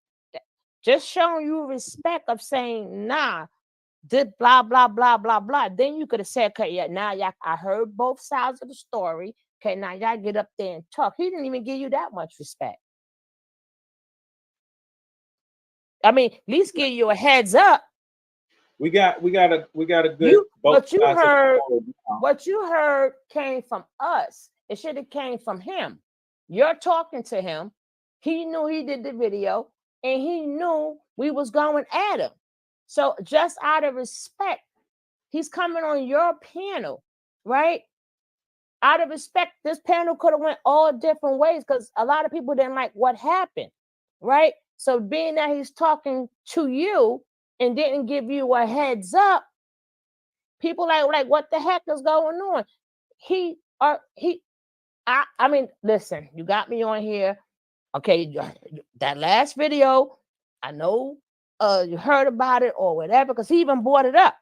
Speaker 3: just showing you respect of saying, nah, did blah, blah, blah, blah, blah. Then you could have said, okay, yeah, now y'all, I heard both sides of the story. Okay, now y'all get up there and talk. He didn't even give you that much respect. I mean, at least give you a heads up.
Speaker 2: We got a good.
Speaker 3: What you heard came from us. It should have came from him. You're talking to him. He knew he did the video, and he knew we was going at him. So just out of respect, he's coming on your panel, right? Out of respect, this panel could have went all different ways because a lot of people didn't like what happened, right? So being that he's talking to you and didn't give you a heads up, people like what the heck is going on? I mean, listen, you got me on here. Okay, that last video, I know you heard about it or whatever, because he even brought it up.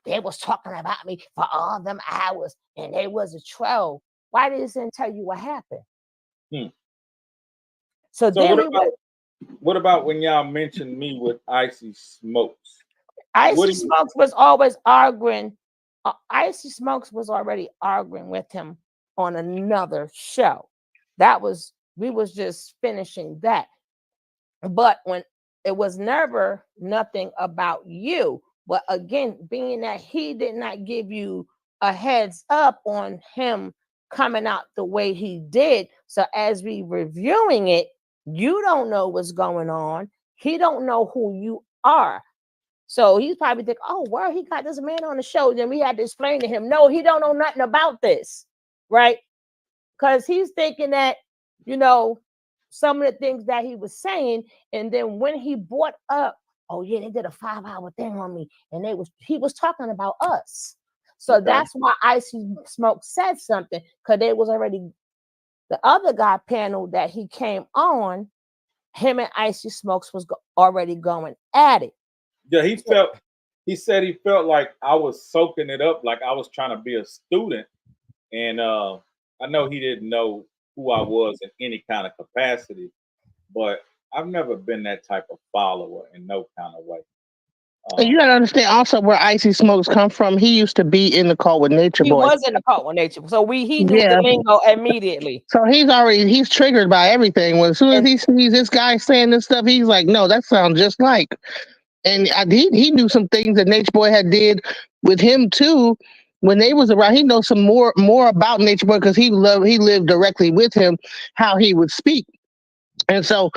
Speaker 3: They was talking about me for all them hours, and they was a troll. Why didn't tell you what happened? So then
Speaker 2: what about when y'all mentioned me with Icy Smokes?
Speaker 3: Icy Smokes was always arguing. Icy Smokes was already arguing with him on another show. We was just finishing that. But when it was never nothing about you. But again, being that he did not give you a heads up on him coming out the way he did. So as we reviewing it, you don't know what's going on. He don't know who you are. So he's probably thinking, oh, well, he got this man on the show. Then we had to explain to him, no, he don't know nothing about this, right? Because he's thinking that, some of the things that he was saying. And then when he brought up, oh, yeah, they did a 5-hour thing on me. And he was talking about us. So that's why Icy Smoke said something, because there was already the other guy panel that he came on, him and Icy Smokes was already going at it.
Speaker 2: Yeah, he said he felt like I was soaking it up, like I was trying to be a student. And I know he didn't know who I was in any kind of capacity, but I've never been that type of follower in no kind of way.
Speaker 4: You gotta understand also where Icy Smokes come from. He used to be in the call with Nature Boy.
Speaker 3: He was in the call with Nature Boy, so he knew the lingo immediately.
Speaker 4: So he's triggered by everything. When as soon as he sees this guy saying this stuff, he's like, no, that sounds just like. And he knew some things that Nature Boy had did with him too. When they was around, he knows some more about Nature Boy because he lived directly with him, how he would speak. And so,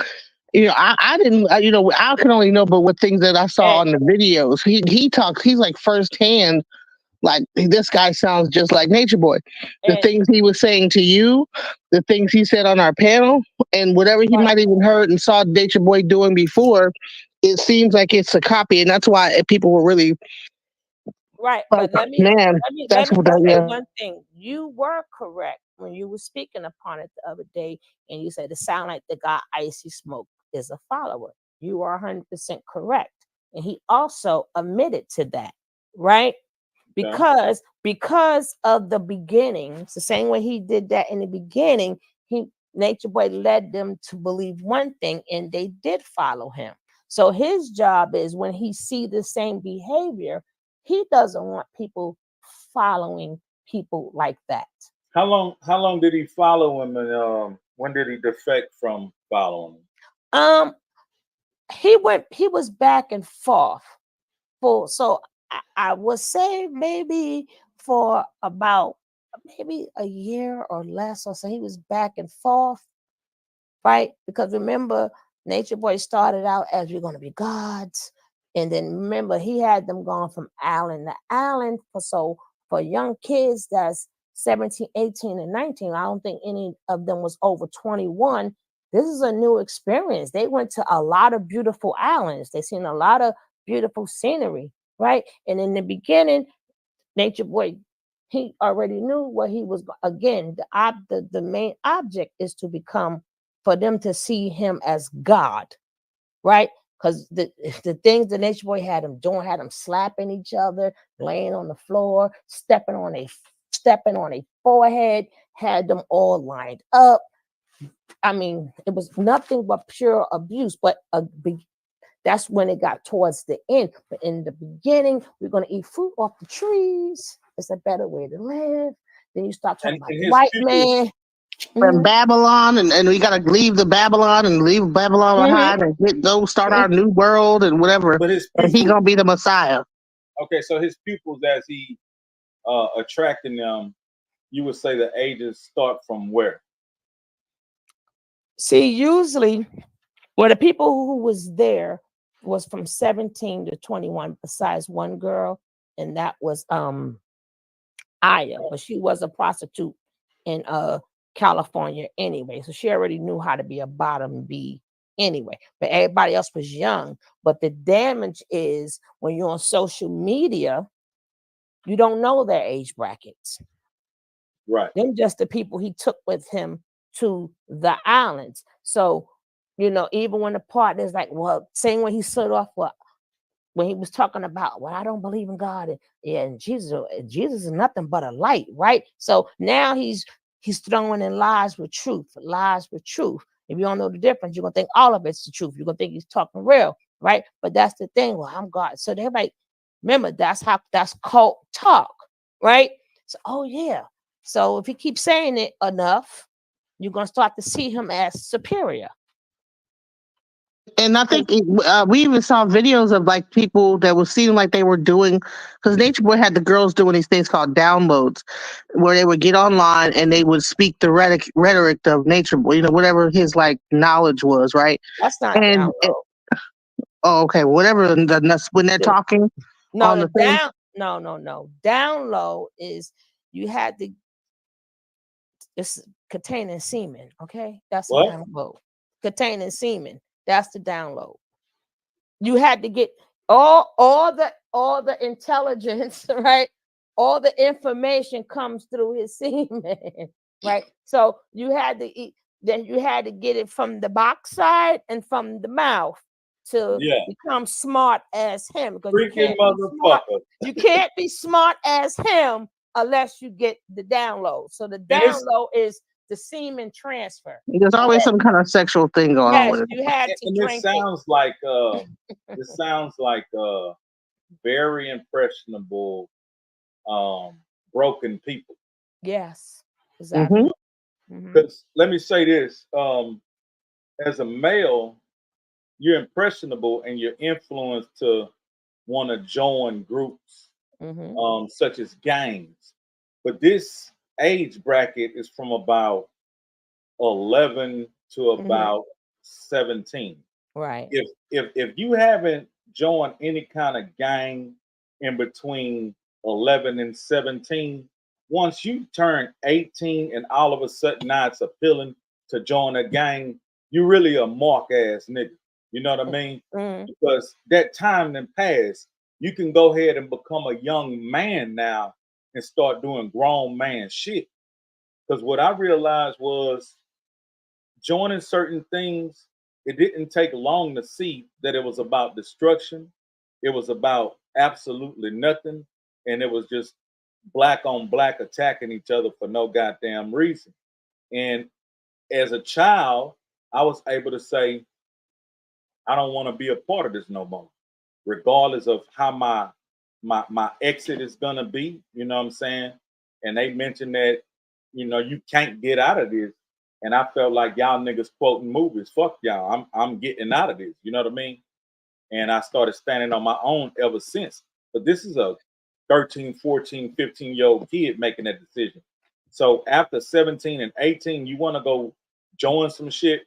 Speaker 4: I didn't, I can only know but what things that I saw on the videos. He talks, he's like firsthand, like this guy sounds just like Nature Boy. The things he was saying to you, the things he said on our panel, and whatever he might even heard and saw Nature Boy doing before, it seems like it's a copy, and that's why people were really
Speaker 3: right. But let me say one thing. You were correct when you were speaking upon it the other day, and you said it sound like the guy Icy Smoke is a follower. You are 100% correct, and he also admitted to that, right? Because of the beginning, it's the same way he did that in the beginning. Nature Boy led them to believe one thing, and they did follow him. So his job is when he see the same behavior, he doesn't want people following people like that.
Speaker 2: How long did he follow him, and when did he defect from following him?
Speaker 3: He was back and forth. So I would say maybe for about maybe a year or less or so, he was back and forth, right? Because remember, Nature Boy started out as we're going to be gods. And then remember, he had them going from island to island. For young kids that's 17, 18, and 19, I don't think any of them was over 21. This is a new experience. They went to a lot of beautiful islands. They seen a lot of beautiful scenery, right? And in the beginning, Nature Boy, he already knew what he was. Again, the main object is to become, for them to see him as God, right? Because the things the Nature Boy had him doing, had him slapping each other, laying on the floor, stepping on a forehead, had them all lined up. I mean, it was nothing but pure abuse. But that's when it got towards the end. But in the beginning, we're going to eat fruit off the trees. It's a better way to live. Then you start talking about the white man.
Speaker 4: And Babylon, and we gotta leave Babylon behind and start our new world and whatever.
Speaker 2: But
Speaker 4: and he gonna be the Messiah.
Speaker 2: Okay, so his pupils, as he attracting them, you would say the ages start from where?
Speaker 3: See, usually, the people who was there was from 17 to 21, besides one girl, and that was Aya, but she was a prostitute in California anyway, so she already knew how to be a bottom B anyway. But everybody else was young. But the damage is when you're on social media, you don't know their age brackets.
Speaker 2: Right.
Speaker 3: Them just the people he took with him to the islands. So, even when the partner's like, well, same when he stood off when he was talking about, well, I don't believe in God, and Jesus is nothing but a light, right? So now he's throwing in lies with truth. If you don't know the difference, you're gonna think all of it's the truth. You're gonna think he's talking real, right? But that's the thing. Well, I'm God. So they're like, remember, that's cult talk, right? So, oh yeah. So if he keeps saying it enough, you're gonna start to see him as superior.
Speaker 4: And I think we even saw videos of like people that were seeming like they were doing, because Nature Boy had the girls doing these things called downloads, where they would get online and they would speak the rhetoric of Nature Boy, whatever his like knowledge was, right?
Speaker 3: That's not download.
Speaker 4: Oh, okay. Whatever. When they're talking.
Speaker 3: No, no. Download is you had to. It's containing semen. Okay, that's a download. Containing semen. That's the download. You had to get all the intelligence, right? All the information comes through his semen, right? So you had to eat. Then you had to get it from the backside and from the mouth to become smart as him. Because you can't be smart as him unless you get the download. So the download is the semen transfer.
Speaker 4: There's always some kind of sexual thing going on with it.
Speaker 3: You had to drink
Speaker 2: it sounds like very impressionable broken people.
Speaker 3: Yes, exactly.
Speaker 2: Because let me say this, as a male, you're impressionable and you're influenced to want to join groups, such as gangs. But this age bracket is from about 11 to about 17.
Speaker 3: Right.
Speaker 2: If you haven't joined any kind of gang in between 11 and 17, once you turn 18 and all of a sudden now it's appealing to join a gang, you really a mark ass nigga. You know what I mean? Because that time then passed. You can go ahead and become a young man now and start doing grown man shit. Because what I realized was joining certain things, it didn't take long to see that it was about destruction. It was about absolutely nothing. And it was just black on black attacking each other for no goddamn reason. And as a child, I was able to say, I don't want to be a part of this no more, regardless of how my exit is gonna be. You know what I'm saying? And they mentioned that, you can't get out of this. And I felt like y'all niggas quoting movies. Fuck y'all. I'm getting out of this. You know what I mean? And I started standing on my own ever since. But this is a 13, 14, 15-year-old kid making that decision. So after 17 and 18, you want to go join some shit.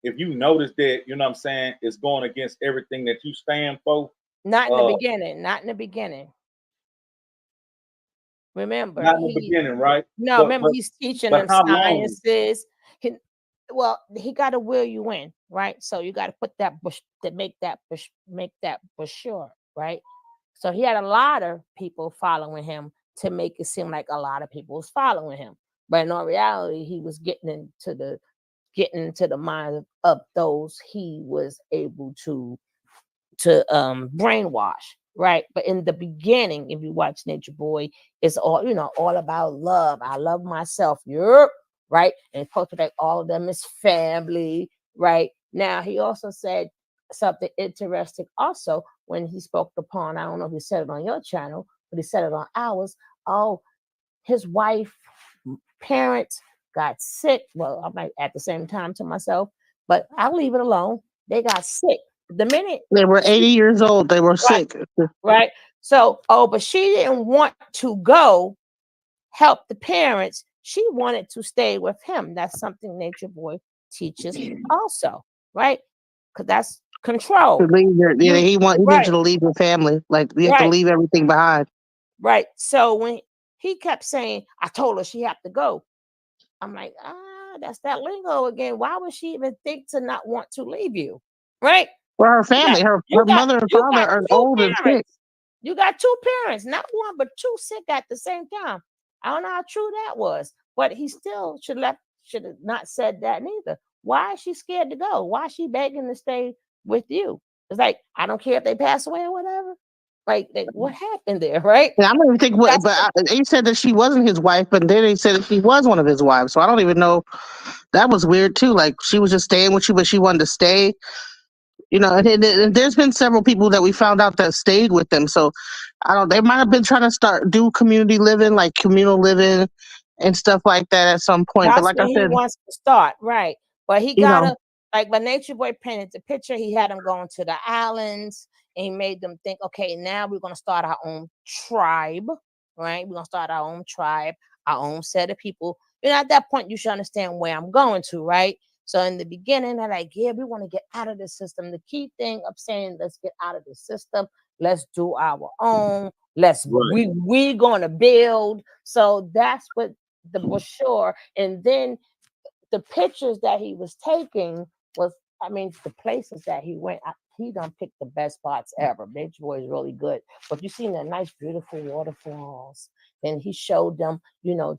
Speaker 2: If you notice that, you know what I'm saying, it's going against everything that you stand for.
Speaker 3: Not in the beginning. Not in the beginning. Remember,
Speaker 2: not in the beginning, right?
Speaker 3: No, remember he's teaching them sciences. He got to will you in, right? So you got to put that bush to make that sure, right? So he had a lot of people following him to make it seem like a lot of people was following him, but in all reality, he was getting into the mind of those he was able to brainwash, right? But in the beginning, if you watch Nature Boy, it's all about love. I love myself. Yep, right? And posted like all of them is family, right? Now he also said something interesting also when he spoke upon, I don't know if he said it on your channel, but he said it on ours. Oh, his wife, parents got sick. Well, I might at the same time to myself, but I'll leave it alone. They got sick. The minute
Speaker 4: they were 80 years old, they were sick.
Speaker 3: Right. So, but she didn't want to go help the parents. She wanted to stay with him. That's something Nature Boy teaches also, right? Because that's control.
Speaker 4: He needs you to leave your family. Like you have to leave everything behind.
Speaker 3: Right. So when he kept saying, I told her she had to go. I'm like, that's that lingo again. Why would she even think to not want to leave you? Right?
Speaker 4: Well, her family, her mother and father are old and sick.
Speaker 3: You got two parents, not one, but two sick at the same time. I don't know how true that was, but he still should have not said that neither. Why is she scared to go? Why is she begging to stay with you? It's like, I don't care if they pass away or whatever. Like, what happened there, right?
Speaker 4: Yeah, I don't even think he said that she wasn't his wife, but then he said that she was one of his wives. So I don't even know. That was weird too. Like she was just staying with you, but she wanted to stay. And there's been several people that we found out that stayed with them. So they might have been trying to do community living, like communal living and stuff like that at some point.
Speaker 3: That's
Speaker 4: but like I said,
Speaker 3: he wants to start, right? But he gotta, like when Nature Boy painted the picture, he had them going to the islands and he made them think, okay, now we're gonna start our own tribe, right? We're gonna start our own tribe, our own set of people. At that point, you should understand where I'm going to, right? So in the beginning, they're like, yeah, we want to get out of the system. The key thing of saying, let's get out of the system. Let's do our own. We're going to build. So that's what the brochure. And then the pictures that he was taking was, the places that he went, he done picked the best spots ever. Nature Boy is really good. But you seen the nice, beautiful waterfalls. And he showed them,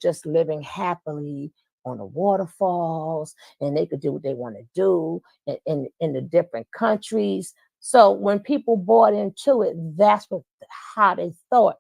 Speaker 3: just living happily on the waterfalls, and they could do what they want to do in the different countries. So when people bought into it, that's how they thought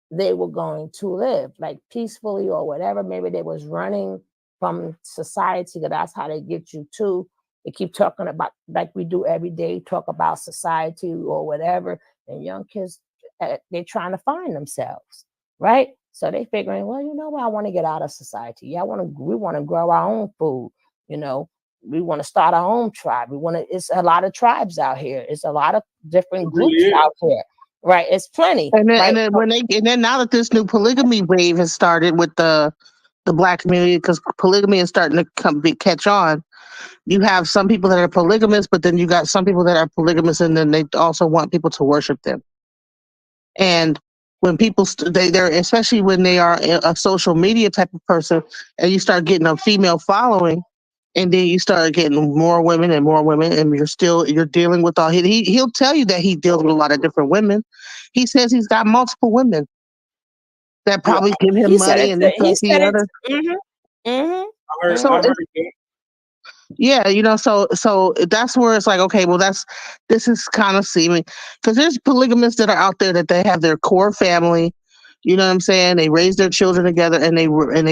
Speaker 3: they were going to live, like peacefully or whatever. Maybe they was running from society, because that's how they get you to. They keep talking about, like we do every day, talk about society or whatever, and young kids, they're trying to find themselves, right? So they figuring, well, you know what? I want to get out of society. Yeah, we want to grow our own food. We want to start our own tribe. It's a lot of tribes out here. It's a lot of different groups out here, right? It's plenty.
Speaker 4: And then now that this new polygamy wave has started with the Black community, because polygamy is starting to catch on. You have some people that are polygamous, but then you got some people that are polygamous, and then they also want people to worship them. And when people they're especially when they are a social media type of person, and you start getting a female following, and then you start getting more women, and you're dealing with all he'll tell you that he deals with a lot of different women. He says he's got multiple women. that probably give him money and this, that, the other.
Speaker 2: I heard that.
Speaker 4: Yeah, you know, so that's where it's like, okay, well, this is kind of seeming, because there's polygamists that are out there that they have their core family, you know what I'm saying? They raise their children together and they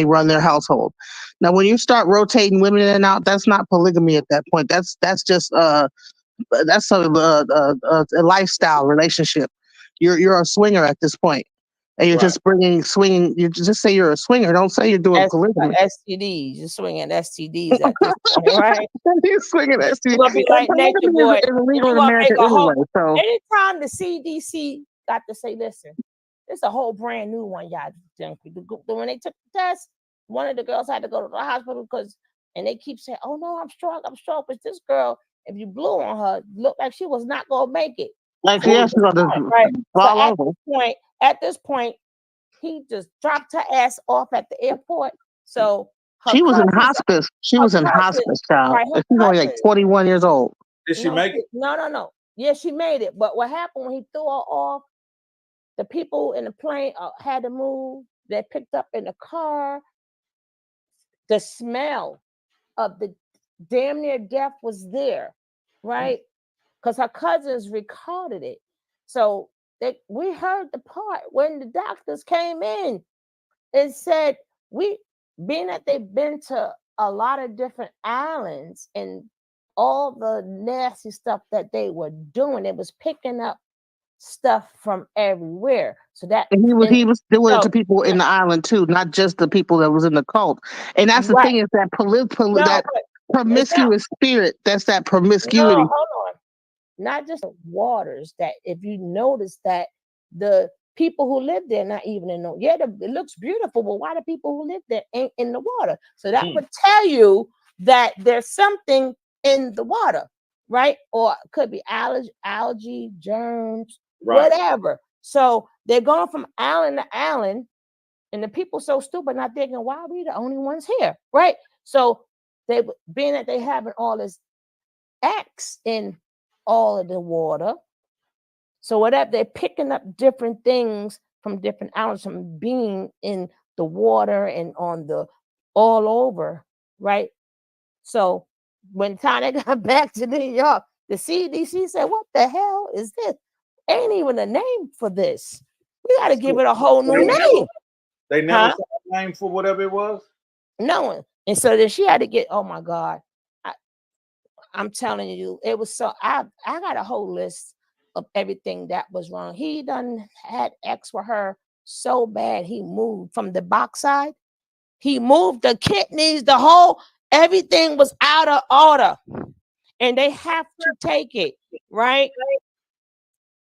Speaker 4: run their household. Now, when you start rotating women in and out, that's not polygamy at that point. That's just that's a lifestyle relationship. You're a swinger at this point. And you're just swinging. You just say you're a swinger. Don't say you're doing polygamy.
Speaker 3: STDs. You're swinging STDs at this point, right?
Speaker 4: You're swinging STDs.
Speaker 3: You're gonna be like Nature Boy.
Speaker 4: Is illegal in America anyway. So
Speaker 3: anytime the CDC got to say, listen, it's a whole brand new one, y'all. When they took the test, one of the girls had to go to the hospital and they keep saying, "Oh no, I'm strong." But this girl, if you blew on her, looked like she was not gonna make it.
Speaker 4: Like, yeah, she's gonna
Speaker 3: right.
Speaker 4: fall
Speaker 3: over. At this point, he just dropped her ass off at the airport. So
Speaker 4: she was in hospice. She was in hospice, child.
Speaker 3: Right,
Speaker 4: she's only like 21 years old.
Speaker 2: Did she make it?
Speaker 3: No. Yeah, she made it. But what happened when he threw her off? The people in the plane had to move. They picked up in the car. The smell of the damn near death was there, right? Because her cousins recorded it. So we heard the part when the doctors came in and said, being that they've been to a lot of different islands and all the nasty stuff that they were doing, it was picking up stuff from everywhere. So that
Speaker 4: he was doing it to people in the island too, not just the people that was in the cult. And that's the thing, is that that promiscuous spirit. That's that promiscuity.
Speaker 3: No, hold on. Not just the waters. That if you notice that the people who live there not even in it looks beautiful, but why the people who live there ain't in the water? So that would tell you that there's something in the water, right? Or it could be algae, germs, whatever. So they're going from island to island, and the people so stupid, not thinking, why are we the only ones here, right? So being that they having all this X in all of the water, so whatever, they're picking up different things from different islands, from being in the water and all over, right? So when time they got back to New York, the CDC said, "What the hell is this? Ain't even a name for this. We got to give it a whole new name."
Speaker 2: They never saw a name for whatever it was?
Speaker 3: No one. And so then she had to get, oh my God. I'm telling you, it was so, I got a whole list of everything that was wrong. He done had X with her so bad, he moved from the box side. He moved the kidneys, everything was out of order. And they have to take it, right?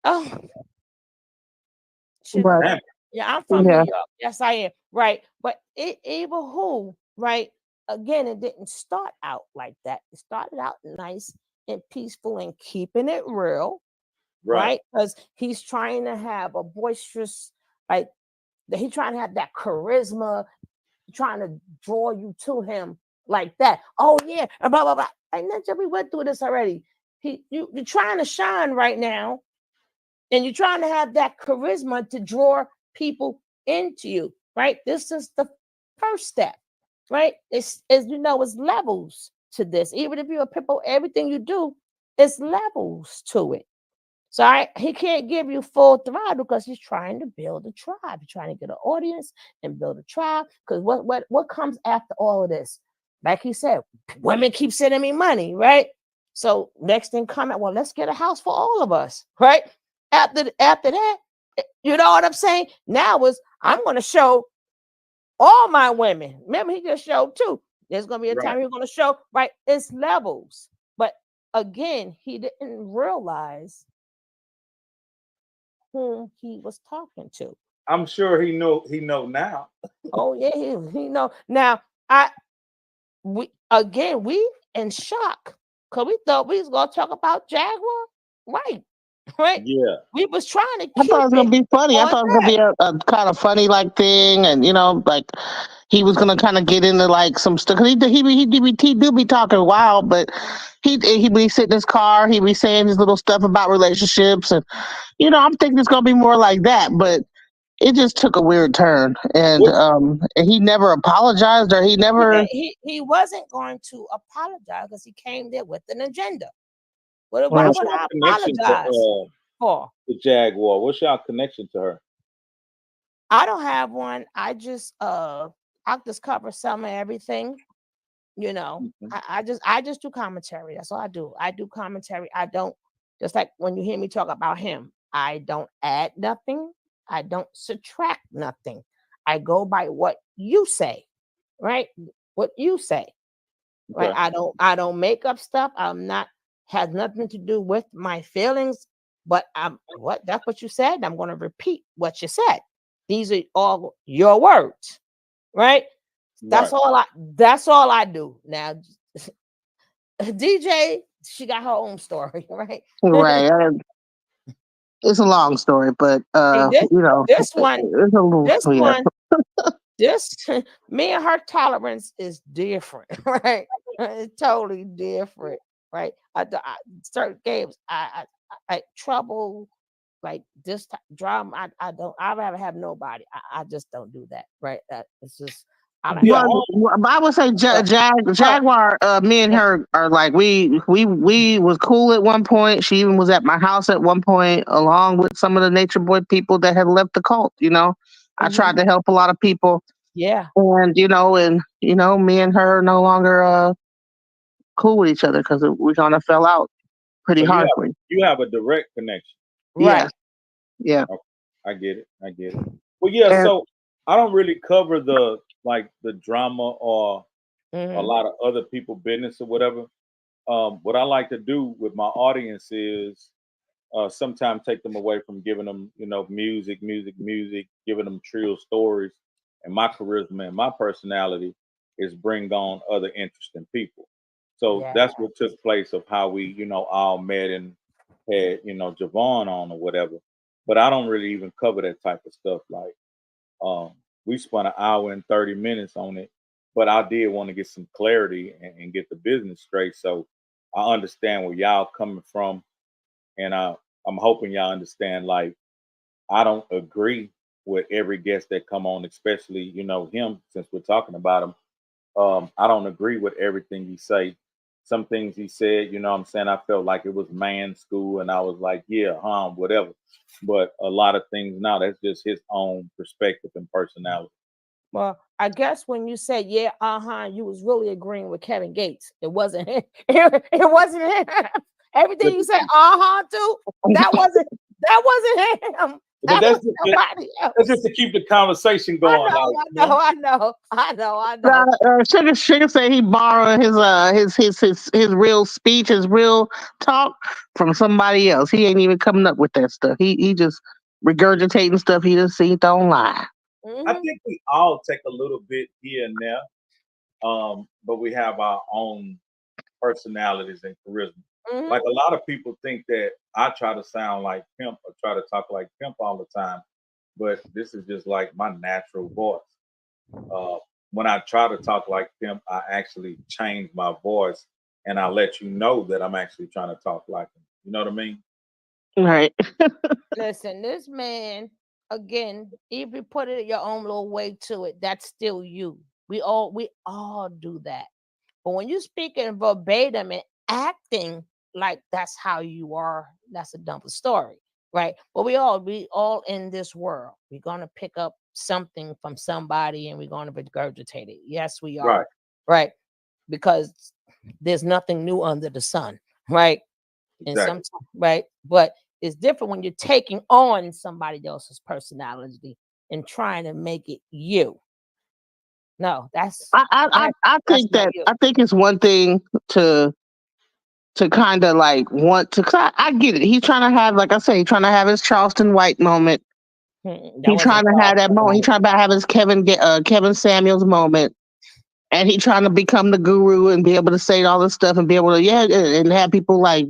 Speaker 3: Oh.
Speaker 4: Right.
Speaker 3: Yeah, I'm from New York. Yes, I am. Right. But even who, right? Again, it didn't start out like that. It started out nice and peaceful and keeping it real, right? Because he's trying to have a boisterous, like, he's trying to have that charisma, trying to draw you to him like that. Oh, yeah, blah, blah, blah. And then we went through this already. You're trying to shine right now, and you're trying to have that charisma to draw people into you, right? This is the first step. Right? It's, as you know, it's levels to this. Even if you're a people, everything you do, it's levels to it. So he can't give you full throttle because he's trying to build a tribe. He's trying to get an audience and build a tribe. Because what comes after all of this? Like he said, women keep sending me money, right? So next thing coming, well, let's get a house for all of us, right? After that, you know what I'm saying? Now I'm going to show all my women. Remember, he just showed two. There's going to be a time he's going to show, right? It's levels. But again, he didn't realize whom he was talking to.
Speaker 2: I'm sure he know now.
Speaker 3: Oh, yeah, he know. Now, we in shock because we thought we was going to talk about Jaguar. Right?
Speaker 2: Yeah.
Speaker 3: We was trying to keep
Speaker 4: I thought it was going to be funny. I thought it was going to be a kind of funny like thing. And, you know, like he was going to kind of get into like some stuff. He do be talking wild, but he be sitting in his car. He be saying his little stuff about relationships. And, you know, I'm thinking it's going to be more like that. But it just took a weird turn, and he never apologized, or he never.
Speaker 3: He wasn't going to apologize because he came there with an agenda. What
Speaker 2: What's
Speaker 3: would
Speaker 2: your
Speaker 3: I
Speaker 2: connection
Speaker 3: apologize for?
Speaker 2: The Jaguar? What's your connection to her?
Speaker 3: I don't have one. I just cover some of everything. You know, I just do commentary. That's all I do. I do commentary. I don't, just like when you hear me talk about him, I don't add nothing. I don't subtract nothing. I go by what you say, right? What you say, right?
Speaker 2: Okay.
Speaker 3: I don't make up stuff. I'm not, has nothing to do with my feelings, but that's what you said. I'm going to repeat what you said. These are all your words, right? That's all I do. Now DJ, she got her own story, right?
Speaker 4: Right. It's a long story, but
Speaker 3: this,
Speaker 4: you know,
Speaker 3: this one,
Speaker 4: it's a little,
Speaker 3: this
Speaker 4: yeah.
Speaker 3: one, this me and her tolerance is different, right? It's totally different, right? Certain games, I trouble like this drama. I'd rather have nobody. I just don't do that, right? It's just.
Speaker 4: But I would say Jaguar, me and her are like we was cool at one point. She even was at my house at one point, along with some of the Nature Boy people that had left the cult. You know, I tried to help a lot of people.
Speaker 3: Yeah,
Speaker 4: and me and her are no longer cool with each other because we kind of fell out pretty hardly.
Speaker 2: You have a direct connection,
Speaker 3: right?
Speaker 4: Yeah.
Speaker 2: Okay. I get it. Well, yeah. So I don't really cover the drama or a lot of other people business or whatever. What I like to do with my audience is sometimes take them away from giving them, music, giving them trill stories. And my charisma and my personality is bring on other interesting people. So that's what took place of how we, all met and had, Jovanne on or whatever. But I don't really even cover that type of stuff. Like we spent an hour and 30 minutes on it, but I did want to get some clarity and get the business straight. So I understand where y'all coming from, and I'm hoping y'all understand. Like I don't agree with every guest that come on, especially him, since we're talking about him. I don't agree with everything he say. Some things he said, what I'm saying, I felt like it was man school, and I was like, yeah, whatever. But a lot of things now, that's just his own perspective and personality.
Speaker 3: Well, I guess when you said you was really agreeing with Kevin Gates. It wasn't him. It wasn't him. Everything you said, too, that wasn't him.
Speaker 2: But that's just to keep the conversation going.
Speaker 3: I know.
Speaker 4: Sugar said he borrowed his real speech, his real talk from somebody else. He ain't even coming up with that stuff. He just regurgitating stuff he just seen online.
Speaker 2: I think we all take a little bit here and there, but we have our own personalities and charisma. Like a lot of people think that I try to sound like Pimp or try to talk like Pimp all the time, but this is just like my natural voice. When I try to talk like Pimp, I actually change my voice and I let you know that I'm actually trying to talk like him. You know what I mean?
Speaker 4: Right.
Speaker 3: Listen, this man, again, if you put it your own little way to it, that's still you. We all do that. But when you speak in verbatim and acting like that's how you are, that's a dumb story, right? But we all in this world. We're gonna pick up something from somebody and we're gonna regurgitate it. Yes, we are. Right. Because there's nothing new under the sun, right?
Speaker 2: Exactly.
Speaker 3: And sometimes, right? But it's different when you're taking on somebody else's personality and trying to make it you. No, that's
Speaker 4: I think that I think it's one thing to kind of like want to. Cause I get it. He's trying to have, like I say, he's trying to have his Charleston White moment. He's trying to have that moment. He's trying to have his Kevin Samuels moment. And he trying to become the guru and be able to say all this stuff and be able to, and have people like,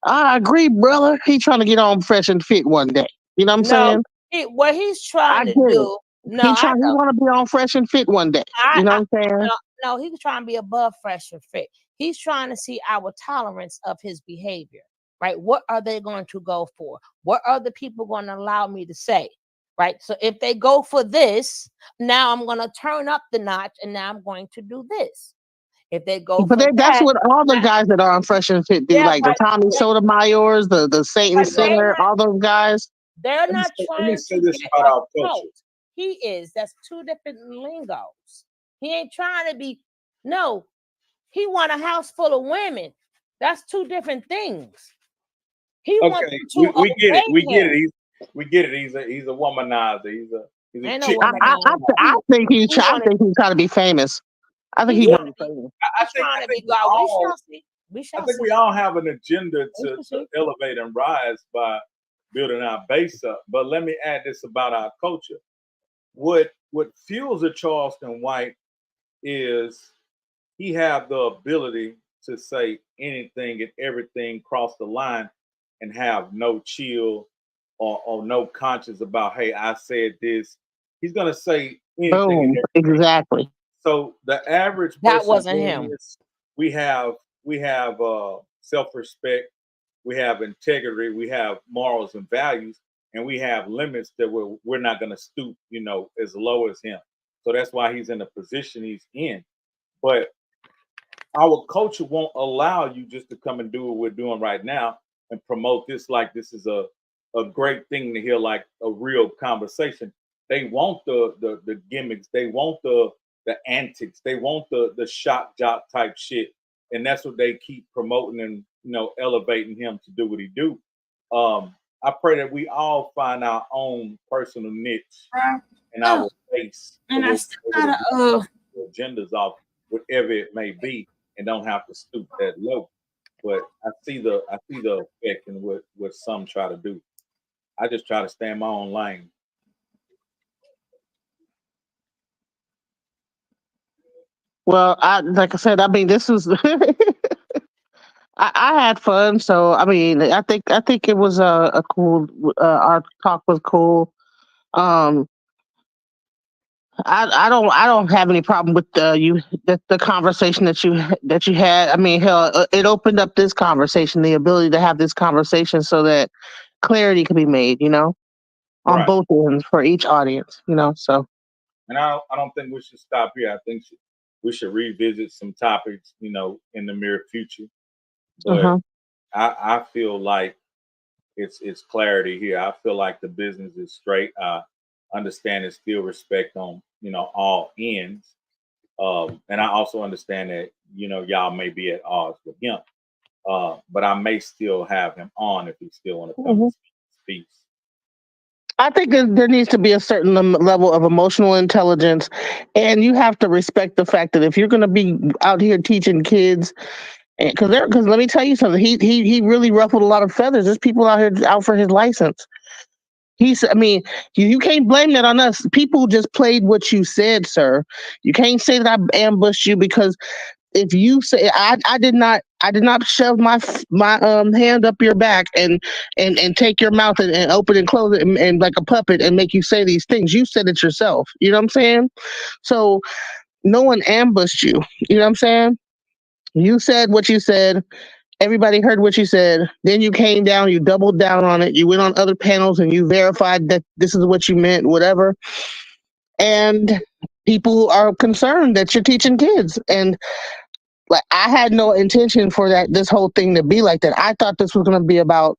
Speaker 4: I agree, brother. He trying to get on Fresh and Fit one day. You know what I'm saying?
Speaker 3: What he's trying to do. No,
Speaker 4: he want to be on Fresh and Fit one day. You know what I'm saying?
Speaker 3: No, he's trying to be above Fresh and Fit. He's trying to see our tolerance of his behavior, right? What are they going to go for? What are the people going to allow me to say, right? So if they go for this, now I'm going to turn up the notch, and now I'm going to do this. If they go
Speaker 4: But
Speaker 3: for
Speaker 4: that's
Speaker 3: that,
Speaker 4: what all the guys that are on Fresh and Fit do,
Speaker 3: yeah,
Speaker 4: like the Tommy Sotomayor's, the Satan Singer, all those guys.
Speaker 3: They're
Speaker 2: Let me
Speaker 3: not
Speaker 2: say, let me
Speaker 3: trying
Speaker 2: say
Speaker 3: to
Speaker 2: this
Speaker 3: get
Speaker 2: about
Speaker 3: a
Speaker 2: our culture.
Speaker 3: cult. He is. That's two different lingos. He ain't trying to be. No, he want a house full of women. That's two different things. He wants
Speaker 2: Okay,
Speaker 3: to
Speaker 2: we get it.
Speaker 3: obey
Speaker 2: We get
Speaker 3: him.
Speaker 2: it. We get it. He's a womanizer. He's a
Speaker 3: Ain't no
Speaker 2: chick.
Speaker 4: I think he's trying to be famous. I think he
Speaker 3: He's
Speaker 4: wants to be famous.
Speaker 2: I think
Speaker 3: trying to be
Speaker 2: we
Speaker 3: God. We
Speaker 2: all
Speaker 3: shall see. We
Speaker 2: I
Speaker 3: shall
Speaker 2: think
Speaker 3: see.
Speaker 2: we all have an agenda
Speaker 3: We
Speaker 2: to
Speaker 3: shall see.
Speaker 2: elevate and rise by building our base up. But let me add this about our culture. What fuels a Charleston White is he have the ability to say anything and everything cross the line and have no chill or no conscience about, hey, I said this. He's gonna say anything and
Speaker 4: Boom.
Speaker 2: everything.
Speaker 4: Exactly.
Speaker 2: So the average person
Speaker 3: That wasn't
Speaker 2: doing
Speaker 3: him.
Speaker 2: this, we have self-respect, we have integrity, we have morals and values, and we have limits that we're not gonna stoop, as low as him. So that's why he's in the position he's in. But our culture won't allow you just to come and do what we're doing right now and promote this like this is a great thing to hear, like a real conversation. They want the gimmicks, they want the antics, they want the shock jock type shit, and that's what they keep promoting and elevating him to do what he do. I pray that we all find our own personal niche in our space,
Speaker 3: And I still gotta
Speaker 2: agendas off whatever it may be, and don't have to stoop that low. But I see the effect in what some try to do. I just try to stay in my own lane.
Speaker 4: Well, like I said, I mean, this was I had fun, so I mean, I think it was a cool. Our talk was cool. Um, I don't have any problem with the conversation that you had. I mean, hell, it opened up this conversation, the ability to have this conversation, so that clarity can be made. On
Speaker 2: Right.
Speaker 4: both ends for each audience. So.
Speaker 2: And I don't think we should stop here. I think we should revisit some topics, in the near future. But I feel like it's clarity here. I feel like the business is straight. I understand it's still respect on all ends, and I also understand that y'all may be at odds with him, but I may still have him on if he still want to come and speak.
Speaker 4: I think there needs to be a certain level of emotional intelligence, and you have to respect the fact that if you're going to be out here teaching kids, because let me tell you something, he really ruffled a lot of feathers. There's people out here out for his license. I mean, you can't blame that on us. People just played what you said, sir. You can't say that I ambushed you, because if you say I did not shove my hand up your back and take your mouth and open and close it and like a puppet and make you say these things. You said it yourself. You know what I'm saying? So no one ambushed you. You know what I'm saying? You said what you said. Everybody heard what you said. Then you came down, you doubled down on it. You went on other panels and you verified that this is what you meant, whatever. And people are concerned that you're teaching kids. And like, I had no intention for this whole thing to be like that. I thought this was going to be about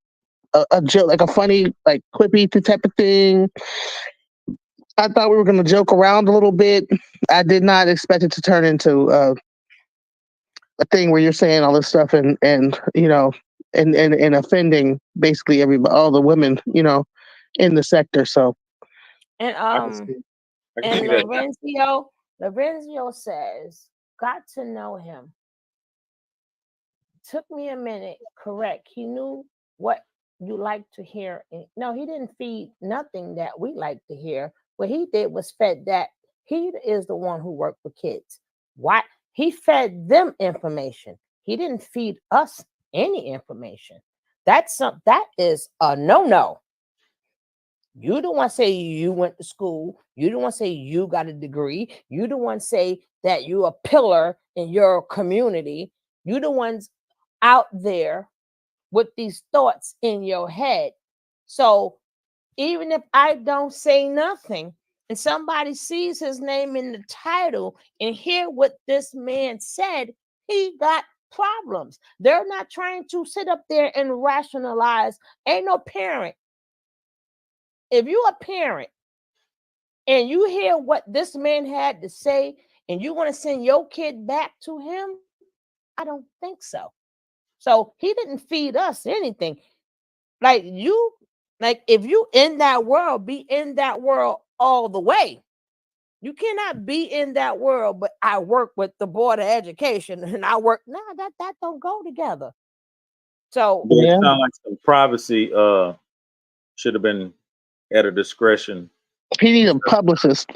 Speaker 4: a joke, like a funny, like quippy type of thing. I thought we were going to joke around a little bit. I did not expect it to turn into a thing where you're saying all this stuff and offending basically all the women, in the sector. So,
Speaker 3: and
Speaker 2: I can see that.
Speaker 3: Lorenzo says, got to know him. Took me a minute. Correct. He knew what you like to hear. No, he didn't feed nothing that we like to hear. What he did was fed that. He is the one who worked with kids. Why? He fed them information. He didn't feed us any information. That is a no-no. You don't want to say you went to school. You don't want to say you got a degree. You don't want to say that you're a pillar in your community. You the ones out there with these thoughts in your head. So even if I don't say nothing and somebody sees his name in the title and hear what this man said, he got problems. They're not trying to sit up there and rationalize. Ain't no parent. If you a parent and you hear what this man had to say and you want to send your kid back to him, I don't think so. So he didn't feed us anything. Like if you in that world, be in that world all the way. You cannot be in that world, but I work with the Board of Education and I work. No, that don't go together. So
Speaker 2: it sounds like some privacy should have been at a discretion.
Speaker 4: He needs a publicist.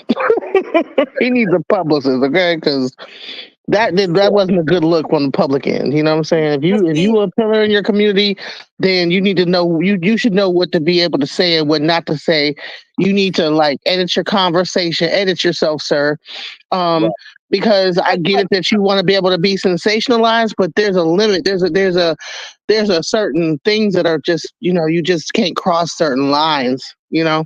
Speaker 4: He needs a publicist, okay? Because that wasn't a good look on the public end. You know what I'm saying? If you are a pillar in your community, then you need to know you should know what to be able to say and what not to say. You need to like edit your conversation, edit yourself, sir. Because I get it that you want to be able to be sensationalized, but there's a limit. There's a certain things that are just, you just can't cross certain lines,
Speaker 3: Yeah,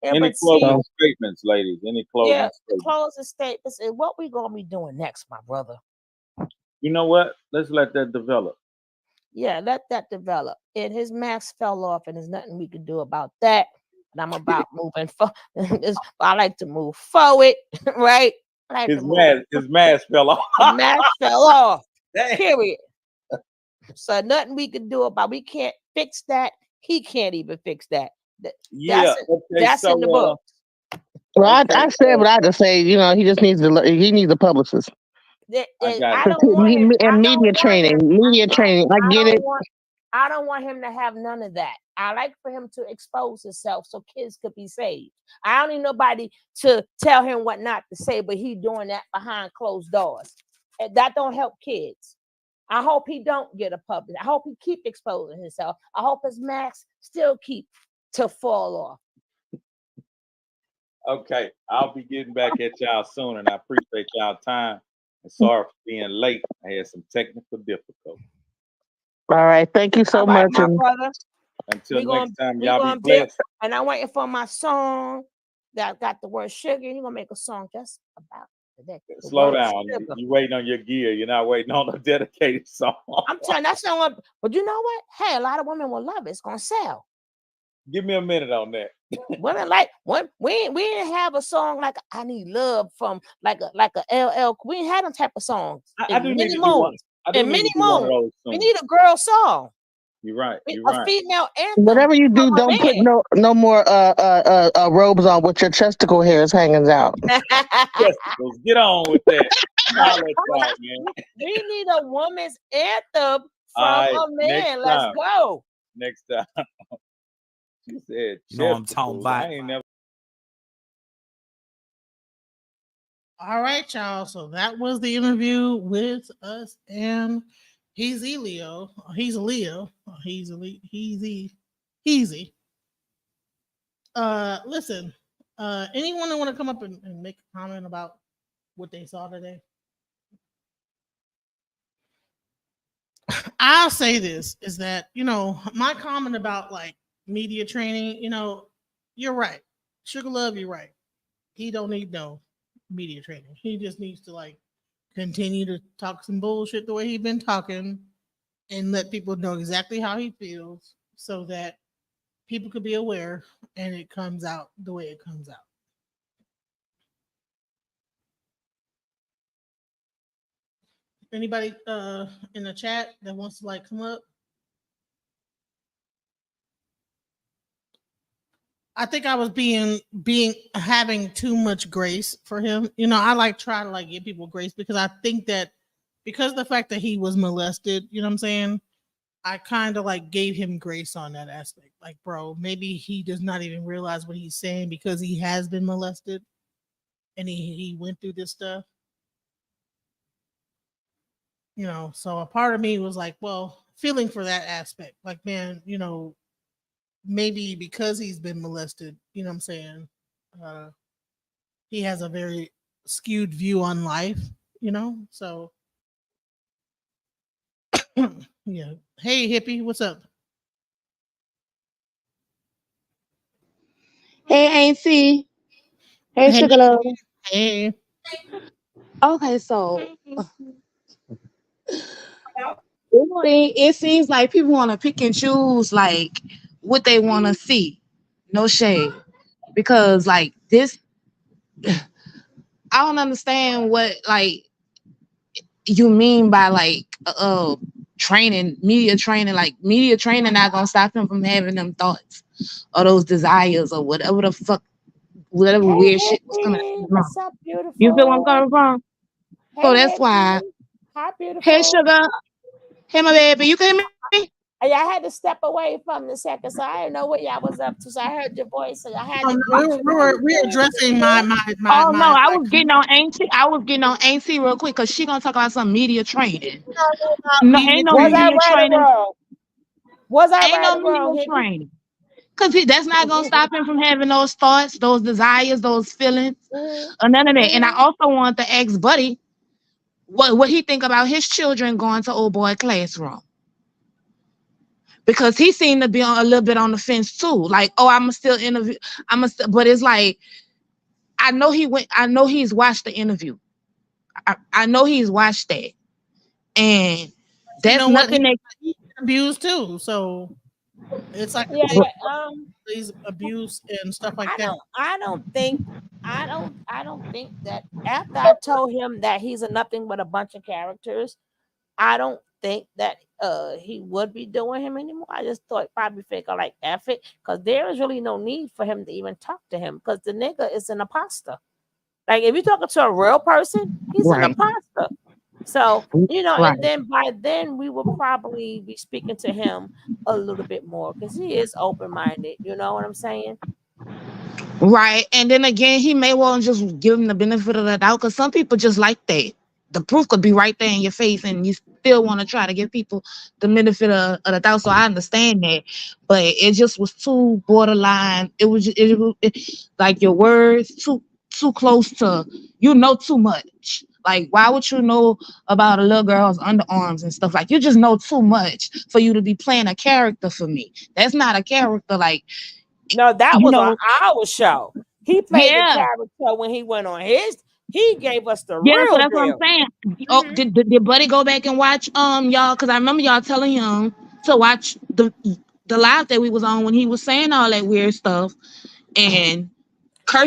Speaker 2: Any closing statements, ladies? Any closing statements?
Speaker 3: Closing statements. And what we gonna be doing next, my brother?
Speaker 2: You know what? Let's let that develop.
Speaker 3: Yeah, let that develop. And his mask fell off, and there's nothing we can do about that. And I'm about moving forward. I like to move forward, right?
Speaker 2: His mask fell off.
Speaker 3: His mask fell off. Period. So nothing we can do about. We can't fix that. He can't even fix that. That's in the book.
Speaker 4: Well, I said what I had to say. He just needs a publicist.
Speaker 3: I don't want him,
Speaker 4: media training. I get it.
Speaker 3: I don't want him to have none of that. I like for him to expose himself so kids could be saved. I don't need nobody to tell him what not to say, but he doing that behind closed doors. And that don't help kids. I hope he don't get a public. I hope he keep exposing himself. I hope his mask still keep to fall off.
Speaker 2: Okay, I'll be getting back at y'all soon, and I appreciate y'all time. And sorry for being late. I had some technical difficulties.
Speaker 4: All right, thank you so much,
Speaker 3: my brother.
Speaker 2: Until next time, y'all be blessed.
Speaker 3: And I'm waiting for my song that got the word sugar. You're gonna make a song just about that.
Speaker 2: Slow down. You waiting on your gear. You're not waiting on a dedicated song.
Speaker 3: I'm telling that song, but you know what? Hey, a lot of women will love it. It's gonna sell.
Speaker 2: Give me a minute on that.
Speaker 3: Women like we didn't have a song like I Need Love from like a LL. We didn't have them type of songs.
Speaker 2: I do need to do one.
Speaker 3: In many moments, we need a girl song.
Speaker 2: You're right.
Speaker 3: A female anthem.
Speaker 4: Whatever you do, don't put no more robes on with your chesticle hairs hanging out.
Speaker 2: Testicles, get on with that.
Speaker 3: We need a woman's anthem from a man. Let's go.
Speaker 2: Next time. She said,
Speaker 1: "No, I'm talking about."
Speaker 2: I ain't never.
Speaker 7: All right, y'all. So that was the interview with us and Hezeleo. Listen, anyone that want to come up and make a comment about what they saw today? I'll say this is that, my comment about like media training, you're right. Sugalove, you're right. He don't need no media training. He just needs to like continue to talk some bullshit the way he's been talking and let people know exactly how he feels so that people could be aware and it comes out the way it comes out. Anybody in the chat that wants to like come up? I think I was having too much grace for him. I like try to like give people grace because I think that because of the fact that he was molested, you know what I'm saying? I kind of like gave him grace on that aspect. Like, bro, maybe he does not even realize what he's saying because he has been molested and he went through this stuff. So a part of me was like, well, feeling for that aspect. Like, man, maybe because he's been molested, you know what I'm saying? He has a very skewed view on life, so yeah. Hey hippie, what's up?
Speaker 8: Hey, Auntie. Hey,
Speaker 7: Hey,
Speaker 8: Sugalove.
Speaker 7: hey.
Speaker 8: Okay, so it seems like people want to pick and choose like what they want to see. No shade, because like this, I don't understand what like you mean by like training, media training. Like media training not gonna stop him from having them thoughts or those desires or whatever the fuck, whatever
Speaker 3: Hey,
Speaker 8: weird shit was coming out
Speaker 3: Hippie,
Speaker 8: of his mouth.
Speaker 3: what's up,
Speaker 8: You feel what I'm
Speaker 3: beautiful?
Speaker 8: coming from? So
Speaker 3: Hey,
Speaker 8: that's why.
Speaker 3: Hippie, hi,
Speaker 8: Hey,
Speaker 3: beautiful.
Speaker 8: sugar. Hey, my baby. You can hear me?
Speaker 3: Yeah, I had to step away from the second, so I didn't know what y'all was up to. So I heard your voice, so I had to
Speaker 7: We
Speaker 3: greet
Speaker 7: were,
Speaker 3: you.
Speaker 7: we
Speaker 3: How
Speaker 7: were
Speaker 3: you
Speaker 7: we were
Speaker 3: doing,
Speaker 7: addressing
Speaker 3: beautiful?
Speaker 8: Oh no, I
Speaker 7: my
Speaker 8: was getting on Auntie. I was getting on Auntie real quick because she gonna talk about some media training. No,
Speaker 7: media
Speaker 8: ain't no
Speaker 3: Was I
Speaker 7: training.
Speaker 8: media
Speaker 3: right or
Speaker 8: training.
Speaker 3: wrong? Was I
Speaker 8: Ain't
Speaker 3: right
Speaker 8: no
Speaker 3: or
Speaker 8: media
Speaker 3: wrong, Hippie?
Speaker 8: training. Cause that's not gonna stop him from having those thoughts, those desires, those feelings,
Speaker 3: Mhm,
Speaker 8: or none of that. And I
Speaker 3: mhm.
Speaker 8: also want to ask Buddy what he think about his children going to old boy classroom. Because he seemed to be on a little bit on the fence too. Like, oh, I'm still interview. But it's like I know he went. I know he's watched the interview. I know he's watched that, and
Speaker 7: You
Speaker 8: that's
Speaker 7: know what?
Speaker 8: nothing that.
Speaker 7: He's abused too. So it's like a
Speaker 3: Yeah,
Speaker 7: thing. These abuse and stuff like that.
Speaker 3: I don't think that after I told him that he's a nothing but a bunch of characters, I don't think that he would be doing him anymore. I just thought probably figure like F it, because there is really no need for him to even talk to him because the nigga is an imposter. Like if you're talking to a real person, he's an
Speaker 8: Right.
Speaker 3: imposter. So,
Speaker 8: Right.
Speaker 3: and then by then we will probably be speaking to him a little bit more because he is open minded. You know what I'm saying?
Speaker 8: Right. And then again, he may well just give him the benefit of the doubt because some people just like that. The proof could be right there in your face, and you still want to try to give people the benefit of the doubt. So I understand that, but it just was too borderline. Like your words too close to too much. Like why would you know about a little girl's underarms and stuff? Like you just know too much for you to be playing a character for me. That's not a character. Like
Speaker 3: No, that
Speaker 8: you
Speaker 3: was on
Speaker 8: know,
Speaker 3: our show. He played the
Speaker 8: yeah.
Speaker 3: character when he went on his. He gave us the
Speaker 8: Yeah, so
Speaker 3: real
Speaker 8: that's what I'm
Speaker 3: deal.
Speaker 8: saying. Oh,
Speaker 3: Mhm.
Speaker 8: did Buddy go back and watch y'all? Because I remember y'all telling him to watch the live that we was on when he was saying all that weird stuff and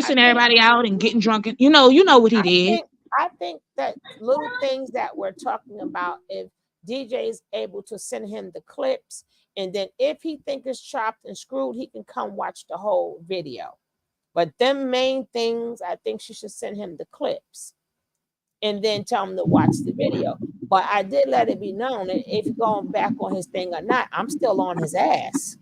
Speaker 3: I
Speaker 8: cursing
Speaker 3: think
Speaker 8: everybody out and getting drunk. And, what he
Speaker 3: I
Speaker 8: did.
Speaker 3: think I think that little things that we're talking about, if DJ is able to send him the clips, and then if he think it's chopped and screwed, he can come watch the whole video. But them main things, I think she should send him the clips and then tell him to watch the video. But I did let it be known that if he's going back on his thing or not, I'm still on his ass.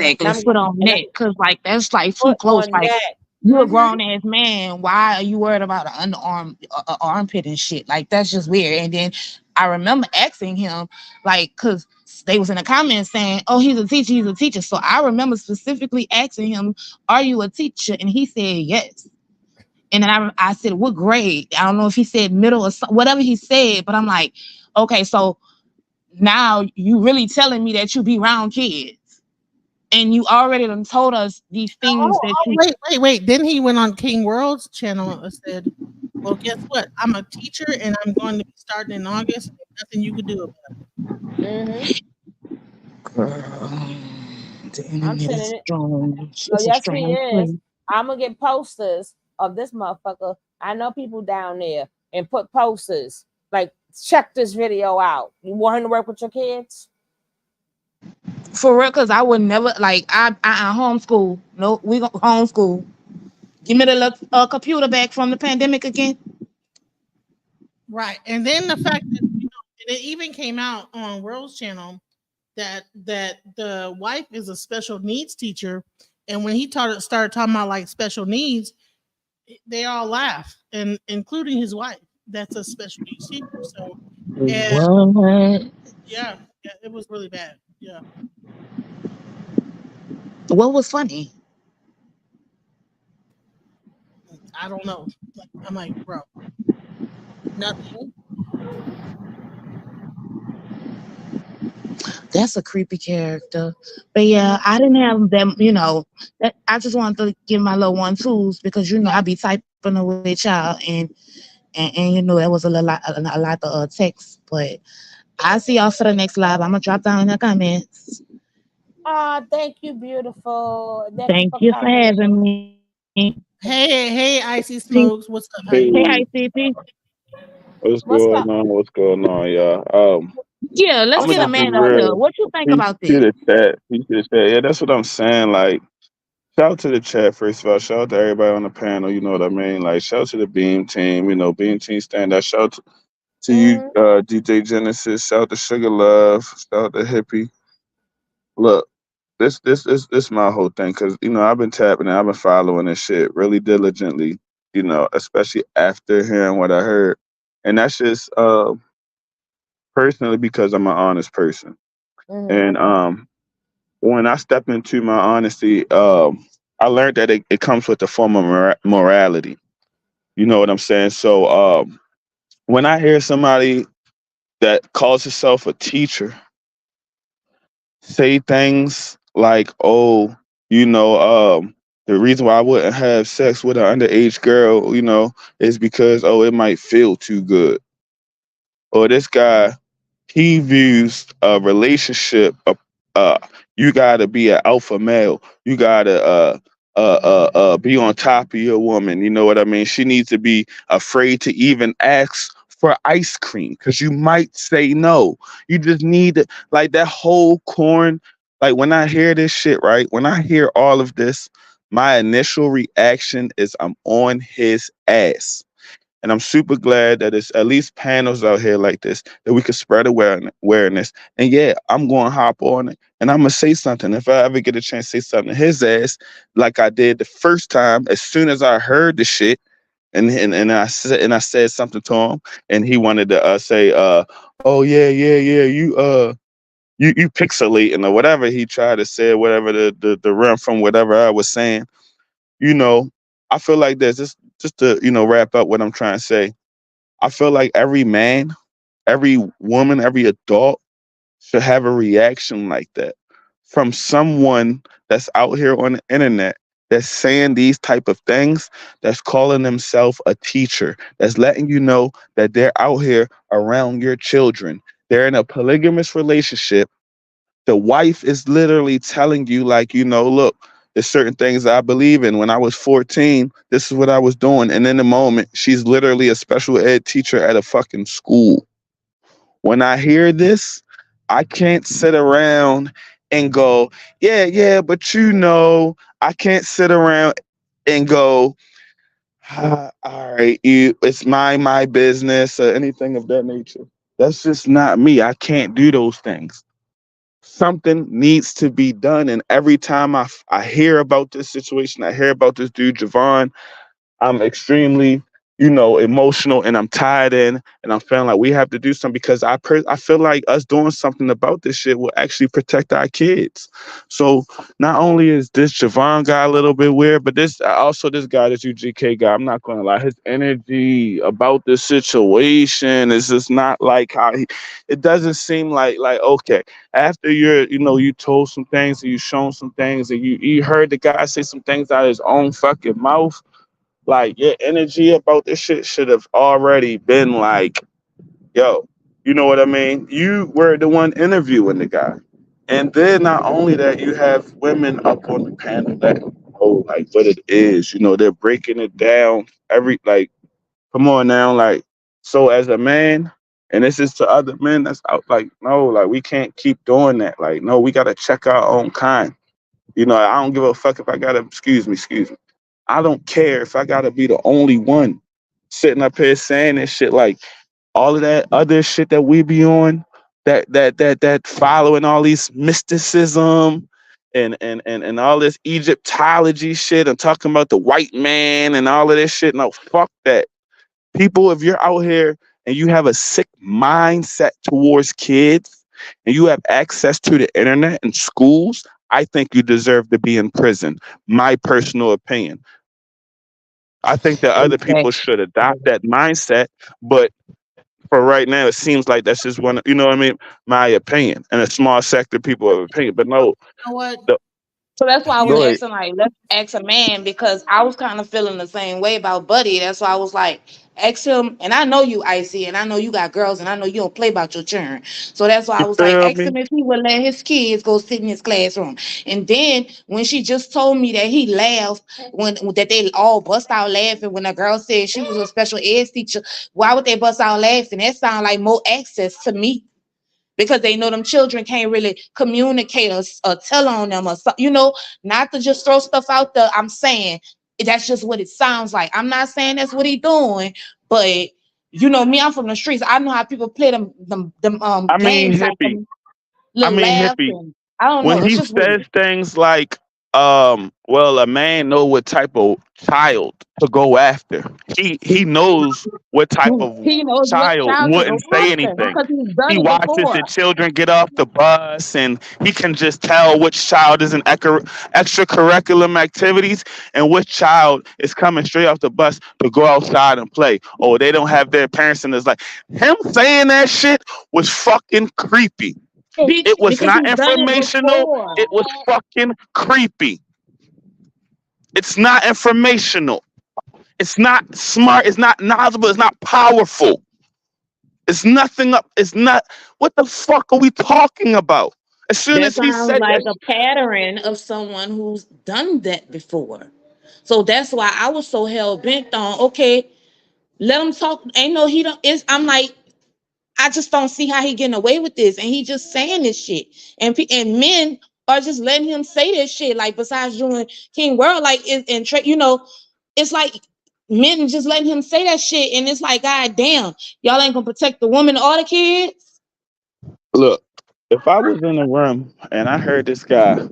Speaker 3: And
Speaker 8: Exactly.
Speaker 3: I'm
Speaker 8: Foot on
Speaker 3: and
Speaker 8: neck. Because, like, that's, like, too
Speaker 3: foot
Speaker 8: close.
Speaker 3: on
Speaker 8: Like,
Speaker 3: that.
Speaker 8: you a
Speaker 3: Mm-hmm.
Speaker 8: grown ass man. Why are you worried about an underarm, armpit and shit? Like, that's just weird. And then I remember asking him, like, because they was in the comments saying, oh, he's a teacher, he's a teacher. So I remember specifically asking him, are you a teacher? And he said, yes. And then I said, what grade? I don't know if he said middle or whatever he said, but I'm like, okay, so now you really telling me that you be around kids. And you already done told us these things that you
Speaker 7: Wait. Then he went on King World's channel and said, well, guess what? I'm a teacher and I'm going to be starting in August. There's nothing you could do about
Speaker 3: Mm-hmm.
Speaker 8: Girl, the
Speaker 3: I'm
Speaker 8: internet is
Speaker 3: sending it.
Speaker 8: strong.
Speaker 3: Oh,
Speaker 8: It's a
Speaker 3: yes, he
Speaker 8: strong
Speaker 3: is.
Speaker 8: place.
Speaker 3: I'm gonna get posters of this motherfucker. I know people down there and put posters like, check this video out. You want him to work with your kids?
Speaker 8: For real, cause I would never like I homeschool. No, we go homeschool. Give me the computer back from the pandemic again.
Speaker 7: Right. And then the fact that and it even came out on World's channel that the wife is a special needs teacher, and when he started talking about like special needs, they all laugh, and including his wife. That's a special needs teacher. So, and
Speaker 8: What?
Speaker 7: yeah, it was really bad. Yeah.
Speaker 8: What was funny?
Speaker 7: I don't know. Like, I'm like, bro, nothing.
Speaker 8: That's a creepy character. But yeah, I didn't have them, that I just wanted to give my little one twos because I be typing away child and that was a lot of text. But I see y'all for the next live. I'm gonna drop down in the comments.
Speaker 3: Ah, thank you, beautiful. Thank you
Speaker 8: Thank
Speaker 3: for
Speaker 8: you for
Speaker 3: coming in.
Speaker 8: having me.
Speaker 7: Hey, Icy
Speaker 8: See,
Speaker 7: Smokes. What's up,
Speaker 8: hey,
Speaker 7: honey?
Speaker 9: Hey,
Speaker 8: ICP.
Speaker 9: what's
Speaker 3: What's
Speaker 9: going
Speaker 3: up?
Speaker 9: on? What's going on, y'all?
Speaker 8: Yeah, let's
Speaker 9: I'm
Speaker 3: What's
Speaker 9: gonna
Speaker 8: get a
Speaker 3: up,
Speaker 9: just be
Speaker 3: my
Speaker 8: man up here.
Speaker 3: brother?
Speaker 9: real.
Speaker 8: What you think
Speaker 9: Peace
Speaker 8: about
Speaker 9: to
Speaker 8: this?
Speaker 9: the chat. Peace to the chat. Yeah, that's what I'm saying. Like, shout out to the chat first of all. Shout out to everybody on the panel. You know what I mean? Like, shout out to the Beam team. Beam team stand up. Shout out to you,
Speaker 3: Mm-hmm.
Speaker 9: DJ Genesis. Shout out to Sugar Love. Shout out to Hippie. Look, this my whole thing because I've been tapping and I've been following this shit really diligently. Especially after hearing what I heard, and that's just personally because I'm an honest person.
Speaker 3: Mm-hmm.
Speaker 9: And when I step into my honesty, I learned that it comes with a form of morality. You know what I'm saying? So when I hear somebody that calls herself a teacher say things like, "Oh, you know, the reason why I wouldn't have sex with an underage girl, is because it might feel too good," or this guy he views a relationship. Uh, you gotta be an alpha male. You gotta be on top of your woman. You know what I mean? She needs to be afraid to even ask for ice cream because you might say no. You just need to, like that whole corn. Like when I hear this shit, right? When I hear all of this, my initial reaction is I'm on his ass. And I'm super glad that it's at least panels out here like this that we can spread awareness. And yeah, I'm going to hop on it and I'm going to say something. If I ever get a chance to say something to his ass, like I did the first time, as soon as I heard the shit, and I said something to him, and he wanted to say, "Oh yeah, you pixelating or whatever he tried to say, whatever the run from whatever I was saying." You know, I feel like this just to wrap up what I'm trying to say. I feel like every man, every woman, every adult should have a reaction like that from someone that's out here on the internet that's saying these type of things, that's calling themselves a teacher, that's letting you know that they're out here around your children. They're in a polygamous relationship. The wife is literally telling you, like, look, there's certain things I believe in. When I was 14, this is what I was doing. And in the moment, she's literally a special ed teacher at a fucking school. When I hear this, I can't sit around and go, yeah, but I can't sit around and go, all right, it's my business or anything of that nature. That's just not me. I can't do those things. Something needs to be done. And every time I hear about this situation, I hear about this dude, Jovanne, I'm extremely, emotional and I'm tied in and I'm feeling like we have to do something because I feel like us doing something about this shit will actually protect our kids. So not only is this Javon guy a little bit weird, but this guy, this UGK guy, I'm not gonna lie, his energy about this situation is just not like it doesn't seem like okay, after you told some things and you shown some things and you heard the guy say some things out of his own fucking mouth, like your energy about this shit should have already been like, yo, you know what I mean? You were the one interviewing the guy. And then not only that, you have women up on the panel that know like what it is. They're breaking it down come on now, like, so as a man, and this is to other men that's out, like, no, like we can't keep doing that. Like, no, we gotta check our own kind. I don't give a fuck if I gotta excuse me. I don't care if I gotta be the only one sitting up here saying this shit. Like all of that other shit that we be on, that following all these mysticism and all this Egyptology shit and talking about the white man and all of this shit. No, fuck that. People, if you're out here and you have a sick mindset towards kids and you have access to the internet and schools, I think you deserve to be in prison. My personal opinion. I think that other
Speaker 3: Okay.
Speaker 9: people should adopt that mindset, but for right now, it seems like that's just one. You know what I mean? My opinion, and a small sector of people have opinion. But no,
Speaker 7: You know what?
Speaker 9: the,
Speaker 8: So that's why I was
Speaker 9: go ahead.
Speaker 8: asking, like, let's ask a man because I was kind of feeling the same way about Buddy. That's why I was like, ask him. And I know you, Icy, and I know you got girls, and I know you don't play about your churn. So that's why I
Speaker 9: You
Speaker 8: was like,
Speaker 9: feel
Speaker 8: ask
Speaker 9: me?
Speaker 8: him if he would let his kids go sit in his classroom. And then when she just told me that he laughed when that they all bust out laughing when a girl said she was a special ed teacher, why would they bust out laughing? That sounds like more access to me because they know them children can't really communicate or tell on them or not to just throw stuff out there. I'm saying that's just what it sounds like. I'm not saying that's what he doing, but me, I'm from the streets. I know how people play them
Speaker 9: I mean,
Speaker 8: games like
Speaker 9: hippie.
Speaker 8: them
Speaker 9: I
Speaker 8: little
Speaker 9: mean,
Speaker 8: laughs
Speaker 9: hippie.
Speaker 8: and I don't
Speaker 9: When
Speaker 8: know. It's
Speaker 9: he
Speaker 8: just
Speaker 9: says
Speaker 8: weird.
Speaker 9: things like, well, a man know what type of child to go after. He knows what type of
Speaker 8: He knows what
Speaker 9: child
Speaker 8: child to go
Speaker 9: wouldn't say
Speaker 8: after
Speaker 9: anything.
Speaker 8: because he's done
Speaker 9: He
Speaker 8: it
Speaker 9: watches the
Speaker 8: before.
Speaker 9: children get off the bus, and he can just tell which child is in extracurricular activities and which child is coming straight off the bus to go outside and play. Oh, they don't have their parents, and it's like him saying that shit was fucking creepy. It was
Speaker 8: Because
Speaker 9: not
Speaker 8: he's done it
Speaker 9: informational.
Speaker 8: before.
Speaker 9: It was fucking creepy. It's not informational. It's not smart. It's not knowledgeable. It's not powerful. It's nothing up. It's not. What the fuck are we talking about? As soon
Speaker 8: That
Speaker 9: as he
Speaker 8: sounds
Speaker 9: said
Speaker 8: like
Speaker 9: that,
Speaker 8: a pattern of someone who's done that before. So that's why I was so hell bent on, okay, let him talk. Ain't no he don't it's I'm like, I just don't see how he getting away with this. And he just saying this shit. And men are just letting him say this shit. Like besides doing King World, like it's like men just letting him say that shit. And it's like, God damn, y'all ain't gonna protect the woman or the kids.
Speaker 9: look, if I was in a room and I heard this guy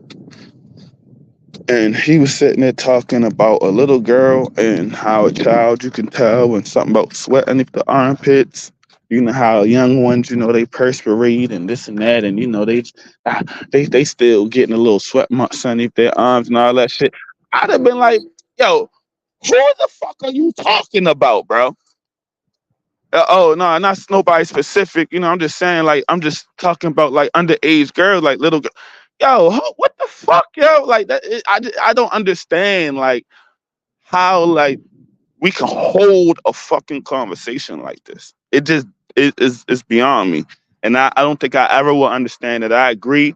Speaker 9: and he was sitting there talking about a little girl and how a child you can tell and something about sweat underneath the armpits. You know how young ones, they perspirate and this and that, and they still getting a little sweat marks underneath their arms and all that shit. I'd have been like, yo, who the fuck are you talking about, bro? Oh no, not nobody specific. I'm just saying, like, I'm just talking about like underage girls, like little girl. Yo, what the fuck, yo? Like that, I don't understand, like how like we can hold a fucking conversation like this. It just it's beyond me, and I don't think I ever will understand it. I agree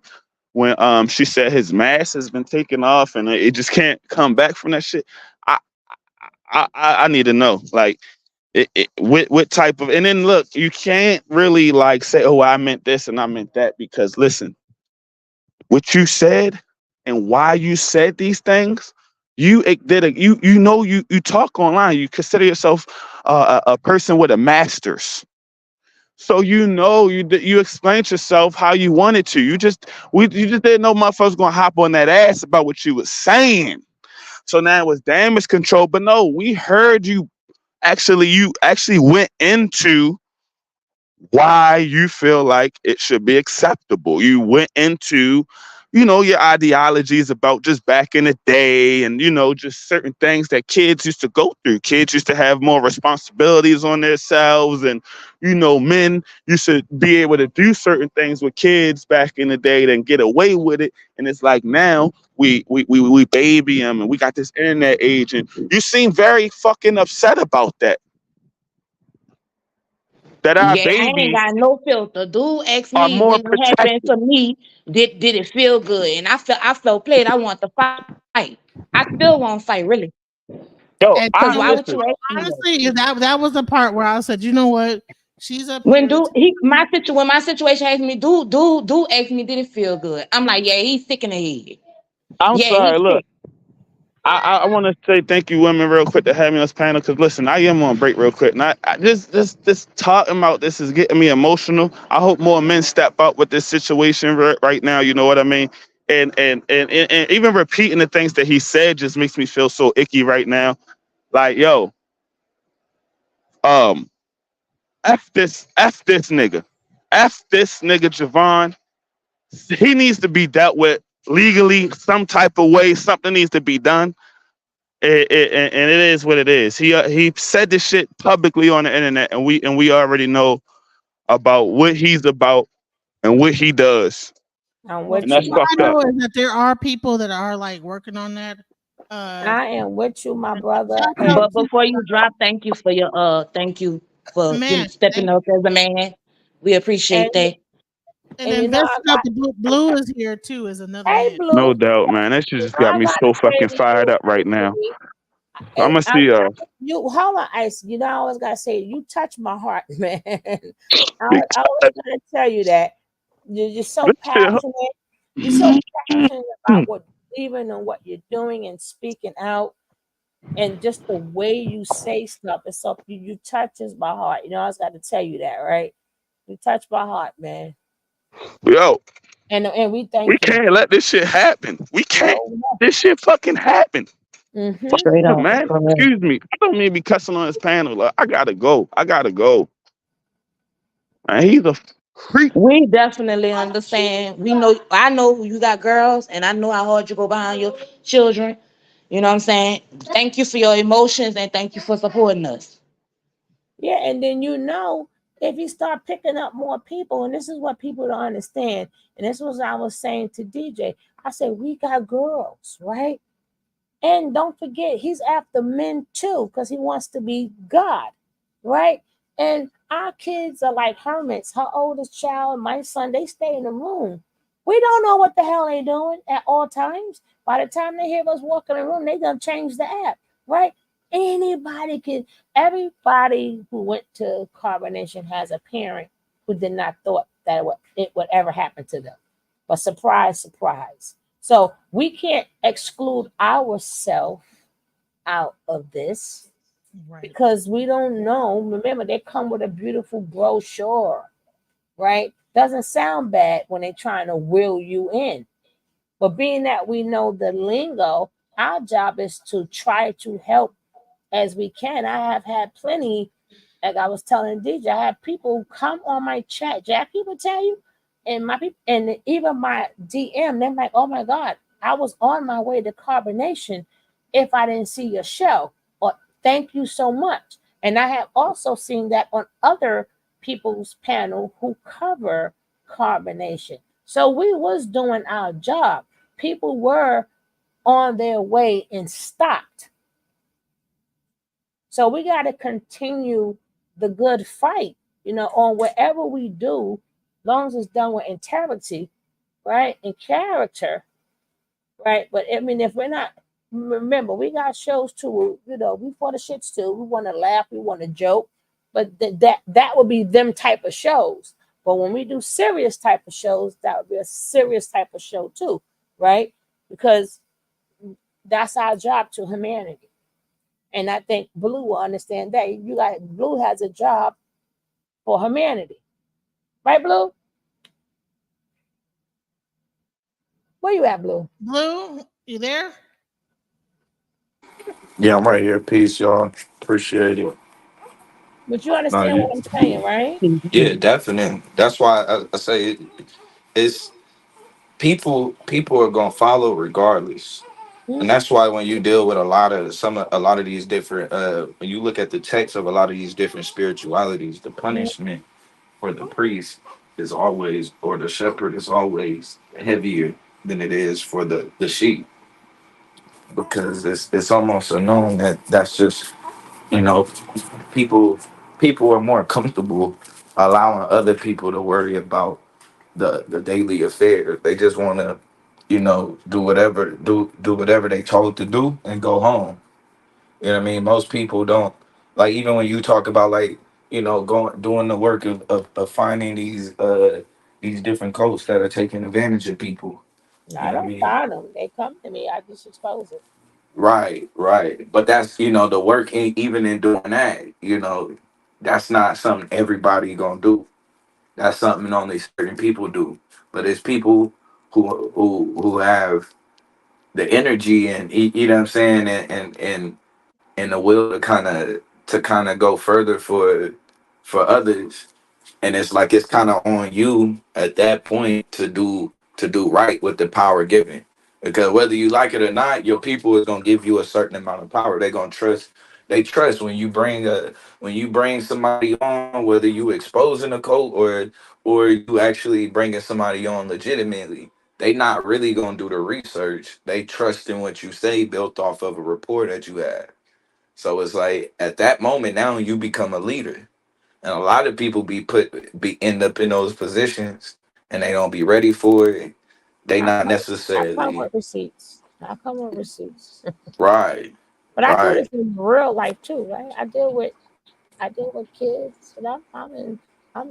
Speaker 9: when she said his mask has been taken off and it just can't come back from that shit. I I need to know, like, what type of, and then look, you can't really like say, oh, I meant this and I meant that, because listen, what you said and why you said these things, you talk online, you consider yourself a person with a master's, so you explained yourself how you wanted to. You just didn't know motherfuckers gonna hop on that ass about what you was saying. So now it was damage control. But no, we heard you. You actually went into why you feel like it should be acceptable. You went into, your ideologies about just back in the day, and, just certain things that kids used to go through. Kids used to have more responsibilities on themselves, and, men used to be able to do certain things with kids back in the day and get away with it. And it's like now we baby them, and we got this internet age, and you seem very fucking upset about that. That our
Speaker 8: Yeah, I ain't
Speaker 9: babies
Speaker 8: got no filter. Dude asked
Speaker 9: are
Speaker 8: me
Speaker 9: more
Speaker 8: when it happened
Speaker 9: protected.
Speaker 8: to me, did it feel good? And I felt played. I want to fight. I still want to fight, really.
Speaker 9: Yo,
Speaker 7: And
Speaker 8: Because why would
Speaker 9: listen.
Speaker 8: you ask me that?
Speaker 7: honestly, that was the part where I said, you know what? She's up
Speaker 8: When
Speaker 7: here.
Speaker 8: dude when my situation asked me, dude asked me, did it feel good? I'm like, yeah, he's sick in the head.
Speaker 9: I'm
Speaker 8: Yeah, he's
Speaker 9: sorry. Look,
Speaker 8: sick.
Speaker 9: I want to say thank you, women, real quick, to having us panel. Because listen, I am on break real quick, and I just talking about this is getting me emotional. I hope more men step up with this situation right now. You know what I mean? And even repeating the things that he said just makes me feel so icky right now. Like, yo, um, f this nigga, Jovanne. He needs to be dealt with legally, some type of way. Something needs to be done. And it is what it is. He said this shit publicly on the internet, and we already know about what he's about and what he does.
Speaker 3: I'm
Speaker 7: Well,
Speaker 3: with
Speaker 9: And
Speaker 3: you,
Speaker 9: that's
Speaker 3: my
Speaker 7: what I
Speaker 9: fucked
Speaker 3: brother.
Speaker 9: up.
Speaker 7: know is that there are people that are like working on that.
Speaker 3: I am with you, my brother.
Speaker 7: Shout out
Speaker 3: And
Speaker 8: But
Speaker 7: to
Speaker 8: before you drop, thank you for
Speaker 7: man.
Speaker 8: stepping up as a man. We appreciate
Speaker 3: and
Speaker 8: that.
Speaker 7: And
Speaker 3: and you know I
Speaker 7: investing up
Speaker 3: got
Speaker 7: the blue is here too is another
Speaker 3: hey
Speaker 7: man.
Speaker 9: No
Speaker 3: Blue.
Speaker 9: doubt, man. That shit
Speaker 3: You
Speaker 9: just
Speaker 3: know
Speaker 9: got
Speaker 3: I
Speaker 9: me
Speaker 3: gotta
Speaker 9: so
Speaker 3: say
Speaker 9: fucking
Speaker 3: to
Speaker 9: fired
Speaker 3: you,
Speaker 9: up right now.
Speaker 3: Icy,
Speaker 9: So I'm
Speaker 3: and
Speaker 9: gonna see
Speaker 3: you hold on, Ice. You know I always gotta say you touch my heart, man.
Speaker 9: big
Speaker 3: I always gotta tell you that you're so
Speaker 9: this shit.
Speaker 3: passionate. You're so passionate about what you believe in and what you're doing and speaking out, and just the way you say stuff is so you touches my heart. You know I always got to tell you that, right? You touch my heart, man,
Speaker 9: Yo,
Speaker 3: and we
Speaker 9: we
Speaker 3: thank you.
Speaker 9: can't let this shit happen. We can't.
Speaker 3: No,
Speaker 9: This shit fucking happen.
Speaker 3: mm-hmm.
Speaker 9: Fuck
Speaker 8: Straight
Speaker 9: him,
Speaker 8: up.
Speaker 9: man.
Speaker 8: For real.
Speaker 9: Excuse me. I don't mean to be cussing on his panel. Like, I gotta go. I gotta go. Man, he's a creep.
Speaker 8: We definitely understand. We know I know you got girls and I know how hard you go behind your children. You know what I'm saying? Thank you for your emotions and thank you for supporting us.
Speaker 3: Yeah, and then if you start picking up more people, and this is what people don't understand, and this was I was saying to DJ. I said we got girls, right? And don't forget, he's after men too, because he wants to be God, right? And our kids are like hermits. Her oldest child, my son, they stay in the room. We don't know what the hell they doing at all times. By the time they hear us walk in the room, they done change the app, right? Anybody can, everybody who went to carbonation has a parent who did not thought that it would ever happen to them. But surprise, surprise. So we can't exclude ourselves out of this
Speaker 7: Right.
Speaker 3: because we don't know. Remember, they come with a beautiful brochure, right? Doesn't sound bad when they're trying to will you in. But being that we know the lingo, our job is to try to help as we can. I have had plenty, like I was telling DJ, I have people come on my chat. Jackie will tell you, and my people, and even my DM, they're like, "Oh my God, I was on my way to carbonation. If I didn't see your show, or thank you so much." And I have also seen that on other people's panel who cover carbonation. So we was doing our job. People were on their way and stopped. So we got to continue the good fight, on whatever we do, long as it's done with integrity, right, and character, right. But I mean, if we're not, remember, we got shows too. We for the shits too. We want to laugh, we want to joke, but that would be them type of shows. But when we do serious type of shows, that would be a serious type of show too, right? Because that's our job to humanity. And I think Blue will understand that. Blue has a job for humanity. Right, Blue? Where you at, Blue?
Speaker 7: Blue, you there?
Speaker 10: Yeah, I'm right here. Peace, y'all. Appreciate it.
Speaker 3: But you
Speaker 10: No,
Speaker 3: understand what I'm saying, right?
Speaker 10: yeah, definitely. That's why I say it's people. People are gonna follow regardless, and
Speaker 3: Mm-hmm.
Speaker 10: that's why when you deal with a lot of these different, when you look at the text of a lot of these different spiritualities, the punishment for the priest is always, or the shepherd is always heavier than it is for the sheep, because it's almost a known that that's just, you know, people people are more comfortable allowing other people to worry about the daily affairs. They just want to, do whatever they told to do and go home. You know what I mean? Most people don't, like, even when you talk about, like, going doing the work of finding these different cults that are taking advantage of people. You
Speaker 3: I
Speaker 10: know what I
Speaker 3: don't
Speaker 10: mean?
Speaker 3: find them. They come to me. I just expose it.
Speaker 10: Right, right. But that's, the work even in doing that, that's not something everybody gonna do. That's something only certain people do. But it's people who have the energy, and you know what I'm saying, and the will to kind of go further for others. And it's like it's kind of on you at that point to do right with the power given, because whether you like it or not, your people is gonna give you a certain amount of power. They're gonna trust They trust when you bring somebody on, whether you exposing a cult or you actually bringing somebody on legitimately. They not really gonna do the research. They trust in what you say, built off of a rapport that you had. So it's like at that moment now you become a leader, and a lot of people end up in those positions, and they don't be ready for it. They not
Speaker 3: I come
Speaker 10: necessarily
Speaker 3: with receipts. I come with receipts.
Speaker 10: right,
Speaker 3: But I do this
Speaker 10: right,
Speaker 3: in real life too, right? I deal with kids, and I'm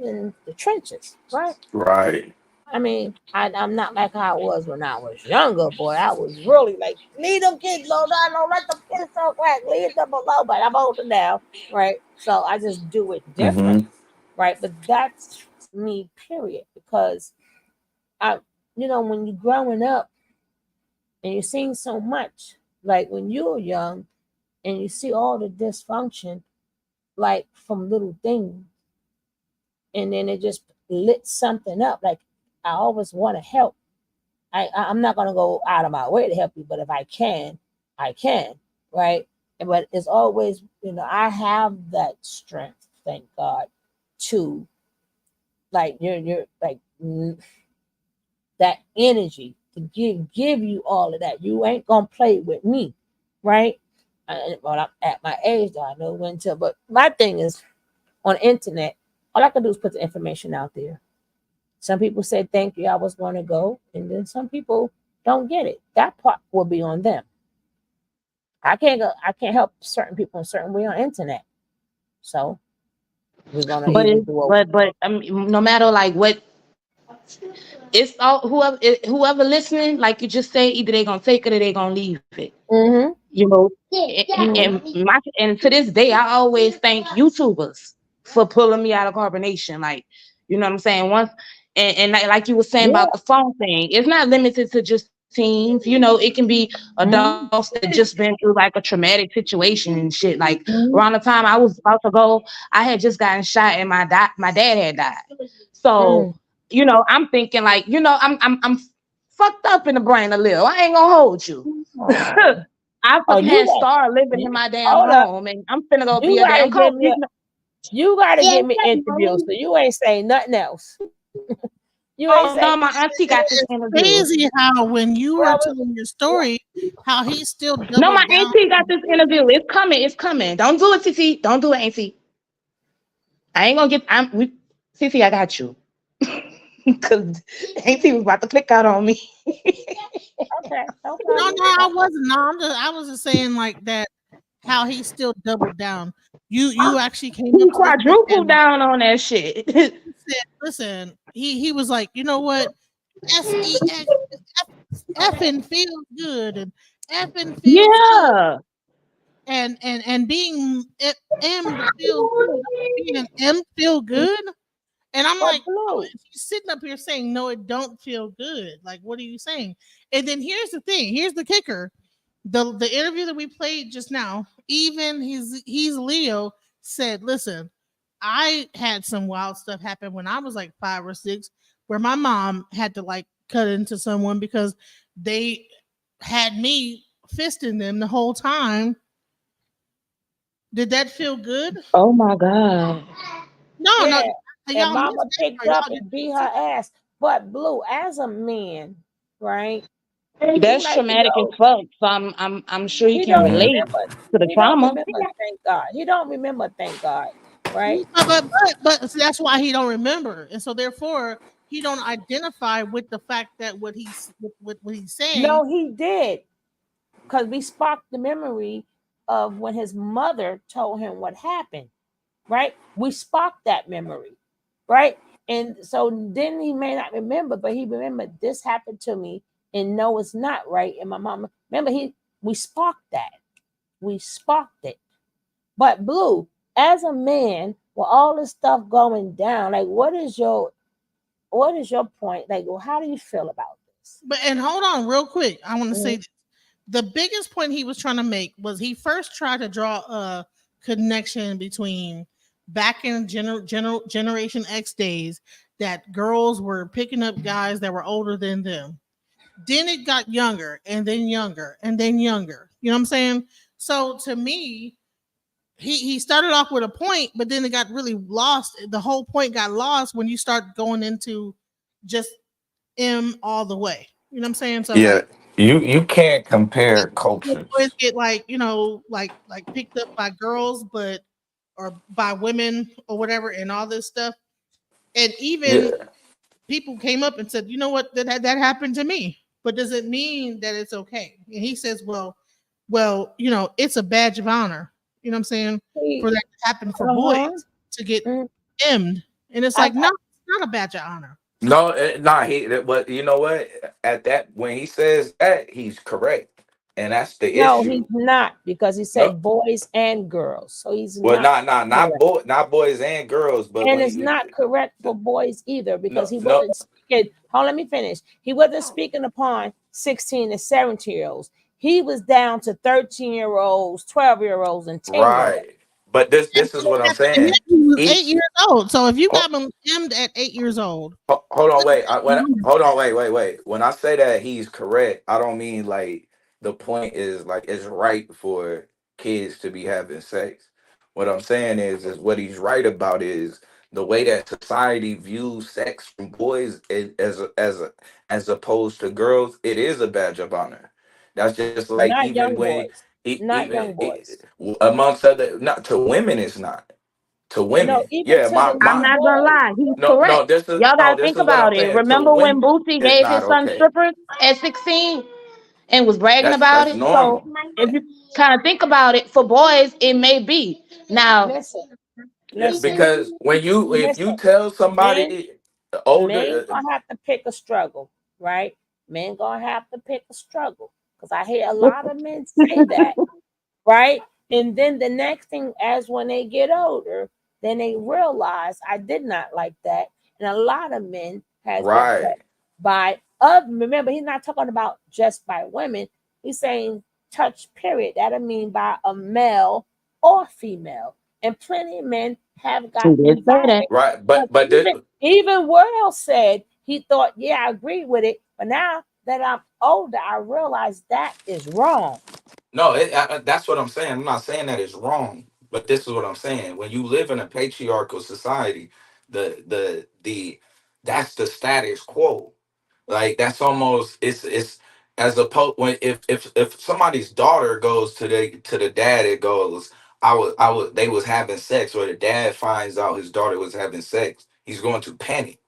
Speaker 3: in the trenches, right?
Speaker 10: right.
Speaker 3: I mean, I'm not like how I was when I was younger, boy. I was really like, leave them kids low down, don't let them kids talk back, leave them alone. But I'm older now, right? So I just do it different,
Speaker 10: Mm-hmm.
Speaker 3: right? But that's me, period. Because I, when you're growing up and you're seeing so much, like when you were young and you see all the dysfunction, like from little things, and then it just lit something up. Like I always want to help. I'm not gonna go out of my way to help you, but if I can, I can, right? But it's always, I have that strength, thank God, to like you're like that energy to give you all of that. You ain't gonna play with me, right? Well, I'm at my age, I know when to. But my thing is, on the internet, all I can do is put the information out there. Some people said thank you, I was going to go, and then some people don't get it. That part will be on them. I can't go. I can't help certain people in a certain way on internet. So we're gonna either do a
Speaker 8: But no matter like what, it's all whoever listening, like you just say, either they gonna take it or they gonna leave it.
Speaker 3: mm-hmm,
Speaker 8: You know,
Speaker 3: mm-hmm,
Speaker 8: and to this day, I always thank YouTubers for pulling me out of carbonation. Like, you know what I'm saying? Once and like you were saying
Speaker 3: yeah,
Speaker 8: about the phone thing, it's not limited to just teens. You know, it can be
Speaker 3: mm-hmm,
Speaker 8: adults that just been through like a traumatic situation and shit. Like
Speaker 3: mm-hmm,
Speaker 8: around the time I was about to go, I had just gotten shot and my dad had died. So,
Speaker 3: mm.
Speaker 8: I'm thinking like, I'm fucked up in the brain a little. I ain't gonna hold you.
Speaker 3: Oh,
Speaker 8: I
Speaker 3: oh,
Speaker 8: fucking had started living
Speaker 3: you
Speaker 8: in my damn
Speaker 3: hold up.
Speaker 8: home, and I'm finna go be
Speaker 3: You
Speaker 8: a
Speaker 3: gotta
Speaker 8: damn
Speaker 3: give
Speaker 8: coach.
Speaker 3: me you gotta give me interview, so you ain't saying nothing else. You ain't
Speaker 8: Oh
Speaker 3: saying
Speaker 8: no, my auntie got this
Speaker 7: It's
Speaker 8: interview.
Speaker 7: crazy how when you were
Speaker 3: well,
Speaker 7: telling your story, how he still
Speaker 8: No, my
Speaker 7: doubled down.
Speaker 8: auntie got this interview. It's coming. It's coming. Don't do it, Titi. Don't do it, auntie. I ain't gonna get. Titi, I got you. Because auntie was about to click out on me.
Speaker 3: okay, no
Speaker 7: No,
Speaker 3: problem.
Speaker 7: no, I wasn't. No, I was just saying like that. How he still doubled down. You actually came
Speaker 8: He
Speaker 7: up to this man
Speaker 8: quadrupled
Speaker 7: and
Speaker 8: down on that shit.
Speaker 7: said, "Listen." He was like, you know what? SEX effing feels good and effing feels good
Speaker 8: Yeah.
Speaker 7: and being M feels good. Being M feel good. And I'm
Speaker 3: But
Speaker 7: like, oh,
Speaker 3: blue,
Speaker 7: she's sitting up here saying, no, it don't feel good. Like, what are you saying? And then here's the thing. Here's the kicker. The interview that we played just now, even he's Leo said, listen, I had some wild stuff happen when I was like 5 or 6, where my mom had to like cut into someone because they had me fisting them the whole time. Did that feel good?
Speaker 8: Oh my God.
Speaker 7: No, no.
Speaker 3: yeah, and
Speaker 7: Y'all missed
Speaker 3: mama
Speaker 7: that
Speaker 3: picked
Speaker 7: part.
Speaker 3: up
Speaker 7: Y'all
Speaker 3: and
Speaker 7: didn't
Speaker 3: beat her
Speaker 7: see that.
Speaker 3: ass. But blue, as a man, right? You
Speaker 8: That's
Speaker 3: like to
Speaker 8: traumatic as
Speaker 3: go.
Speaker 8: fuck. So I'm sure he
Speaker 3: He
Speaker 8: can
Speaker 3: don't
Speaker 8: relate
Speaker 3: remember.
Speaker 8: to the
Speaker 3: He don't
Speaker 8: trauma.
Speaker 3: remember. Thank God. He don't remember. Thank God. Right?
Speaker 7: But so that's why he don't remember, and so therefore he don't identify with the fact that what he's saying.
Speaker 3: No, he did, because we sparked the memory of when his mother told him what happened. Right? We sparked that memory. Right? And so then he may not remember, but he remembered this happened to me, and no, it's not right. And my mama, remember, we sparked that. We sparked it. But blue, as a man, with all this stuff going down, like what is your point? Like, well, how do you feel about this?
Speaker 7: But and hold on, real quick, I want to say this. The biggest point he was trying to make was he first tried to draw a connection between back in Generation X days that girls were picking up guys that were older than them. Then it got younger and then younger and then younger. You know what I'm saying? So to me, he started off with a point, but then it got really lost. The whole point got lost when you start going into just M all the way. You know what I'm saying? So
Speaker 10: Yeah,
Speaker 7: like
Speaker 10: you can't compare
Speaker 7: boys
Speaker 10: cultures.
Speaker 7: get like, like picked up by girls, but or by women or whatever, and all this stuff. And even
Speaker 10: Yeah.
Speaker 7: people came up and said, you know what, that happened to me. But does it mean that it's okay? And he says, well, it's a badge of honor. You know what I'm saying? For
Speaker 3: See,
Speaker 7: that to happen for boys
Speaker 3: uh-huh.
Speaker 7: to get
Speaker 3: Mm,
Speaker 7: emmed. And it's like, no, it's not a badge of honor.
Speaker 10: No, nah. But you know what? At that, when he says that, he's correct, and that's the
Speaker 3: no, he's
Speaker 10: issue.
Speaker 3: not, because he
Speaker 10: No,
Speaker 3: said boys and girls. So he's
Speaker 10: well,
Speaker 3: not correct.
Speaker 10: not boys and girls, but
Speaker 3: And
Speaker 10: when
Speaker 3: it's not correct for boys either, because
Speaker 10: no,
Speaker 3: he
Speaker 10: no,
Speaker 3: wasn't speaking. Hold, let me finish. He wasn't speaking upon 16 and 17-year-olds. He was down to 13-year-olds, 12-year-olds, and 10-year-olds.
Speaker 10: right. But
Speaker 7: And
Speaker 10: this is what I'm
Speaker 7: and yet
Speaker 10: saying.
Speaker 7: he was
Speaker 10: He
Speaker 7: 8 years old. So if you
Speaker 10: ho-
Speaker 7: got him emmed at 8 years old,
Speaker 10: hold on, wait. Hold on, wait. When I say that he's correct, I don't mean like the point is like it's right for kids to be having sex. What I'm saying is what he's right about is the way that society views sex from boys as opposed to girls. It is a badge of honor. That's just like
Speaker 3: Not
Speaker 10: even
Speaker 3: young
Speaker 10: when
Speaker 3: boys. Not
Speaker 10: even
Speaker 3: young boys.
Speaker 10: amongst other, not to women, it's not to
Speaker 3: No,
Speaker 10: women.
Speaker 3: even
Speaker 10: Yeah,
Speaker 3: to the
Speaker 8: I'm
Speaker 10: my
Speaker 3: young
Speaker 8: not gonna
Speaker 3: boys.
Speaker 8: lie, he's
Speaker 10: no,
Speaker 8: correct. Y'all
Speaker 10: no,
Speaker 8: gotta
Speaker 10: this
Speaker 8: think
Speaker 10: is what I'm
Speaker 8: about it.
Speaker 10: saying. To
Speaker 8: Remember when
Speaker 10: women,
Speaker 8: Boosie
Speaker 10: it's
Speaker 8: gave
Speaker 10: not
Speaker 8: his son
Speaker 10: okay.
Speaker 8: strippers at 16 and was bragging about
Speaker 10: That's
Speaker 8: it? So
Speaker 10: normal.
Speaker 8: if you kind of think about it, for boys, it may be. Now,
Speaker 3: Listen,
Speaker 10: Yeah,
Speaker 3: listen,
Speaker 10: because when if you
Speaker 3: listen.
Speaker 10: tell
Speaker 3: Men,
Speaker 10: somebody
Speaker 3: men
Speaker 10: older,
Speaker 3: gonna have to pick a struggle, right? Men gonna have to pick a struggle. Because I hear a lot of men say that, right? And then the next thing, as when they get older, then they realize I did not like that. And a lot of men has been
Speaker 10: right,
Speaker 3: touched by other. Remember, he's not talking about just by women. He's saying touch, period. That'll mean by a male or female. And plenty of men have
Speaker 8: he
Speaker 3: gotten
Speaker 8: did say that.
Speaker 3: involved.
Speaker 10: right,
Speaker 3: But even World said he thought, yeah, I agree with it. But now that I'm older, I realize that is wrong.
Speaker 10: no, that's what I'm saying. I'm not saying that it's wrong, but this is what I'm saying. When you live in a patriarchal society, the that's the status quo. Like that's almost it's as opposed when if somebody's daughter goes to the dad, it goes, I was they was having sex, or the dad finds out his daughter was having sex, he's going to panic.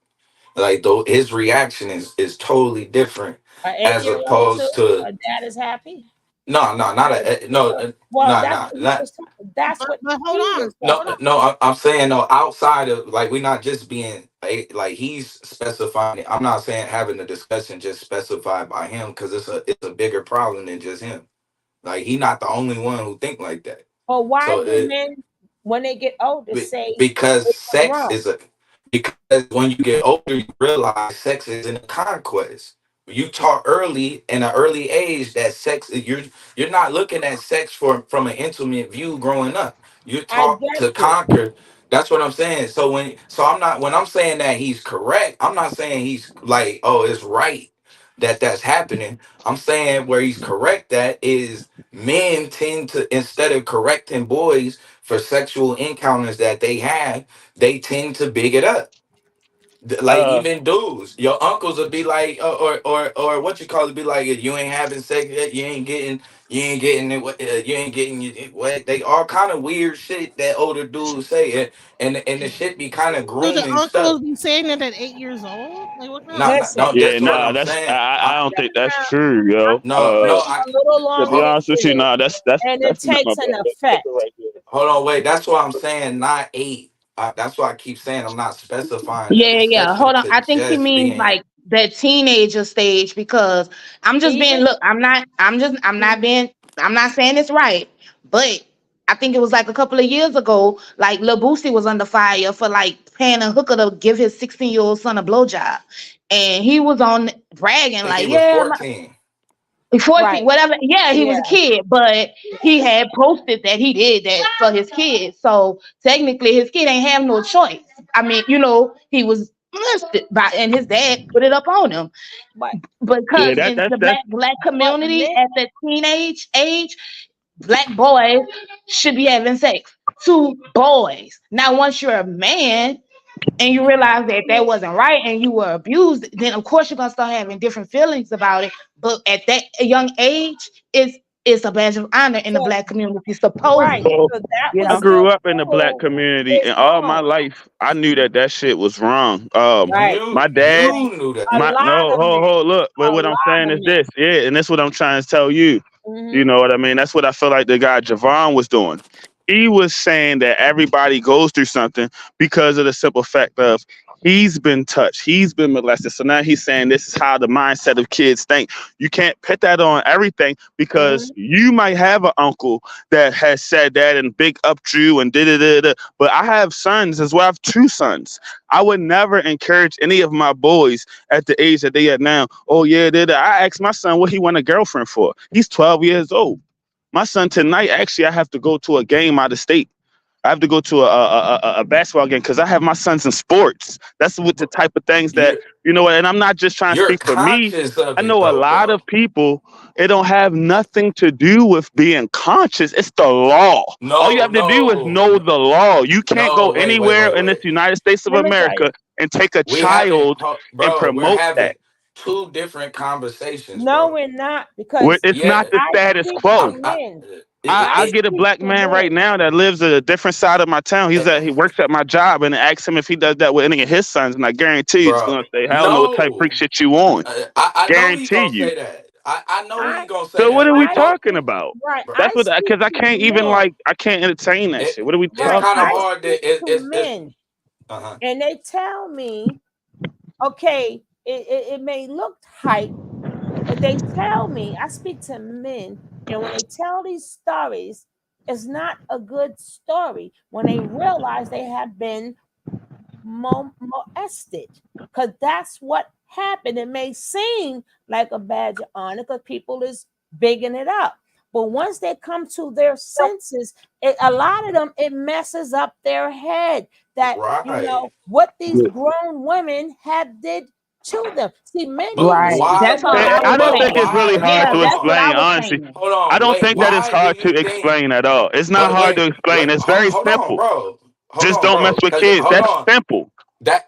Speaker 10: Like though his reaction is totally different
Speaker 3: An
Speaker 10: as
Speaker 3: 8-year-old too.
Speaker 10: opposed to
Speaker 3: A dad is happy.
Speaker 10: no, not a no,
Speaker 3: Well,
Speaker 10: no,
Speaker 3: that's
Speaker 10: no,
Speaker 3: what he
Speaker 10: not
Speaker 3: was talking. That's what
Speaker 7: but hold
Speaker 3: he
Speaker 7: on,
Speaker 3: was
Speaker 10: no,
Speaker 7: hold on.
Speaker 3: talking.
Speaker 10: no. I'm saying no. Outside of like, we're not just being like he's specifying it. I'm not saying having the discussion just specified by him, because it's a bigger problem than just him. Like he not the only one who think like that.
Speaker 3: But why
Speaker 10: So
Speaker 3: do men, when they get older, say
Speaker 10: because
Speaker 3: it's
Speaker 10: sex
Speaker 3: wrong?
Speaker 10: is a because when you get older, you realize sex is in a conquest. You taught early in an early age that sex you're not looking at sex from an intimate view growing up. You're
Speaker 3: I
Speaker 10: taught
Speaker 3: get
Speaker 10: to
Speaker 3: you.
Speaker 10: conquer. That's what I'm saying. So I'm not, when I'm saying that he's correct, I'm not saying he's like, oh, it's right that that's happening. I'm saying where he's correct that is men tend to, instead of correcting boys for sexual encounters that they have, they tend to big it up. Like
Speaker 9: Uh,
Speaker 10: even dudes, your uncles would be like, or what you call it, be like, if you ain't having sex yet, you ain't getting it, you ain't getting it wet. They all kind of weird shit that older dudes say, and the shit be kind of
Speaker 7: Do the
Speaker 10: grooming stuff.
Speaker 7: uncles be saying that at 8 years old? Like what kind of
Speaker 10: Not, no,
Speaker 3: Listen,
Speaker 9: yeah,
Speaker 10: this is what
Speaker 9: nah,
Speaker 10: I'm
Speaker 9: that's
Speaker 10: saying.
Speaker 9: I don't think that's
Speaker 3: now
Speaker 9: true, yo.
Speaker 3: I'm
Speaker 10: No,
Speaker 3: waiting
Speaker 10: I,
Speaker 3: a little
Speaker 9: To be
Speaker 3: longer
Speaker 10: hold,
Speaker 3: to
Speaker 9: honest with
Speaker 3: get
Speaker 9: you,
Speaker 3: it,
Speaker 9: nah,
Speaker 3: and it
Speaker 9: that's not my
Speaker 3: takes
Speaker 9: bad.
Speaker 3: an
Speaker 9: That's
Speaker 3: effect.
Speaker 9: right there.
Speaker 10: hold on, wait. That's what I'm saying. Not eight. That's why I keep saying I'm not specifying the
Speaker 8: Yeah.
Speaker 10: discussion
Speaker 8: Hold on.
Speaker 10: to
Speaker 8: I think he
Speaker 10: just
Speaker 8: means
Speaker 10: being.
Speaker 8: like that teenager stage because I'm just being
Speaker 3: Even
Speaker 8: look, I'm not saying it's right, but I think it was like a couple of years ago, like Lil Boosie was under fire for like paying a hooker to give his 16-year-old son a blowjob. And he was on bragging,
Speaker 10: I think he
Speaker 8: like,
Speaker 10: was
Speaker 8: yeah,
Speaker 10: 14.
Speaker 8: 14,
Speaker 3: right,
Speaker 8: whatever. Yeah, he was a
Speaker 3: yeah,
Speaker 8: kid, but
Speaker 3: yeah.
Speaker 8: he had posted that he did that for his kids. So technically, his kid ain't have no choice. I mean, he was molested by, and his dad put it up on him
Speaker 3: But
Speaker 8: because
Speaker 9: Yeah,
Speaker 8: in the
Speaker 9: that's
Speaker 8: black
Speaker 3: but
Speaker 8: community
Speaker 3: men,
Speaker 8: at the teenage age, black boys should be having sex. to boys. Now, once you're a man and you realize that that wasn't right and you were abused, then of course you're gonna start having different feelings about it. But at that young age, it's a badge of honor in the
Speaker 3: So
Speaker 8: black community,
Speaker 3: right.
Speaker 8: supposedly.
Speaker 9: Well,
Speaker 3: So that
Speaker 8: You
Speaker 9: I
Speaker 3: was
Speaker 8: know,
Speaker 3: so
Speaker 9: grew up in the black
Speaker 3: cruel.
Speaker 9: community,
Speaker 3: It's
Speaker 9: and all my
Speaker 3: wrong.
Speaker 9: life I knew that that shit was wrong.
Speaker 8: right?
Speaker 9: My dad,
Speaker 10: You knew that.
Speaker 3: A
Speaker 9: my
Speaker 3: lot
Speaker 9: no,
Speaker 3: of men.
Speaker 9: hold, look. But
Speaker 3: A
Speaker 9: what I'm
Speaker 3: lot
Speaker 9: saying
Speaker 3: of
Speaker 9: is
Speaker 3: men.
Speaker 9: this, yeah, and that's what I'm trying to tell you. You
Speaker 3: Hmm.
Speaker 9: know what I mean? That's what I feel like the guy Jovanne was doing. He was saying that everybody goes through something because of the simple fact of he's been touched, he's been molested. So now he's saying this is how the mindset of kids think. You can't put that on everything because
Speaker 3: Hmm.
Speaker 9: you might have an uncle that has said that and big up Drew and da da da da. But I have sons as well. I have two sons. I would never encourage any of my boys at the age that they at now. Oh yeah, da, da. I asked my son what he want a girlfriend for. He's 12 years old. My son tonight, actually, I have to go to a game out of state. I have to go to a basketball game because I have my sons in sports. That's what the type of things that,
Speaker 10: You're
Speaker 9: you know, and I'm not just trying to
Speaker 10: you're
Speaker 9: speak for me.
Speaker 10: conscious of
Speaker 9: I
Speaker 10: it
Speaker 9: know a
Speaker 10: though,
Speaker 9: lot of
Speaker 10: bro.
Speaker 9: people, it don't have nothing to do with being conscious. It's the law. All you
Speaker 10: No,
Speaker 9: have to do is
Speaker 10: no,
Speaker 9: know the law. You can't go
Speaker 10: no.
Speaker 9: anywhere in this
Speaker 10: Wait.
Speaker 9: United States of
Speaker 3: Let me tell you.
Speaker 9: America and take a
Speaker 10: We haven't,
Speaker 9: child and
Speaker 10: bro. We're
Speaker 9: promote that.
Speaker 10: having two different conversations,
Speaker 3: No,
Speaker 10: bro.
Speaker 3: we're not because
Speaker 9: It's not
Speaker 10: Yeah,
Speaker 9: the
Speaker 3: I
Speaker 9: status
Speaker 3: speak to
Speaker 9: quo.
Speaker 3: men.
Speaker 9: I
Speaker 3: I
Speaker 10: it
Speaker 9: get a
Speaker 3: speak
Speaker 9: black
Speaker 3: to
Speaker 9: man right
Speaker 3: men.
Speaker 9: now that lives at a different side of my town.
Speaker 10: eh,
Speaker 9: He works at my job, and ask him if he does that with any of his sons, and I guarantee you he's
Speaker 10: bro.
Speaker 9: gonna say, "I don't know what type of freak
Speaker 10: No,
Speaker 9: shit you on."
Speaker 10: I know he
Speaker 9: Guarantee
Speaker 10: gonna
Speaker 9: you.
Speaker 10: say that. I know he
Speaker 3: I
Speaker 10: gonna say
Speaker 9: So what
Speaker 10: that.
Speaker 9: are we
Speaker 3: I
Speaker 10: But
Speaker 9: talking
Speaker 3: speak
Speaker 9: about?
Speaker 3: right.
Speaker 10: bro,
Speaker 3: I
Speaker 9: That's what
Speaker 3: speak
Speaker 9: because I
Speaker 3: to
Speaker 9: can't even
Speaker 3: men.
Speaker 9: like I can't entertain that
Speaker 10: it
Speaker 9: shit. What are we
Speaker 10: it's
Speaker 3: Right.
Speaker 10: kind of
Speaker 9: talking
Speaker 3: I
Speaker 9: about?
Speaker 10: hard
Speaker 3: speak
Speaker 10: to
Speaker 3: to
Speaker 10: it's
Speaker 3: men,
Speaker 10: uh-huh.
Speaker 3: and they tell me, okay, it may look hype, but they tell me I speak to men, and when they tell these stories, it's not a good story. When they realize they have been molested, because that's what happened. It may seem like a badge of honor because people is bigging it up, but once they come to their senses, a lot of them, it messes up their head that
Speaker 10: Right.
Speaker 3: what these grown women have did to them. See, men
Speaker 10: But
Speaker 3: can't
Speaker 8: Right.
Speaker 3: speak
Speaker 10: why
Speaker 8: That's
Speaker 3: for
Speaker 8: all
Speaker 10: but
Speaker 8: I was
Speaker 9: I don't
Speaker 10: but
Speaker 9: think
Speaker 8: saying.
Speaker 9: it's really
Speaker 10: why
Speaker 9: hard
Speaker 8: Yeah,
Speaker 9: to
Speaker 10: hold
Speaker 8: that's what
Speaker 10: on.
Speaker 8: I
Speaker 9: explain.
Speaker 8: was
Speaker 9: Honestly,
Speaker 8: saying.
Speaker 10: Hold
Speaker 9: I
Speaker 10: on.
Speaker 9: don't
Speaker 10: Wait,
Speaker 9: think that it's
Speaker 10: why do
Speaker 9: hard to
Speaker 10: you think
Speaker 9: explain at all. It's not
Speaker 10: but
Speaker 9: hard to
Speaker 10: wait,
Speaker 9: explain. It's very
Speaker 10: hold on,
Speaker 9: simple.
Speaker 10: bro. Hold
Speaker 9: Just
Speaker 10: on,
Speaker 9: don't mess
Speaker 10: bro.
Speaker 9: with
Speaker 10: Cause
Speaker 9: kids.
Speaker 10: hold
Speaker 9: That's
Speaker 10: on.
Speaker 9: simple.
Speaker 10: That's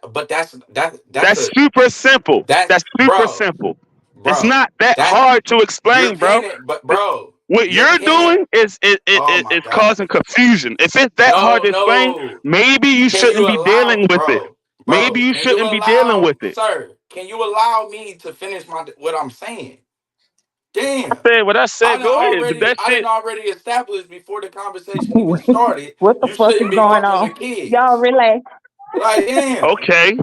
Speaker 9: That's
Speaker 10: a
Speaker 9: super simple.
Speaker 10: that
Speaker 9: That's super
Speaker 10: bro,
Speaker 9: simple. It's
Speaker 10: bro.
Speaker 9: not that
Speaker 10: That
Speaker 9: hard to
Speaker 10: you're
Speaker 9: explain, bro.
Speaker 10: pinning, but bro,
Speaker 9: What
Speaker 10: you're
Speaker 9: you're
Speaker 10: pinning.
Speaker 9: doing is
Speaker 10: Oh my
Speaker 9: it's
Speaker 10: god.
Speaker 9: causing confusion. If it's that hard
Speaker 10: No,
Speaker 9: to explain,
Speaker 10: no.
Speaker 9: maybe you
Speaker 10: Can
Speaker 9: shouldn't
Speaker 10: you
Speaker 9: be
Speaker 10: allow,
Speaker 9: dealing with it.
Speaker 10: bro,
Speaker 9: Maybe
Speaker 10: bro?
Speaker 9: you
Speaker 10: Can you
Speaker 9: shouldn't be dealing
Speaker 10: allow,
Speaker 9: with it.
Speaker 10: sir? Can you allow me to finish my what I'm saying?
Speaker 9: I
Speaker 10: Damn.
Speaker 9: said what I said. Go ahead, but that
Speaker 10: I didn't
Speaker 9: shit.
Speaker 10: already established before the conversation even started.
Speaker 8: What the
Speaker 10: You
Speaker 8: fuck
Speaker 10: shouldn't
Speaker 8: is
Speaker 10: be
Speaker 8: going
Speaker 10: fucking
Speaker 8: on?
Speaker 10: with
Speaker 8: Y'all
Speaker 10: kids.
Speaker 8: relax.
Speaker 10: Like, damn.
Speaker 9: Okay.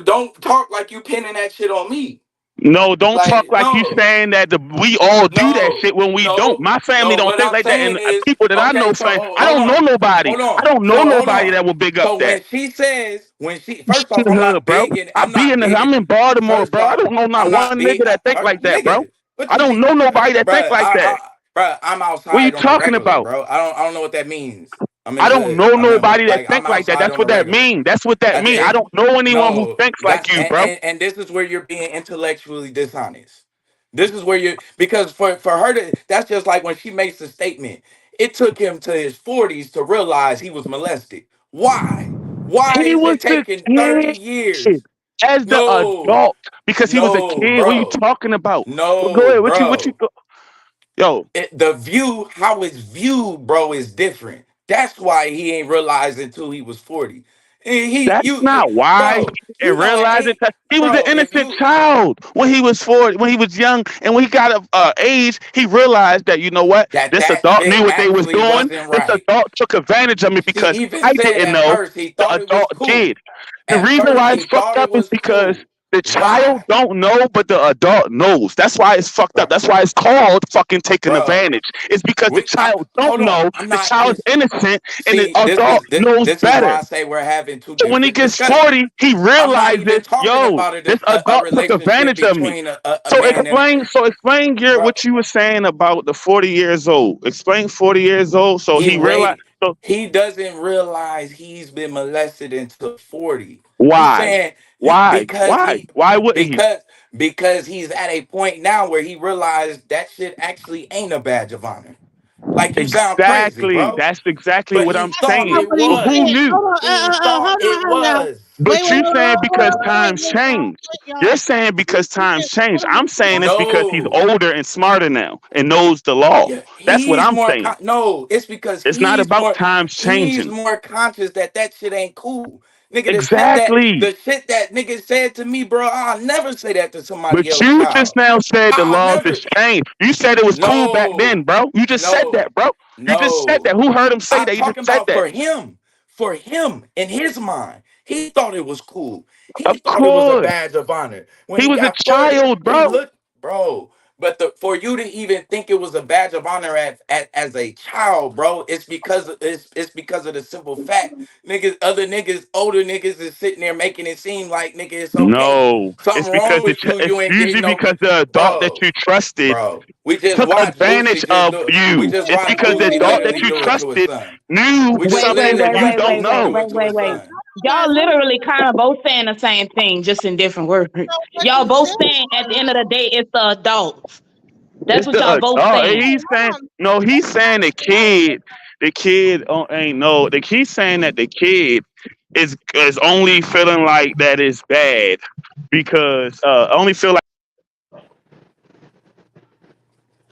Speaker 10: Don't talk like you pinning that shit on me.
Speaker 9: No, don't talk
Speaker 10: Like,
Speaker 9: like you
Speaker 10: no,
Speaker 9: saying that we all do that
Speaker 10: no,
Speaker 9: shit when we don't.
Speaker 10: no,
Speaker 9: My family
Speaker 10: no.
Speaker 9: don't
Speaker 10: What
Speaker 9: think
Speaker 10: I'm
Speaker 9: like that, and
Speaker 10: saying is,
Speaker 9: people that I know
Speaker 10: okay, so
Speaker 9: saying I
Speaker 10: hold
Speaker 9: don't know
Speaker 10: on,
Speaker 9: nobody.
Speaker 10: hold
Speaker 9: I
Speaker 10: on.
Speaker 9: don't know
Speaker 10: So hold
Speaker 9: nobody
Speaker 10: on.
Speaker 9: that will big up
Speaker 10: So
Speaker 9: that.
Speaker 10: when she says, when she,
Speaker 9: Shit
Speaker 10: first off,
Speaker 9: in
Speaker 10: I'm
Speaker 9: the hood,
Speaker 10: not
Speaker 9: bro.
Speaker 10: big and
Speaker 9: I
Speaker 10: I'm
Speaker 9: be
Speaker 10: not
Speaker 9: in the.
Speaker 10: big.
Speaker 9: I'm in Baltimore,
Speaker 10: First
Speaker 9: bro. I
Speaker 10: off,
Speaker 9: don't know not
Speaker 10: I'm not
Speaker 9: one
Speaker 10: big.
Speaker 9: nigga that think like that, bro.
Speaker 10: Nigga, what
Speaker 9: I
Speaker 10: you
Speaker 9: don't
Speaker 10: mean?
Speaker 9: know nobody that think
Speaker 10: Bruh,
Speaker 9: like that.
Speaker 10: bruh, I'm
Speaker 9: What are you
Speaker 10: outside on a
Speaker 9: talking
Speaker 10: regular,
Speaker 9: about?
Speaker 10: bro. I don't know what that means. I'm in
Speaker 9: I
Speaker 10: the
Speaker 9: don't
Speaker 10: hood.
Speaker 9: know nobody that
Speaker 10: I'm
Speaker 9: think like that.
Speaker 10: outside
Speaker 9: That's
Speaker 10: on a
Speaker 9: what that
Speaker 10: regular.
Speaker 9: mean. That's what that mean. I
Speaker 10: It,
Speaker 9: don't know anyone who
Speaker 10: no,
Speaker 9: thinks like
Speaker 10: that's
Speaker 9: you, bro.
Speaker 10: and this is where you're being intellectually dishonest. This is where you because for her to that's just like when she makes a statement. It took him to his 40s to realize he was molested. Why? Why
Speaker 9: He
Speaker 10: is
Speaker 9: was
Speaker 10: it
Speaker 9: the
Speaker 10: taking 30
Speaker 9: kid
Speaker 10: years?
Speaker 9: as the
Speaker 10: No,
Speaker 9: adult because he was a
Speaker 10: no,
Speaker 9: kid. What are you
Speaker 10: bro.
Speaker 9: talking about? Well, go
Speaker 10: No,
Speaker 9: ahead.
Speaker 10: bro.
Speaker 9: Yo,
Speaker 10: The view, how it's viewed, bro, is different. That's why he ain't realized until he was 40. And
Speaker 9: that's not why
Speaker 10: bro,
Speaker 9: he
Speaker 10: you
Speaker 9: didn't
Speaker 10: know it
Speaker 9: realize it.
Speaker 10: ain't,
Speaker 9: He was an
Speaker 10: bro. If
Speaker 9: innocent
Speaker 10: you
Speaker 9: child when he was four, when he was young, and when he got of age, he realized that you know what, this
Speaker 10: that
Speaker 9: adult
Speaker 10: shit
Speaker 9: knew what they was
Speaker 10: actually
Speaker 9: doing.
Speaker 10: wasn't
Speaker 9: This
Speaker 10: right.
Speaker 9: adult took advantage of me
Speaker 10: He
Speaker 9: because
Speaker 10: even
Speaker 9: I
Speaker 10: said
Speaker 9: didn't
Speaker 10: at
Speaker 9: know.
Speaker 10: first he
Speaker 9: The
Speaker 10: thought it was
Speaker 9: adult
Speaker 10: cool.
Speaker 9: did. The
Speaker 10: At
Speaker 9: reason
Speaker 10: first
Speaker 9: why
Speaker 10: he
Speaker 9: it's fucked
Speaker 10: thought it
Speaker 9: up is
Speaker 10: was
Speaker 9: because
Speaker 10: cool.
Speaker 9: the child
Speaker 10: Why,
Speaker 9: don't know, but the adult knows. That's why it's fucked
Speaker 10: bro?
Speaker 9: up. That's why it's called fucking taking
Speaker 10: Bro,
Speaker 9: advantage. It's because the child don't
Speaker 10: hold on.
Speaker 9: know,
Speaker 10: I'm
Speaker 9: the
Speaker 10: not.
Speaker 9: child's innocent, and the
Speaker 10: See,
Speaker 9: adult knows
Speaker 10: this is
Speaker 9: better.
Speaker 10: why I say we're having two
Speaker 9: So when he
Speaker 10: different
Speaker 9: gets
Speaker 10: discussions.
Speaker 9: 40, he
Speaker 10: I'm not even
Speaker 9: realizes,
Speaker 10: talking
Speaker 9: yo,
Speaker 10: about
Speaker 9: this
Speaker 10: a
Speaker 9: adult took
Speaker 10: relationship
Speaker 9: advantage of me.
Speaker 10: between a man and
Speaker 9: So explain your
Speaker 10: bro.
Speaker 9: what you were saying about the 40 years old. Explain 40 years old. So
Speaker 10: He
Speaker 9: he realized.
Speaker 10: rate
Speaker 9: So
Speaker 10: he doesn't realize he's been molested until 40. You
Speaker 9: why?
Speaker 10: saying
Speaker 9: Why?
Speaker 10: because
Speaker 9: Why?
Speaker 10: he
Speaker 9: Why wouldn't he?
Speaker 10: because he's at a point now where he realized that shit actually ain't a badge of honor. Like you sound crazy,
Speaker 9: Exactly.
Speaker 10: bro.
Speaker 9: That's exactly
Speaker 10: But
Speaker 9: what
Speaker 10: he
Speaker 9: I'm
Speaker 10: thought
Speaker 9: saying.
Speaker 10: it
Speaker 7: What he
Speaker 9: But who
Speaker 10: was.
Speaker 7: said.
Speaker 9: knew?
Speaker 7: Hold on,
Speaker 10: He
Speaker 7: hold
Speaker 10: thought it
Speaker 7: on now.
Speaker 10: was.
Speaker 7: Wait,
Speaker 9: But
Speaker 7: wait,
Speaker 9: you
Speaker 7: wait,
Speaker 9: saying
Speaker 7: wait,
Speaker 9: because
Speaker 7: wait,
Speaker 9: times
Speaker 7: wait, y'all.
Speaker 9: changed.
Speaker 7: Wait,
Speaker 9: You're
Speaker 7: y'all.
Speaker 9: saying because
Speaker 7: You
Speaker 9: times
Speaker 7: said,
Speaker 9: changed.
Speaker 7: hold on,
Speaker 9: I'm saying it's because he's
Speaker 10: No.
Speaker 9: older and smarter now and knows the law.
Speaker 10: Yeah,
Speaker 9: That's what
Speaker 10: he's
Speaker 9: I'm
Speaker 10: more
Speaker 9: saying.
Speaker 10: no, it's because
Speaker 9: It's not about times
Speaker 10: he's
Speaker 9: changing.
Speaker 10: more conscious that that shit ain't cool. Nigga,
Speaker 9: Exactly.
Speaker 10: the shit that nigga said to me, bro, I'll never say that to
Speaker 9: But
Speaker 10: somebody else
Speaker 9: you just
Speaker 10: child.
Speaker 9: now said the
Speaker 10: I'll
Speaker 9: laws has
Speaker 10: never.
Speaker 9: changed. You said it was cool back then,
Speaker 10: No.
Speaker 9: bro. You just said
Speaker 10: No.
Speaker 9: that, bro. You just said
Speaker 10: No.
Speaker 9: that. Who heard him say
Speaker 10: I'm
Speaker 9: that? You just
Speaker 10: talking
Speaker 9: said
Speaker 10: about
Speaker 9: that.
Speaker 10: for him, in his mind. He thought it was cool. He
Speaker 9: Of
Speaker 10: thought it was a
Speaker 9: course.
Speaker 10: badge of honor. When
Speaker 9: He
Speaker 10: he
Speaker 9: was a
Speaker 10: got 40,
Speaker 9: child,
Speaker 10: he
Speaker 9: bro.
Speaker 10: looked, bro. But for you to even think it was a badge of honor as a child, bro, it's because of the simple fact, niggas, other niggas, older niggas is sitting there making it seem like nigga it's okay.
Speaker 9: No,
Speaker 10: Something wrong with you.
Speaker 9: it's
Speaker 10: You ain't getting
Speaker 9: usually
Speaker 10: no,
Speaker 9: because the adult that
Speaker 10: bro.
Speaker 9: you trusted
Speaker 10: Bro, we just
Speaker 9: took
Speaker 10: watched
Speaker 9: advantage
Speaker 10: Boosie just
Speaker 9: of
Speaker 10: do. We
Speaker 9: you.
Speaker 10: just
Speaker 9: It's
Speaker 10: watched
Speaker 9: because the
Speaker 10: Boosie
Speaker 9: adult that
Speaker 10: literally
Speaker 9: you
Speaker 10: do it to his
Speaker 9: trusted
Speaker 10: son.
Speaker 9: knew
Speaker 10: We just
Speaker 8: Wait, wait,
Speaker 9: something
Speaker 10: literally
Speaker 9: that
Speaker 8: wait,
Speaker 9: you
Speaker 8: wait,
Speaker 10: watched
Speaker 9: don't
Speaker 8: wait,
Speaker 10: Boosie
Speaker 8: wait,
Speaker 10: do
Speaker 9: know.
Speaker 10: it
Speaker 8: wait,
Speaker 10: to
Speaker 8: wait,
Speaker 10: his
Speaker 8: wait.
Speaker 10: son.
Speaker 7: guys.
Speaker 8: Y'all literally kind of both saying the same thing, just in different words.
Speaker 7: What
Speaker 8: Y'all
Speaker 7: he
Speaker 8: both
Speaker 7: said
Speaker 8: saying at the end of the day, it's the adults. That's
Speaker 9: It's
Speaker 8: what
Speaker 9: the
Speaker 8: y'all both
Speaker 9: adult. And
Speaker 8: saying.
Speaker 9: he's saying
Speaker 7: hold on.
Speaker 9: no. He's saying the kid ain't no. He's saying that the kid is only feeling like that is bad because only feel like.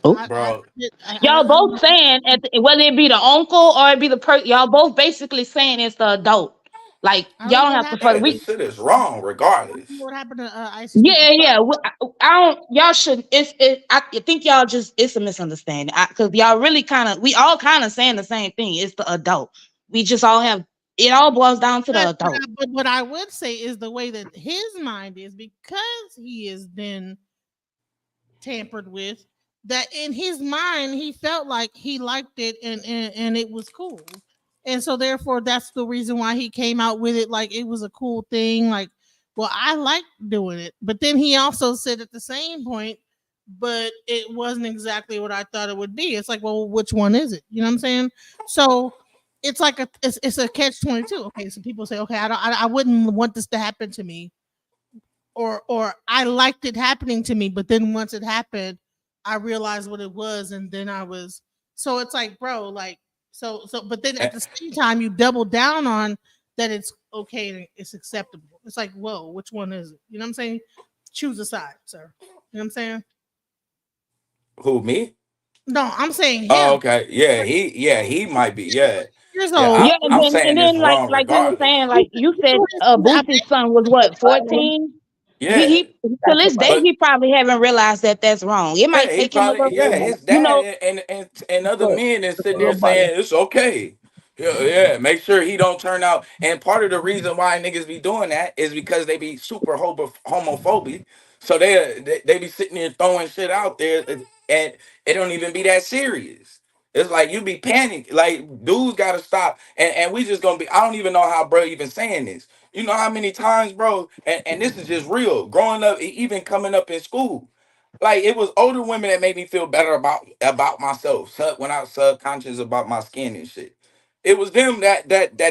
Speaker 8: Oh.
Speaker 7: I
Speaker 10: Bro,
Speaker 8: Y'all
Speaker 7: I don't
Speaker 8: both
Speaker 7: know.
Speaker 8: saying whether it be the uncle or it be the y'all both basically saying it's the adult. Like
Speaker 7: I don't
Speaker 8: y'all
Speaker 7: know
Speaker 8: don't
Speaker 7: what
Speaker 8: have to
Speaker 7: happened.
Speaker 10: yeah,
Speaker 8: further.
Speaker 10: the
Speaker 8: We
Speaker 10: shit is wrong regardless.
Speaker 7: What happened to Ice's
Speaker 8: yeah
Speaker 7: people?
Speaker 8: yeah. I don't. Y'all should. I think y'all just it's a misunderstanding because y'all really kind of we all kind of saying the same thing. It's the adult. We just all have it. All boils down to the adult.
Speaker 7: But what I would say is the way that his mind is because he has been tampered with. That in his mind he felt like he liked it and it was cool, and so therefore that's the reason why he came out with it like it was a cool thing. Like, well, I like doing it, but then he also said at the same point, but it wasn't exactly what I thought it would be. It's like, well, which one is it? You know what I'm saying? So it's like it's a catch 22. Okay, so people say, okay, I wouldn't want this to happen to me, or I liked it happening to me, but then once it happened, I realized what it was, and then I was so it's like, bro, like but then
Speaker 10: Eh,
Speaker 7: at the same time, you double down on that it's okay and it's acceptable. It's like, whoa, which one is it? You know what I'm saying? Choose a side, sir. You know what I'm saying?
Speaker 10: Who, me?
Speaker 7: No, I'm saying
Speaker 10: Oh,
Speaker 7: him.
Speaker 10: okay. Yeah, he might be. Yeah.
Speaker 7: Years
Speaker 10: Yeah,
Speaker 7: old.
Speaker 8: Yeah,
Speaker 10: I'm
Speaker 8: and
Speaker 10: saying it's
Speaker 8: then
Speaker 10: wrong
Speaker 8: like we were
Speaker 10: regardless.
Speaker 8: saying, like you said, Boosie's son was what 14.
Speaker 10: Yeah.
Speaker 8: He to this day
Speaker 10: But
Speaker 8: he probably haven't realized that that's wrong. It might
Speaker 10: yeah, he
Speaker 8: take him a
Speaker 10: probably
Speaker 8: little,
Speaker 10: his
Speaker 8: you know.
Speaker 10: dad and other
Speaker 3: Good.
Speaker 10: men is sitting
Speaker 3: Little
Speaker 10: there
Speaker 3: buddy.
Speaker 10: saying it's okay. Yeah, yeah. Make sure he don't turn out. And part of the reason why niggas be doing that is because they be super homophobic. So they be sitting there throwing shit out there, and it don't even be that serious. It's like you be panicked. Like dudes gotta stop. And we just gonna be. I don't even know how bro even saying this. You know how many times, bro, and this is just real. Growing up, even coming up in school. Like it was older women that made me feel better about myself. When I was subconscious about my skin and shit. It was them that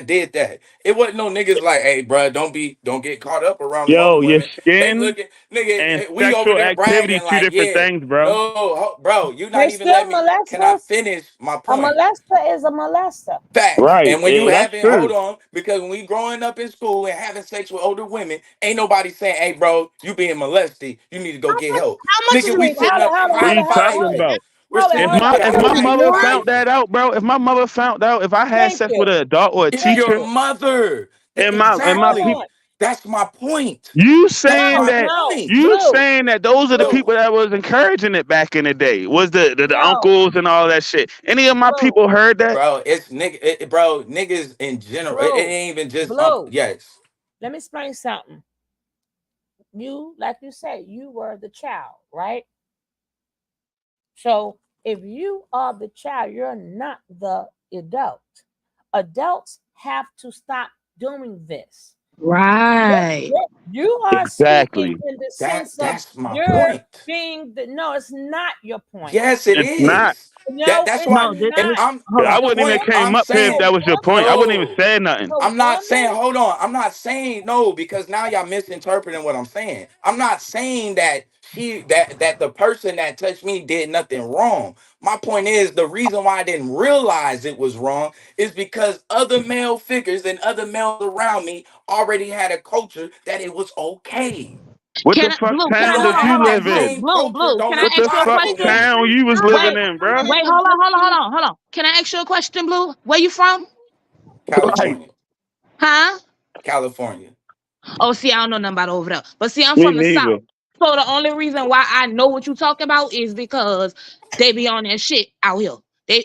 Speaker 10: did that. It wasn't no niggas like, hey, bro, don't get caught up around them older
Speaker 9: Yo, your
Speaker 10: women. They
Speaker 9: skin
Speaker 10: looking, nigga,
Speaker 9: and
Speaker 10: we over
Speaker 9: sexual
Speaker 10: there
Speaker 9: activity
Speaker 10: bragging
Speaker 9: two
Speaker 10: like,
Speaker 9: different
Speaker 10: yeah,
Speaker 9: things, bro.
Speaker 10: no, bro, you not
Speaker 3: They
Speaker 10: even let
Speaker 3: still
Speaker 10: me.
Speaker 3: molest
Speaker 10: Can I
Speaker 3: us.
Speaker 10: finish my
Speaker 3: A
Speaker 10: point?
Speaker 3: molester is a molester.
Speaker 10: Facts.
Speaker 9: Right.
Speaker 10: And when you
Speaker 9: That's
Speaker 10: having, hold
Speaker 9: true.
Speaker 10: on, because when we growing up in school and having sex with older women, ain't nobody saying, hey, bro, you being molested, you need to go get help.
Speaker 7: How much is
Speaker 10: Nigga, we
Speaker 3: Wait,
Speaker 10: sitting
Speaker 3: hold it,
Speaker 10: up
Speaker 3: hold it,
Speaker 9: What are
Speaker 3: hold
Speaker 10: high
Speaker 3: it,
Speaker 9: you
Speaker 3: hold it,
Speaker 9: talking
Speaker 3: hold it.
Speaker 10: fiving.
Speaker 9: about?
Speaker 10: We're
Speaker 3: Hold it,
Speaker 10: sitting
Speaker 9: If
Speaker 3: hold
Speaker 10: up
Speaker 3: it,
Speaker 9: my
Speaker 10: there
Speaker 9: if
Speaker 3: hold
Speaker 9: my
Speaker 3: it.
Speaker 10: high
Speaker 9: mother
Speaker 3: You,
Speaker 9: found
Speaker 10: fiving.
Speaker 9: that out, bro, if my mother found out, if I had
Speaker 3: thank
Speaker 9: sex with
Speaker 3: you.
Speaker 9: an adult or a
Speaker 10: It's
Speaker 3: Thank
Speaker 10: your
Speaker 9: teacher,
Speaker 3: you.
Speaker 10: mother.
Speaker 9: and my
Speaker 3: Hold
Speaker 10: Exactly.
Speaker 9: people,
Speaker 3: on.
Speaker 10: That's my point.
Speaker 9: you
Speaker 10: That's
Speaker 9: saying
Speaker 10: my
Speaker 9: that
Speaker 3: No,
Speaker 10: point.
Speaker 9: you
Speaker 3: Blue,
Speaker 9: saying that those are the
Speaker 3: Blue,
Speaker 9: people that was encouraging it back in the day was the
Speaker 3: no,
Speaker 9: uncles and all that shit. Any of my
Speaker 3: Blue,
Speaker 9: people heard that?
Speaker 10: Bro, it's bro, niggas in general. It
Speaker 3: Blue,
Speaker 10: ain't even just uncle.
Speaker 3: Blue.
Speaker 10: Yes.
Speaker 3: Let me explain something. You, like you said, you were the child, right? So if you are the child, you're not the adult. Adults have to stop doing this.
Speaker 8: Right.
Speaker 3: You are speaking
Speaker 9: Exactly.
Speaker 3: in the sense of
Speaker 10: That's my
Speaker 3: you're
Speaker 10: point.
Speaker 3: being the no, it's not your point.
Speaker 10: Yes, it
Speaker 9: It's not.
Speaker 10: is. That's why.
Speaker 8: No, this,
Speaker 10: And
Speaker 8: this
Speaker 10: I'm
Speaker 8: hold
Speaker 9: I
Speaker 8: on.
Speaker 10: the
Speaker 9: wouldn't even
Speaker 10: point.
Speaker 9: came
Speaker 10: I'm
Speaker 9: up here if
Speaker 10: saying
Speaker 9: that was your point. I wouldn't even
Speaker 10: no.
Speaker 9: say nothing.
Speaker 10: I'm not saying, hold on. I'm not saying no because now y'all misinterpreting what I'm saying. I'm not saying that that the person that touched me did nothing wrong. My point is the reason why I didn't realize it was wrong is because other male figures and other males around me already had a culture that it was okay.
Speaker 9: What
Speaker 8: Can
Speaker 9: the
Speaker 8: I,
Speaker 9: fuck
Speaker 8: Blue? Can
Speaker 10: You
Speaker 8: I
Speaker 9: town
Speaker 8: hold
Speaker 9: did
Speaker 8: on,
Speaker 9: you
Speaker 8: hold
Speaker 10: understand?
Speaker 8: on,
Speaker 10: That
Speaker 9: live
Speaker 8: Blue,
Speaker 9: in?
Speaker 10: same
Speaker 8: Blue,
Speaker 10: culture
Speaker 8: Blue.
Speaker 10: don't
Speaker 8: Can I
Speaker 9: What the
Speaker 8: ask you a
Speaker 10: apply
Speaker 9: fuck
Speaker 10: for
Speaker 8: question?
Speaker 10: women.
Speaker 9: town you was
Speaker 8: Wait,
Speaker 9: living in, bro?
Speaker 8: wait, hold on. Hold on. Can I ask you a question, Blue? Where you from?
Speaker 9: Like,
Speaker 10: California.
Speaker 8: Huh?
Speaker 10: California.
Speaker 8: Oh, see, I don't know nothing about over there. But see, I'm
Speaker 9: me
Speaker 8: from the South.
Speaker 9: neither.
Speaker 8: So the only reason why I know what you're talking about is because they be on that shit out here.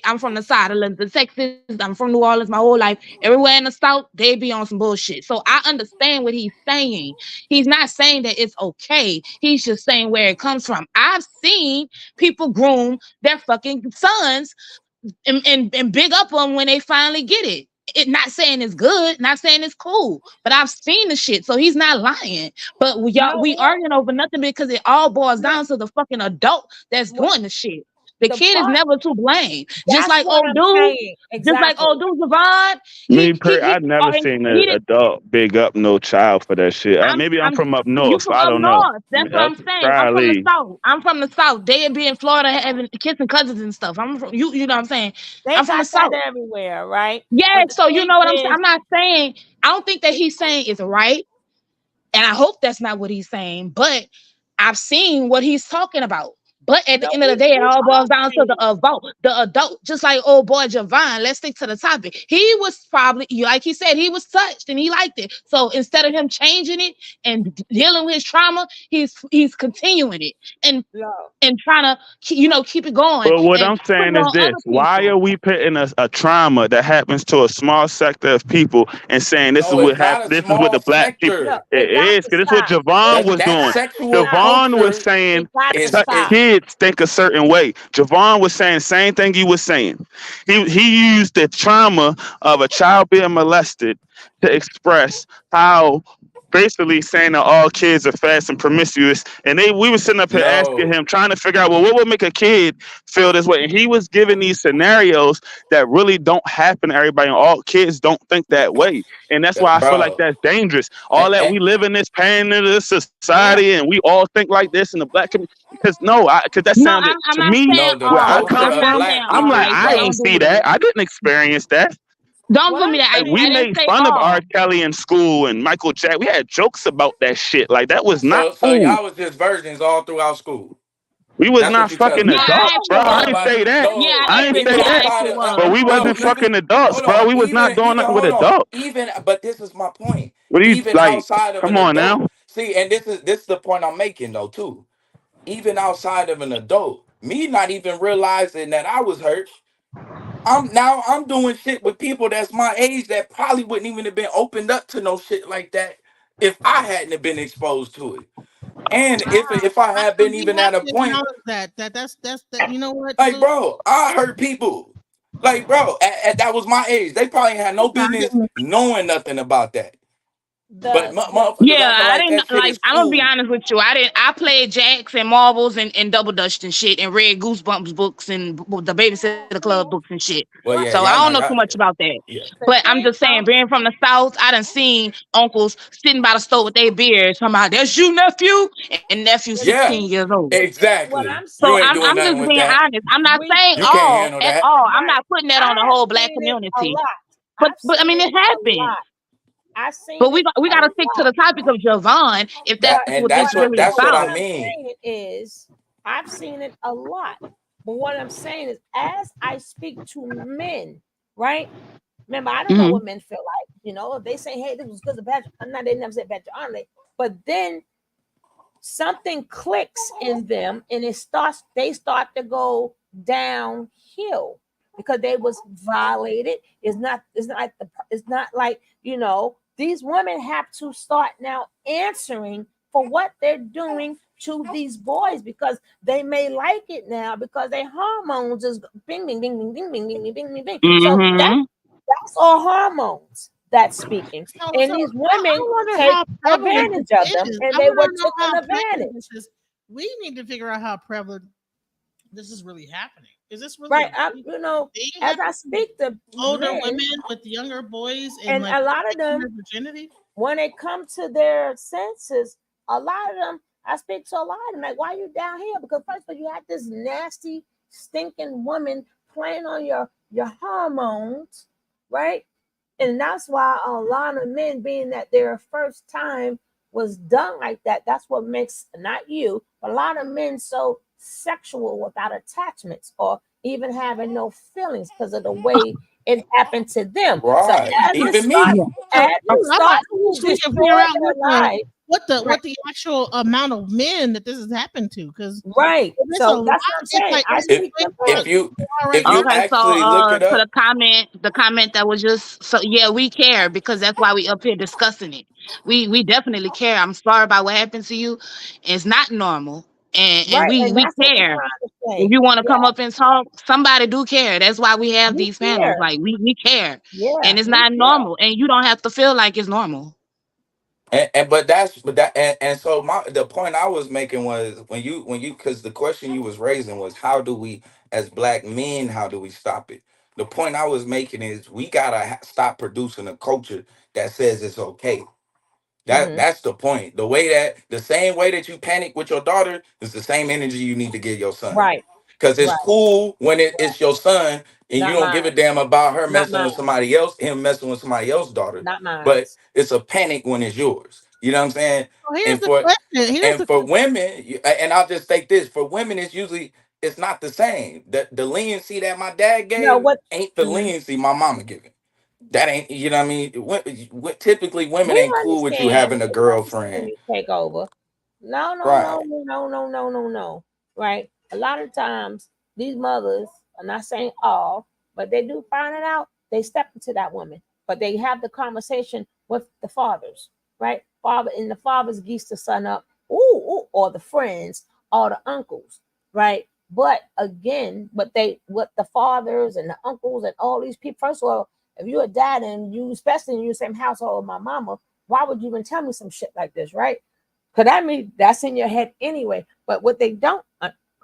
Speaker 8: I'm from the side of the Texas. I'm from New Orleans my whole life. Everywhere in the South, they be on some bullshit. So I understand what he's saying. He's not saying that it's okay. He's just saying where it comes from. I've seen people groom their fucking sons and big up on when they finally get it. It not saying it's good, not saying it's cool, but I've seen the shit, so he's not lying. But we arguing over nothing because it all boils down to the fucking adult that's doing the shit. The kid is never to blame. Just like old dude, Jovanne,
Speaker 9: I never seen
Speaker 8: he
Speaker 9: an
Speaker 8: did.
Speaker 9: adult big up no child for that shit. Maybe I'm
Speaker 8: I'm
Speaker 9: from up
Speaker 8: you
Speaker 9: north.
Speaker 8: from
Speaker 9: I
Speaker 8: up
Speaker 9: don't know.
Speaker 8: north. That's what I'm saying. I'm from the
Speaker 9: Probably.
Speaker 8: south. I'm from the south. They be in Florida having kissing cousins and stuff. I'm from you know what I'm saying? I'm from the south. Yeah, so you know what I'm saying? I'm not saying I don't think that he's saying is right. And I hope that's not what he's saying, but I've seen what he's talking about. But at the end of the day, it all boils down to the adult, just like old boy Jovanne. Let's stick to the topic. He was probably, like he said, he was touched and he liked it. So instead of him changing it and dealing with his trauma, he's continuing it and trying to keep it going
Speaker 9: But what
Speaker 8: and
Speaker 9: I'm
Speaker 8: putting
Speaker 9: saying
Speaker 8: it
Speaker 9: is
Speaker 8: on
Speaker 9: this:
Speaker 8: other
Speaker 9: why
Speaker 8: people.
Speaker 9: are we putting a trauma that happens to a small sector of people and saying this is
Speaker 10: No,
Speaker 9: what
Speaker 10: it's
Speaker 9: happened?
Speaker 10: not a
Speaker 9: This is what the
Speaker 10: small
Speaker 9: black people.
Speaker 10: sector.
Speaker 9: It is because this is what Javon was
Speaker 10: That
Speaker 9: doing.
Speaker 10: sexual
Speaker 9: Javon was
Speaker 10: culture
Speaker 9: saying
Speaker 10: is
Speaker 9: kids think a certain way. Javon was saying the same thing you was saying. He used the trauma of a child being molested to express how basically saying that all kids are fast and promiscuous. And we were sitting up here asking
Speaker 10: no.
Speaker 9: him, trying to figure out, well, what would make a kid feel this way? And he was giving these scenarios that really don't happen to everybody. And all kids don't think that way. And that's why I feel like
Speaker 10: Bro.
Speaker 9: that's dangerous.
Speaker 10: Eh,
Speaker 9: All that
Speaker 10: eh,
Speaker 9: we live in this pain in this society and we all think like this in the black community. Because because that
Speaker 8: No,
Speaker 9: sounded
Speaker 8: I'm
Speaker 9: to
Speaker 8: not
Speaker 9: me
Speaker 8: saying
Speaker 10: no, the
Speaker 9: where I
Speaker 8: all.
Speaker 10: culture
Speaker 9: come
Speaker 8: I'm
Speaker 10: of
Speaker 8: not
Speaker 9: from.
Speaker 8: saying
Speaker 10: black
Speaker 9: I'm
Speaker 8: all.
Speaker 9: like,
Speaker 10: people,
Speaker 8: Like,
Speaker 9: I
Speaker 8: please
Speaker 10: bro.
Speaker 9: ain't
Speaker 8: don't do
Speaker 9: see
Speaker 8: that.
Speaker 9: that. I didn't experience that.
Speaker 8: Don't put me there.
Speaker 9: Like we
Speaker 8: I didn't
Speaker 9: made
Speaker 8: say
Speaker 9: fun of R.
Speaker 8: all.
Speaker 9: Kelly in school and Michael Jackson. We had jokes about that shit. Like that was not
Speaker 10: So
Speaker 9: cool.
Speaker 10: y'all was just virgins all throughout school.
Speaker 9: We was
Speaker 10: That's what
Speaker 9: not
Speaker 10: you telling
Speaker 9: fucking
Speaker 8: Yeah,
Speaker 10: me.
Speaker 8: I
Speaker 9: adults, bro.
Speaker 8: actually
Speaker 9: I
Speaker 10: No,
Speaker 8: was.
Speaker 9: ain't
Speaker 10: but
Speaker 9: say that.
Speaker 8: Yeah,
Speaker 10: no,
Speaker 8: I
Speaker 9: I ain't
Speaker 8: actually,
Speaker 10: even
Speaker 9: say
Speaker 8: yeah, I
Speaker 9: that.
Speaker 10: outside
Speaker 8: actually
Speaker 10: of
Speaker 9: But
Speaker 8: was.
Speaker 9: we
Speaker 10: no,
Speaker 9: wasn't
Speaker 10: listen,
Speaker 9: fucking adults,
Speaker 10: hold on.
Speaker 9: bro. We was not doing nothing with
Speaker 10: Hold on.
Speaker 9: adults.
Speaker 10: Even but this is my point.
Speaker 9: What are you
Speaker 10: Even
Speaker 9: like?
Speaker 10: outside of
Speaker 9: Come
Speaker 10: an
Speaker 9: on
Speaker 10: adult,
Speaker 9: now.
Speaker 10: see, and this is the point I'm making though too. Even outside of an adult, me not even realizing that I was hurt. I'm doing shit with people that's my age that probably wouldn't even have been opened up to no shit like that if I hadn't have been exposed to it. And if I had been
Speaker 7: We
Speaker 10: even
Speaker 7: have
Speaker 10: at a
Speaker 7: to
Speaker 10: point,
Speaker 7: acknowledge that's that. You know what,
Speaker 10: like
Speaker 7: Blue?
Speaker 10: bro, I hurt people. Like bro, that was my age. They probably had no business knowing nothing about that. But motherfuckers
Speaker 8: Yeah,
Speaker 10: acting
Speaker 8: I
Speaker 10: like
Speaker 8: didn't
Speaker 10: that shit
Speaker 8: like.
Speaker 10: is
Speaker 8: I'm gonna be
Speaker 10: cool.
Speaker 8: honest with you. I played jacks and marbles and double dutch and shit and read Goosebumps books and the Babysitter Club books and shit.
Speaker 10: Well, yeah,
Speaker 8: So I
Speaker 10: y'all
Speaker 8: don't
Speaker 10: not.
Speaker 8: know too much about that.
Speaker 10: Yeah,
Speaker 8: But I'm just saying, being from the South, I done seen uncles sitting by the stove with their beers, talking about that's you nephew and nephew
Speaker 10: yeah,
Speaker 8: 16 years old.
Speaker 10: exactly.
Speaker 8: So
Speaker 10: You ain't doing
Speaker 8: I'm
Speaker 10: nothing
Speaker 8: just
Speaker 10: with
Speaker 8: being
Speaker 10: that.
Speaker 8: honest. I'm not saying
Speaker 10: You can't
Speaker 8: all
Speaker 10: handle
Speaker 8: at
Speaker 10: that.
Speaker 8: all. I'm not putting that on the whole black community. But I mean it happened. But we got to stick to the topic of Javon if that's
Speaker 10: And
Speaker 8: what this really
Speaker 10: that's what I
Speaker 8: about.
Speaker 10: mean.
Speaker 8: Hmm. Hmm.
Speaker 7: So I wonder how prevalent this is. I want to know how prevalent this is. We need to figure out how prevalent this is really happening. Is this really
Speaker 3: Right.
Speaker 7: a
Speaker 3: You know,
Speaker 7: thing
Speaker 3: as I
Speaker 7: happening?
Speaker 3: speak to
Speaker 7: Older
Speaker 3: men,
Speaker 7: women with younger boys and
Speaker 3: and
Speaker 7: like
Speaker 3: a lot of
Speaker 7: taking their
Speaker 3: them,
Speaker 7: virginity.
Speaker 3: when they come to their senses, a lot of them, I speak to a lot of them, like, why are you down here? Because first of all, you had this nasty, stinking woman playing on your hormones, right? And that's why a lot of men, being that their first time was done like that, that's what makes, not you, but a lot of men so sexual without attachments or even having no feelings because of the way it happened to them. So
Speaker 10: Right. Even me.
Speaker 8: Yeah.
Speaker 3: as
Speaker 7: So
Speaker 3: you
Speaker 7: I'm
Speaker 3: start
Speaker 7: like,
Speaker 3: to
Speaker 7: we can figure
Speaker 3: destroy
Speaker 7: out
Speaker 3: their life, right,
Speaker 7: what the actual amount of men that this has happened to, because
Speaker 3: right.
Speaker 7: it's a
Speaker 3: So
Speaker 7: lot.
Speaker 3: that's what I'm
Speaker 7: It's
Speaker 3: saying.
Speaker 7: like
Speaker 3: I
Speaker 7: it's just
Speaker 3: speak
Speaker 10: If
Speaker 3: to
Speaker 10: if
Speaker 3: men.
Speaker 7: like
Speaker 10: you
Speaker 7: right
Speaker 10: if you
Speaker 7: now.
Speaker 8: Okay, so
Speaker 10: actually look it
Speaker 8: to
Speaker 10: up,
Speaker 8: the comment that was just so yeah, we care because that's why we up here discussing it. We definitely care. I'm sorry about what happened to you. It's not normal, and
Speaker 3: Right,
Speaker 8: we
Speaker 3: and
Speaker 8: we
Speaker 3: that's what we're
Speaker 8: care.
Speaker 3: trying to
Speaker 8: If
Speaker 3: say.
Speaker 8: you want to
Speaker 3: Yeah,
Speaker 8: come up and talk, somebody do care. That's why we have
Speaker 3: we
Speaker 8: these panels.
Speaker 3: care.
Speaker 8: Like we care,
Speaker 3: Yeah,
Speaker 8: and it's
Speaker 3: we
Speaker 8: not
Speaker 3: care.
Speaker 8: normal, and you don't have to feel like it's normal.
Speaker 10: and and so the point I was making was when you because the question you was raising was how do we as black men, how do we stop it? The point I was making is we gotta stop producing a culture that says it's okay.
Speaker 3: Hmm.
Speaker 10: That's the point. The same way that you panic with your daughter is the same energy you need to give your son.
Speaker 3: Right,
Speaker 10: Cause it's
Speaker 3: right,
Speaker 10: cool when it's your son and you
Speaker 3: not
Speaker 10: don't give a
Speaker 3: mine,
Speaker 10: damn about her
Speaker 3: not
Speaker 10: messing with
Speaker 3: mine,
Speaker 10: somebody else, him messing with somebody else's daughter.
Speaker 3: not mine.
Speaker 10: But it's a panic when it's yours. You know what I'm saying?
Speaker 7: So here's
Speaker 10: And
Speaker 7: the
Speaker 10: for
Speaker 7: question. Here's
Speaker 10: and
Speaker 7: the
Speaker 10: for
Speaker 7: question.
Speaker 10: women, and I'll just state this: for women, it's not the same. The leniency that my dad
Speaker 3: No,
Speaker 10: gave
Speaker 3: what?
Speaker 10: ain't the
Speaker 3: Mhm.
Speaker 10: leniency my mama giving. That ain't, you know what I mean? Typically, women
Speaker 3: We
Speaker 10: ain't cool with you
Speaker 3: understand.
Speaker 10: having a
Speaker 3: We understand
Speaker 10: girlfriend.
Speaker 3: you take over. No, no, no,
Speaker 10: Right.
Speaker 3: no, no, no, no, no, no. Right? A lot of times, these mothers, I'm not saying all, but they do find it out. They step into that woman, but they have the conversation with the fathers, right? Father, and the fathers geese the son up, ooh, or the friends, or the uncles, right? But again, what the fathers and the uncles and all these people. First of all, if you're a dad and you, especially in the same household with my mama, why would you even tell me some shit like this, right? Because that means that's in your head anyway. But what they don't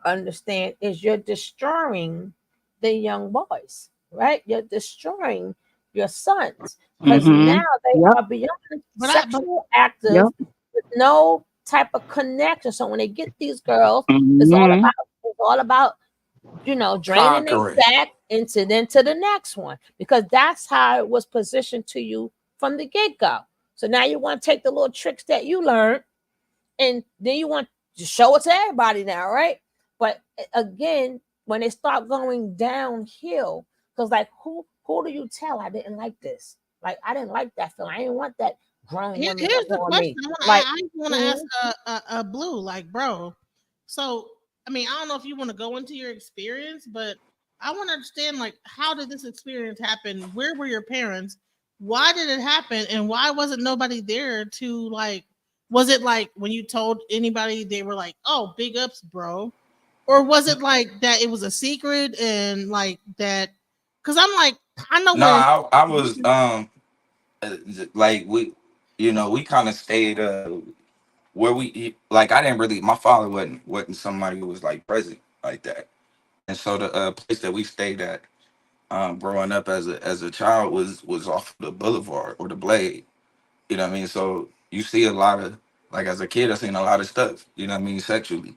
Speaker 3: understand is you're destroying the young boys, right? You're destroying your sons because now
Speaker 8: Mm-hmm.
Speaker 3: they
Speaker 8: Yep.
Speaker 3: are beyond
Speaker 7: But
Speaker 3: sexual active
Speaker 8: Yep.
Speaker 3: with no type of connection. So when they get these girls, it's all
Speaker 8: Mm-hmm.
Speaker 3: about it's all about draining their
Speaker 10: Conquering.
Speaker 3: sack into then to the next one because that's how it was positioned to you from the get go. So now you want to take the little tricks that you learned and then you want to show it to everybody now, right? But again, when they start going downhill, because like who do you tell I didn't like this? Like I didn't like that feeling. I didn't want that grown woman
Speaker 7: here's
Speaker 3: up
Speaker 7: the
Speaker 3: on
Speaker 7: question.
Speaker 3: me. Like,
Speaker 7: I want to ask
Speaker 3: mhm,
Speaker 7: Blue, like, bro. So, I mean, I don't know if you want to go into your experience, but I want to understand, like, how did this experience happen? Where were your parents? Why did it happen? And why wasn't nobody there to, like, was it like when you told anybody they were like, oh, big ups, bro? Or was it like that it was a secret and like that? Because I'm like, I know
Speaker 10: No,
Speaker 7: when.
Speaker 10: I was like we kind of stayed where like I didn't really, my father wasn't somebody who was like present like that. And so the place that we stayed at growing up as a child was off the boulevard or the blade. You know what I mean? So you see a lot of, like, as a kid I seen a lot of stuff, you know what I mean, sexually.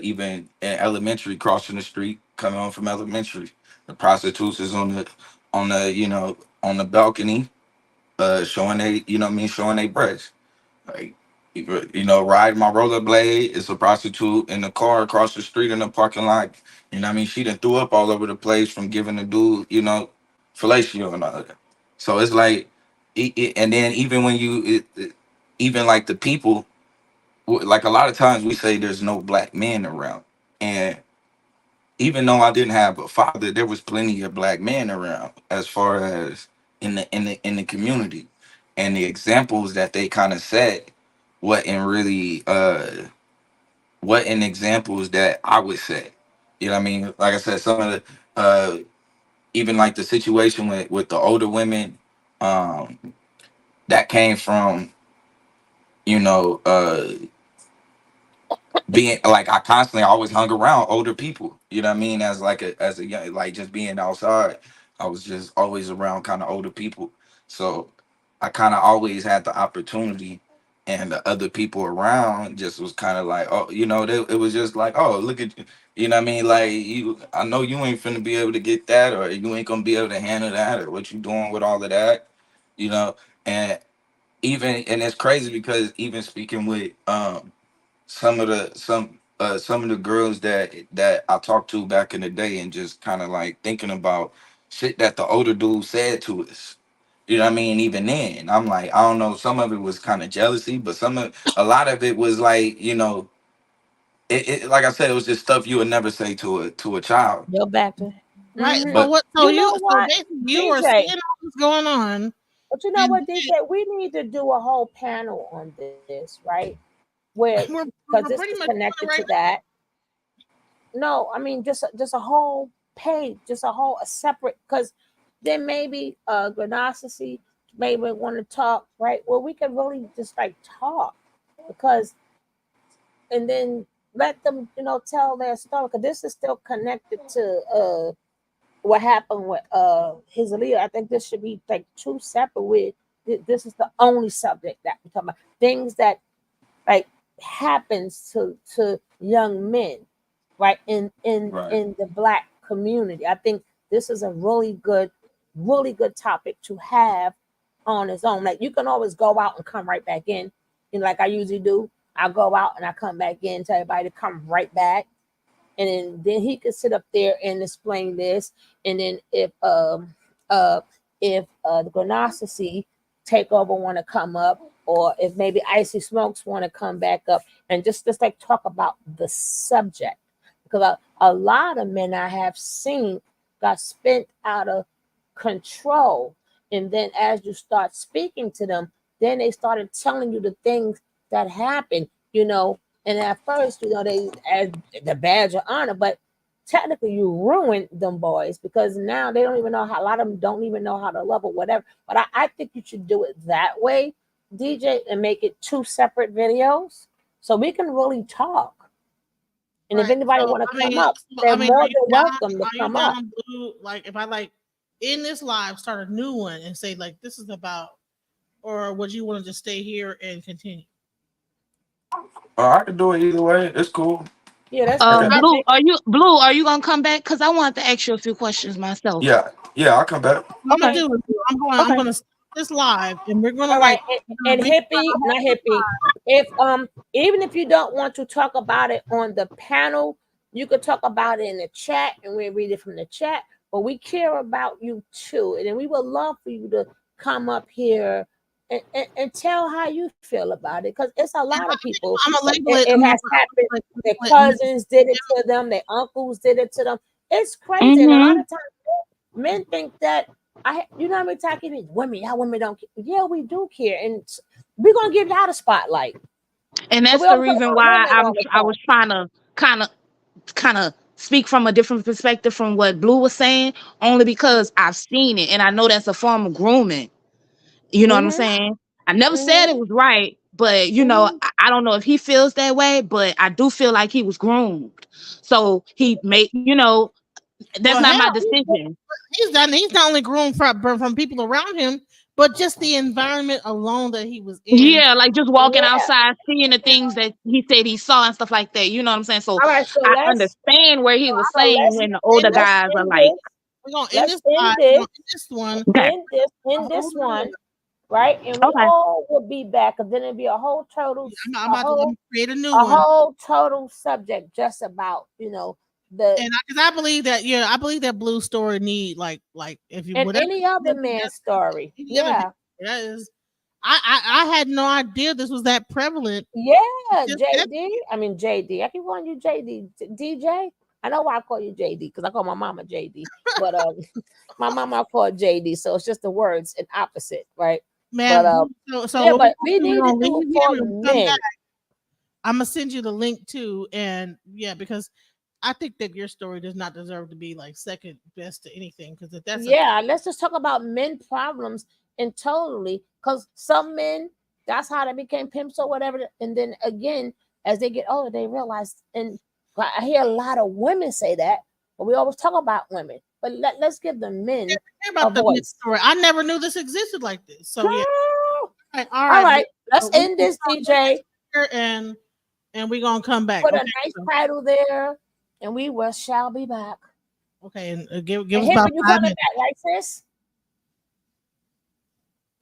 Speaker 10: Even in elementary, crossing the street, coming home from elementary, the prostitutes is on the on the balcony, showing they, you know what I mean, showing they breasts. Like, riding my rollerblade, it's a prostitute in the car across the street in the parking lot. You know what I mean? She done threw up all over the place from giving the dude, fellatio and all of that. So it's like, and then even when even like the people, like a lot of times we say there's no black men around. And even though I didn't have a father, there was plenty of black men around as far as in the community. And the examples that they kind of set wasn't really what in examples that I would set. You know what I mean? Like I said, some of the even like the situation with the older women, um, that came from, you know, being like I constantly always hung around older people. You know what I mean? As a young, like just being outside, I was just always around kind of older people. So I kind of always had the opportunity, and the other people around just was kind of like, oh, it was just like, oh, look at you. You know what I mean? Like I know you ain't finna be able to get that, or you ain't gonna be able to handle that, or what you doing with all of that, you know. And and it's crazy because even speaking with some of the girls that I talked to back in the day, and just kind of like thinking about shit that the older dude said to us. You know what I mean? Even then, I'm like, I don't know. Some of it was kind of jealousy, but a lot of it was like, like I said, it was just stuff you would never say to a child.
Speaker 3: Go back to.
Speaker 7: Right.
Speaker 3: Mhm.
Speaker 7: So
Speaker 10: But
Speaker 7: what?
Speaker 3: You know
Speaker 7: So
Speaker 3: what,
Speaker 7: basically, you were
Speaker 3: DJ?
Speaker 7: seeing all this going on,
Speaker 3: But you know
Speaker 7: and
Speaker 3: what, DJ? We need to do a whole panel on this, right? Where, because
Speaker 7: we're
Speaker 3: this
Speaker 7: pretty
Speaker 3: is
Speaker 7: much doing
Speaker 3: connected
Speaker 7: it right
Speaker 3: to that. No, I mean just a whole page, just a separate. Because then maybe Granocracy maybe want to talk, right? Well, we can really just like talk, because and then let them tell their story, because this is still connected to what happened with Hezeleo. I think this should be like two separate. With this is the only subject that we're talking about, things that like happens to young men, right,
Speaker 10: right,
Speaker 3: in the Black community. I think this is a really good topic to have on its own. Like, you can always go out and come right back in, like I usually do. I go out and I come back in, tell everybody to come right back, and then he could sit up there and explain this. And then if the Gnosticy takeover want to come up, or if maybe Icy Smokes want to come back up and just like talk about the subject, because a lot of men I have seen got spent out of control, and then as you start speaking to them, then they started telling you the things that happened, and at first, they as the badge of honor, but technically you ruined them boys, because now they don't even know how. A lot of them don't even know how to love or whatever. But I think you should do it that way, DJ, and make it two separate videos so we can really talk. And if
Speaker 7: right.
Speaker 3: anybody
Speaker 7: So
Speaker 3: want to come up,
Speaker 7: I
Speaker 3: they're
Speaker 7: mean,
Speaker 3: more than welcome to
Speaker 7: are you
Speaker 3: come up.
Speaker 7: down, Blue? Like, if I like in this live start a new one and say like this is about, or would you want to just stay here and continue?
Speaker 10: I could do it either way. It's cool.
Speaker 3: Yeah, that's cool.
Speaker 10: Okay.
Speaker 8: Blue, are you gonna come back? Because I wanted to ask you a few questions myself.
Speaker 10: Yeah, I'll come back.
Speaker 7: What I'm gonna
Speaker 8: Okay.
Speaker 7: do is I'm
Speaker 8: Okay.
Speaker 7: gonna start this live, and we're gonna
Speaker 3: All right,
Speaker 7: like
Speaker 3: and
Speaker 7: read
Speaker 3: hippie, not hippie. If even if you don't want to talk about it on the panel, you could talk about it in the chat, and we read it from the chat. But we care about you too, and then we would love for you to come up here and tell how you feel about it, because it's a lot of people.
Speaker 7: I'm gonna label
Speaker 3: It,
Speaker 7: it.
Speaker 3: it has happened. Their cousins did it to them. Their uncles did it to them. It's crazy, and a lot
Speaker 8: Mm-hmm.
Speaker 3: of times men think that you know how many times y'all women don't care. Yeah, we do care, and we're gonna give y'all the spotlight.
Speaker 8: And
Speaker 3: But
Speaker 8: that's
Speaker 3: we
Speaker 8: the
Speaker 3: always talk
Speaker 8: reason
Speaker 3: about
Speaker 8: why
Speaker 3: women all the
Speaker 8: I was
Speaker 3: time.
Speaker 8: trying to kind of speak from a different perspective from what Blue was saying, only because I've seen it and I know that's a form of grooming. You know what I'm
Speaker 3: Mm-hmm.
Speaker 8: saying? I never said it
Speaker 3: Mm-hmm.
Speaker 8: was right, but
Speaker 3: Mm-hmm.
Speaker 8: I don't know if he feels that way, but I do feel like he was groomed. So he made, that's
Speaker 7: Well,
Speaker 8: not my
Speaker 7: hell,
Speaker 8: decision.
Speaker 7: he's done. He's not only groomed from people around him, but just the environment alone that he was in.
Speaker 8: Yeah, like just walking
Speaker 3: Yeah.
Speaker 8: outside, seeing the things that he said he saw and stuff like that. You know what I'm saying? So
Speaker 3: All right. So
Speaker 8: I
Speaker 3: let's.
Speaker 8: understand where he
Speaker 3: So
Speaker 8: was
Speaker 3: I know.
Speaker 8: saying when the older
Speaker 7: And
Speaker 3: Let's
Speaker 8: guys are
Speaker 3: end
Speaker 8: like,
Speaker 3: this.
Speaker 7: we're gonna end
Speaker 3: Let's
Speaker 7: this
Speaker 3: end
Speaker 7: live. We're
Speaker 3: this.
Speaker 7: gonna end this one.
Speaker 8: okay,
Speaker 3: In
Speaker 7: A whole
Speaker 3: this
Speaker 7: new one.
Speaker 3: one, right? And we
Speaker 8: okay.
Speaker 3: all will be back. And then it'll be
Speaker 7: I'm about to let me create a new
Speaker 3: a
Speaker 7: one.
Speaker 3: whole total subject just about the
Speaker 7: And because I believe that, I believe that Blue story need like if you
Speaker 3: and
Speaker 7: whatever
Speaker 3: any other man's story.
Speaker 7: any other
Speaker 3: Yeah.
Speaker 7: that is. I had no idea this was that prevalent.
Speaker 3: Yeah,
Speaker 7: Just that,
Speaker 3: JD. I mean JD. I keep calling you JD. DJ. I know why I call you JD, because I call my mama JD. But my mama I call JD. So it's just the words and opposite, right? But
Speaker 7: man. So
Speaker 3: yeah,
Speaker 7: what
Speaker 3: but we
Speaker 7: we're
Speaker 3: need to
Speaker 7: gonna
Speaker 3: do it
Speaker 7: leave here.
Speaker 3: for
Speaker 7: We're gonna come
Speaker 3: men.
Speaker 7: back. I'm gonna send you the link too, and yeah, because I think that your story does not deserve to be like second best to anything. Because if that's a
Speaker 3: Yeah, let's just talk about men problems and totally, because some men, that's how they became pimps or whatever. And then again, as they get older, they realize, and I hear a lot of women say that, but we always talk about women. But let's give the men a voice.
Speaker 7: Story. I never knew this existed like this. So yeah.
Speaker 3: All right. Let's end this, DJ.
Speaker 7: And we're gonna come back.
Speaker 3: Put a nice title there, and we shall be back.
Speaker 7: Okay, and give us
Speaker 3: Hippie,
Speaker 7: about
Speaker 3: you
Speaker 7: 5
Speaker 3: coming
Speaker 7: minutes.
Speaker 3: back, right, sis?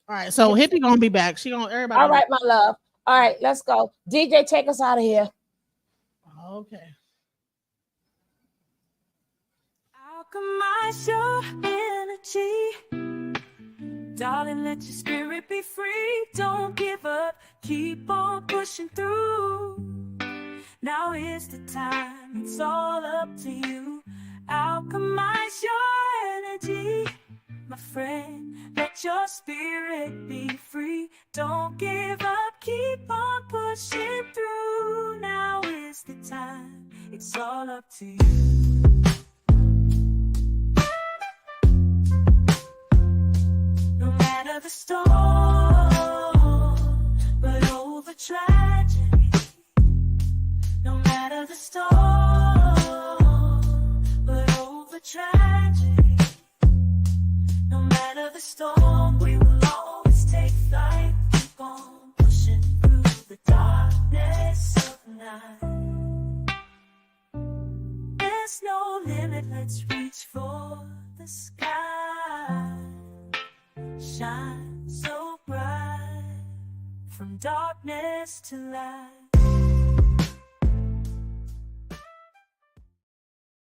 Speaker 7: All right, so Hippie gonna be back. She gonna everybody.
Speaker 3: All right, my love. All right, let's go. DJ, take us out of here.
Speaker 7: Okay.
Speaker 1: Alchemize your energy. Darling, let your spirit be free. Don't give up. Keep on pushing through. Now is the time. It's all up to you. Alchemize your energy. My friend, let your spirit be free. Don't give up, keep on pushing through. Now is the time, it's all up to you. No matter the storm, but over tragedy. No matter the storm, but over tragedy. No matter the storm, we will always take flight. Keep on pushing through the darkness of night. There's no limit, let's reach for the sky. Shine so bright, from darkness to light.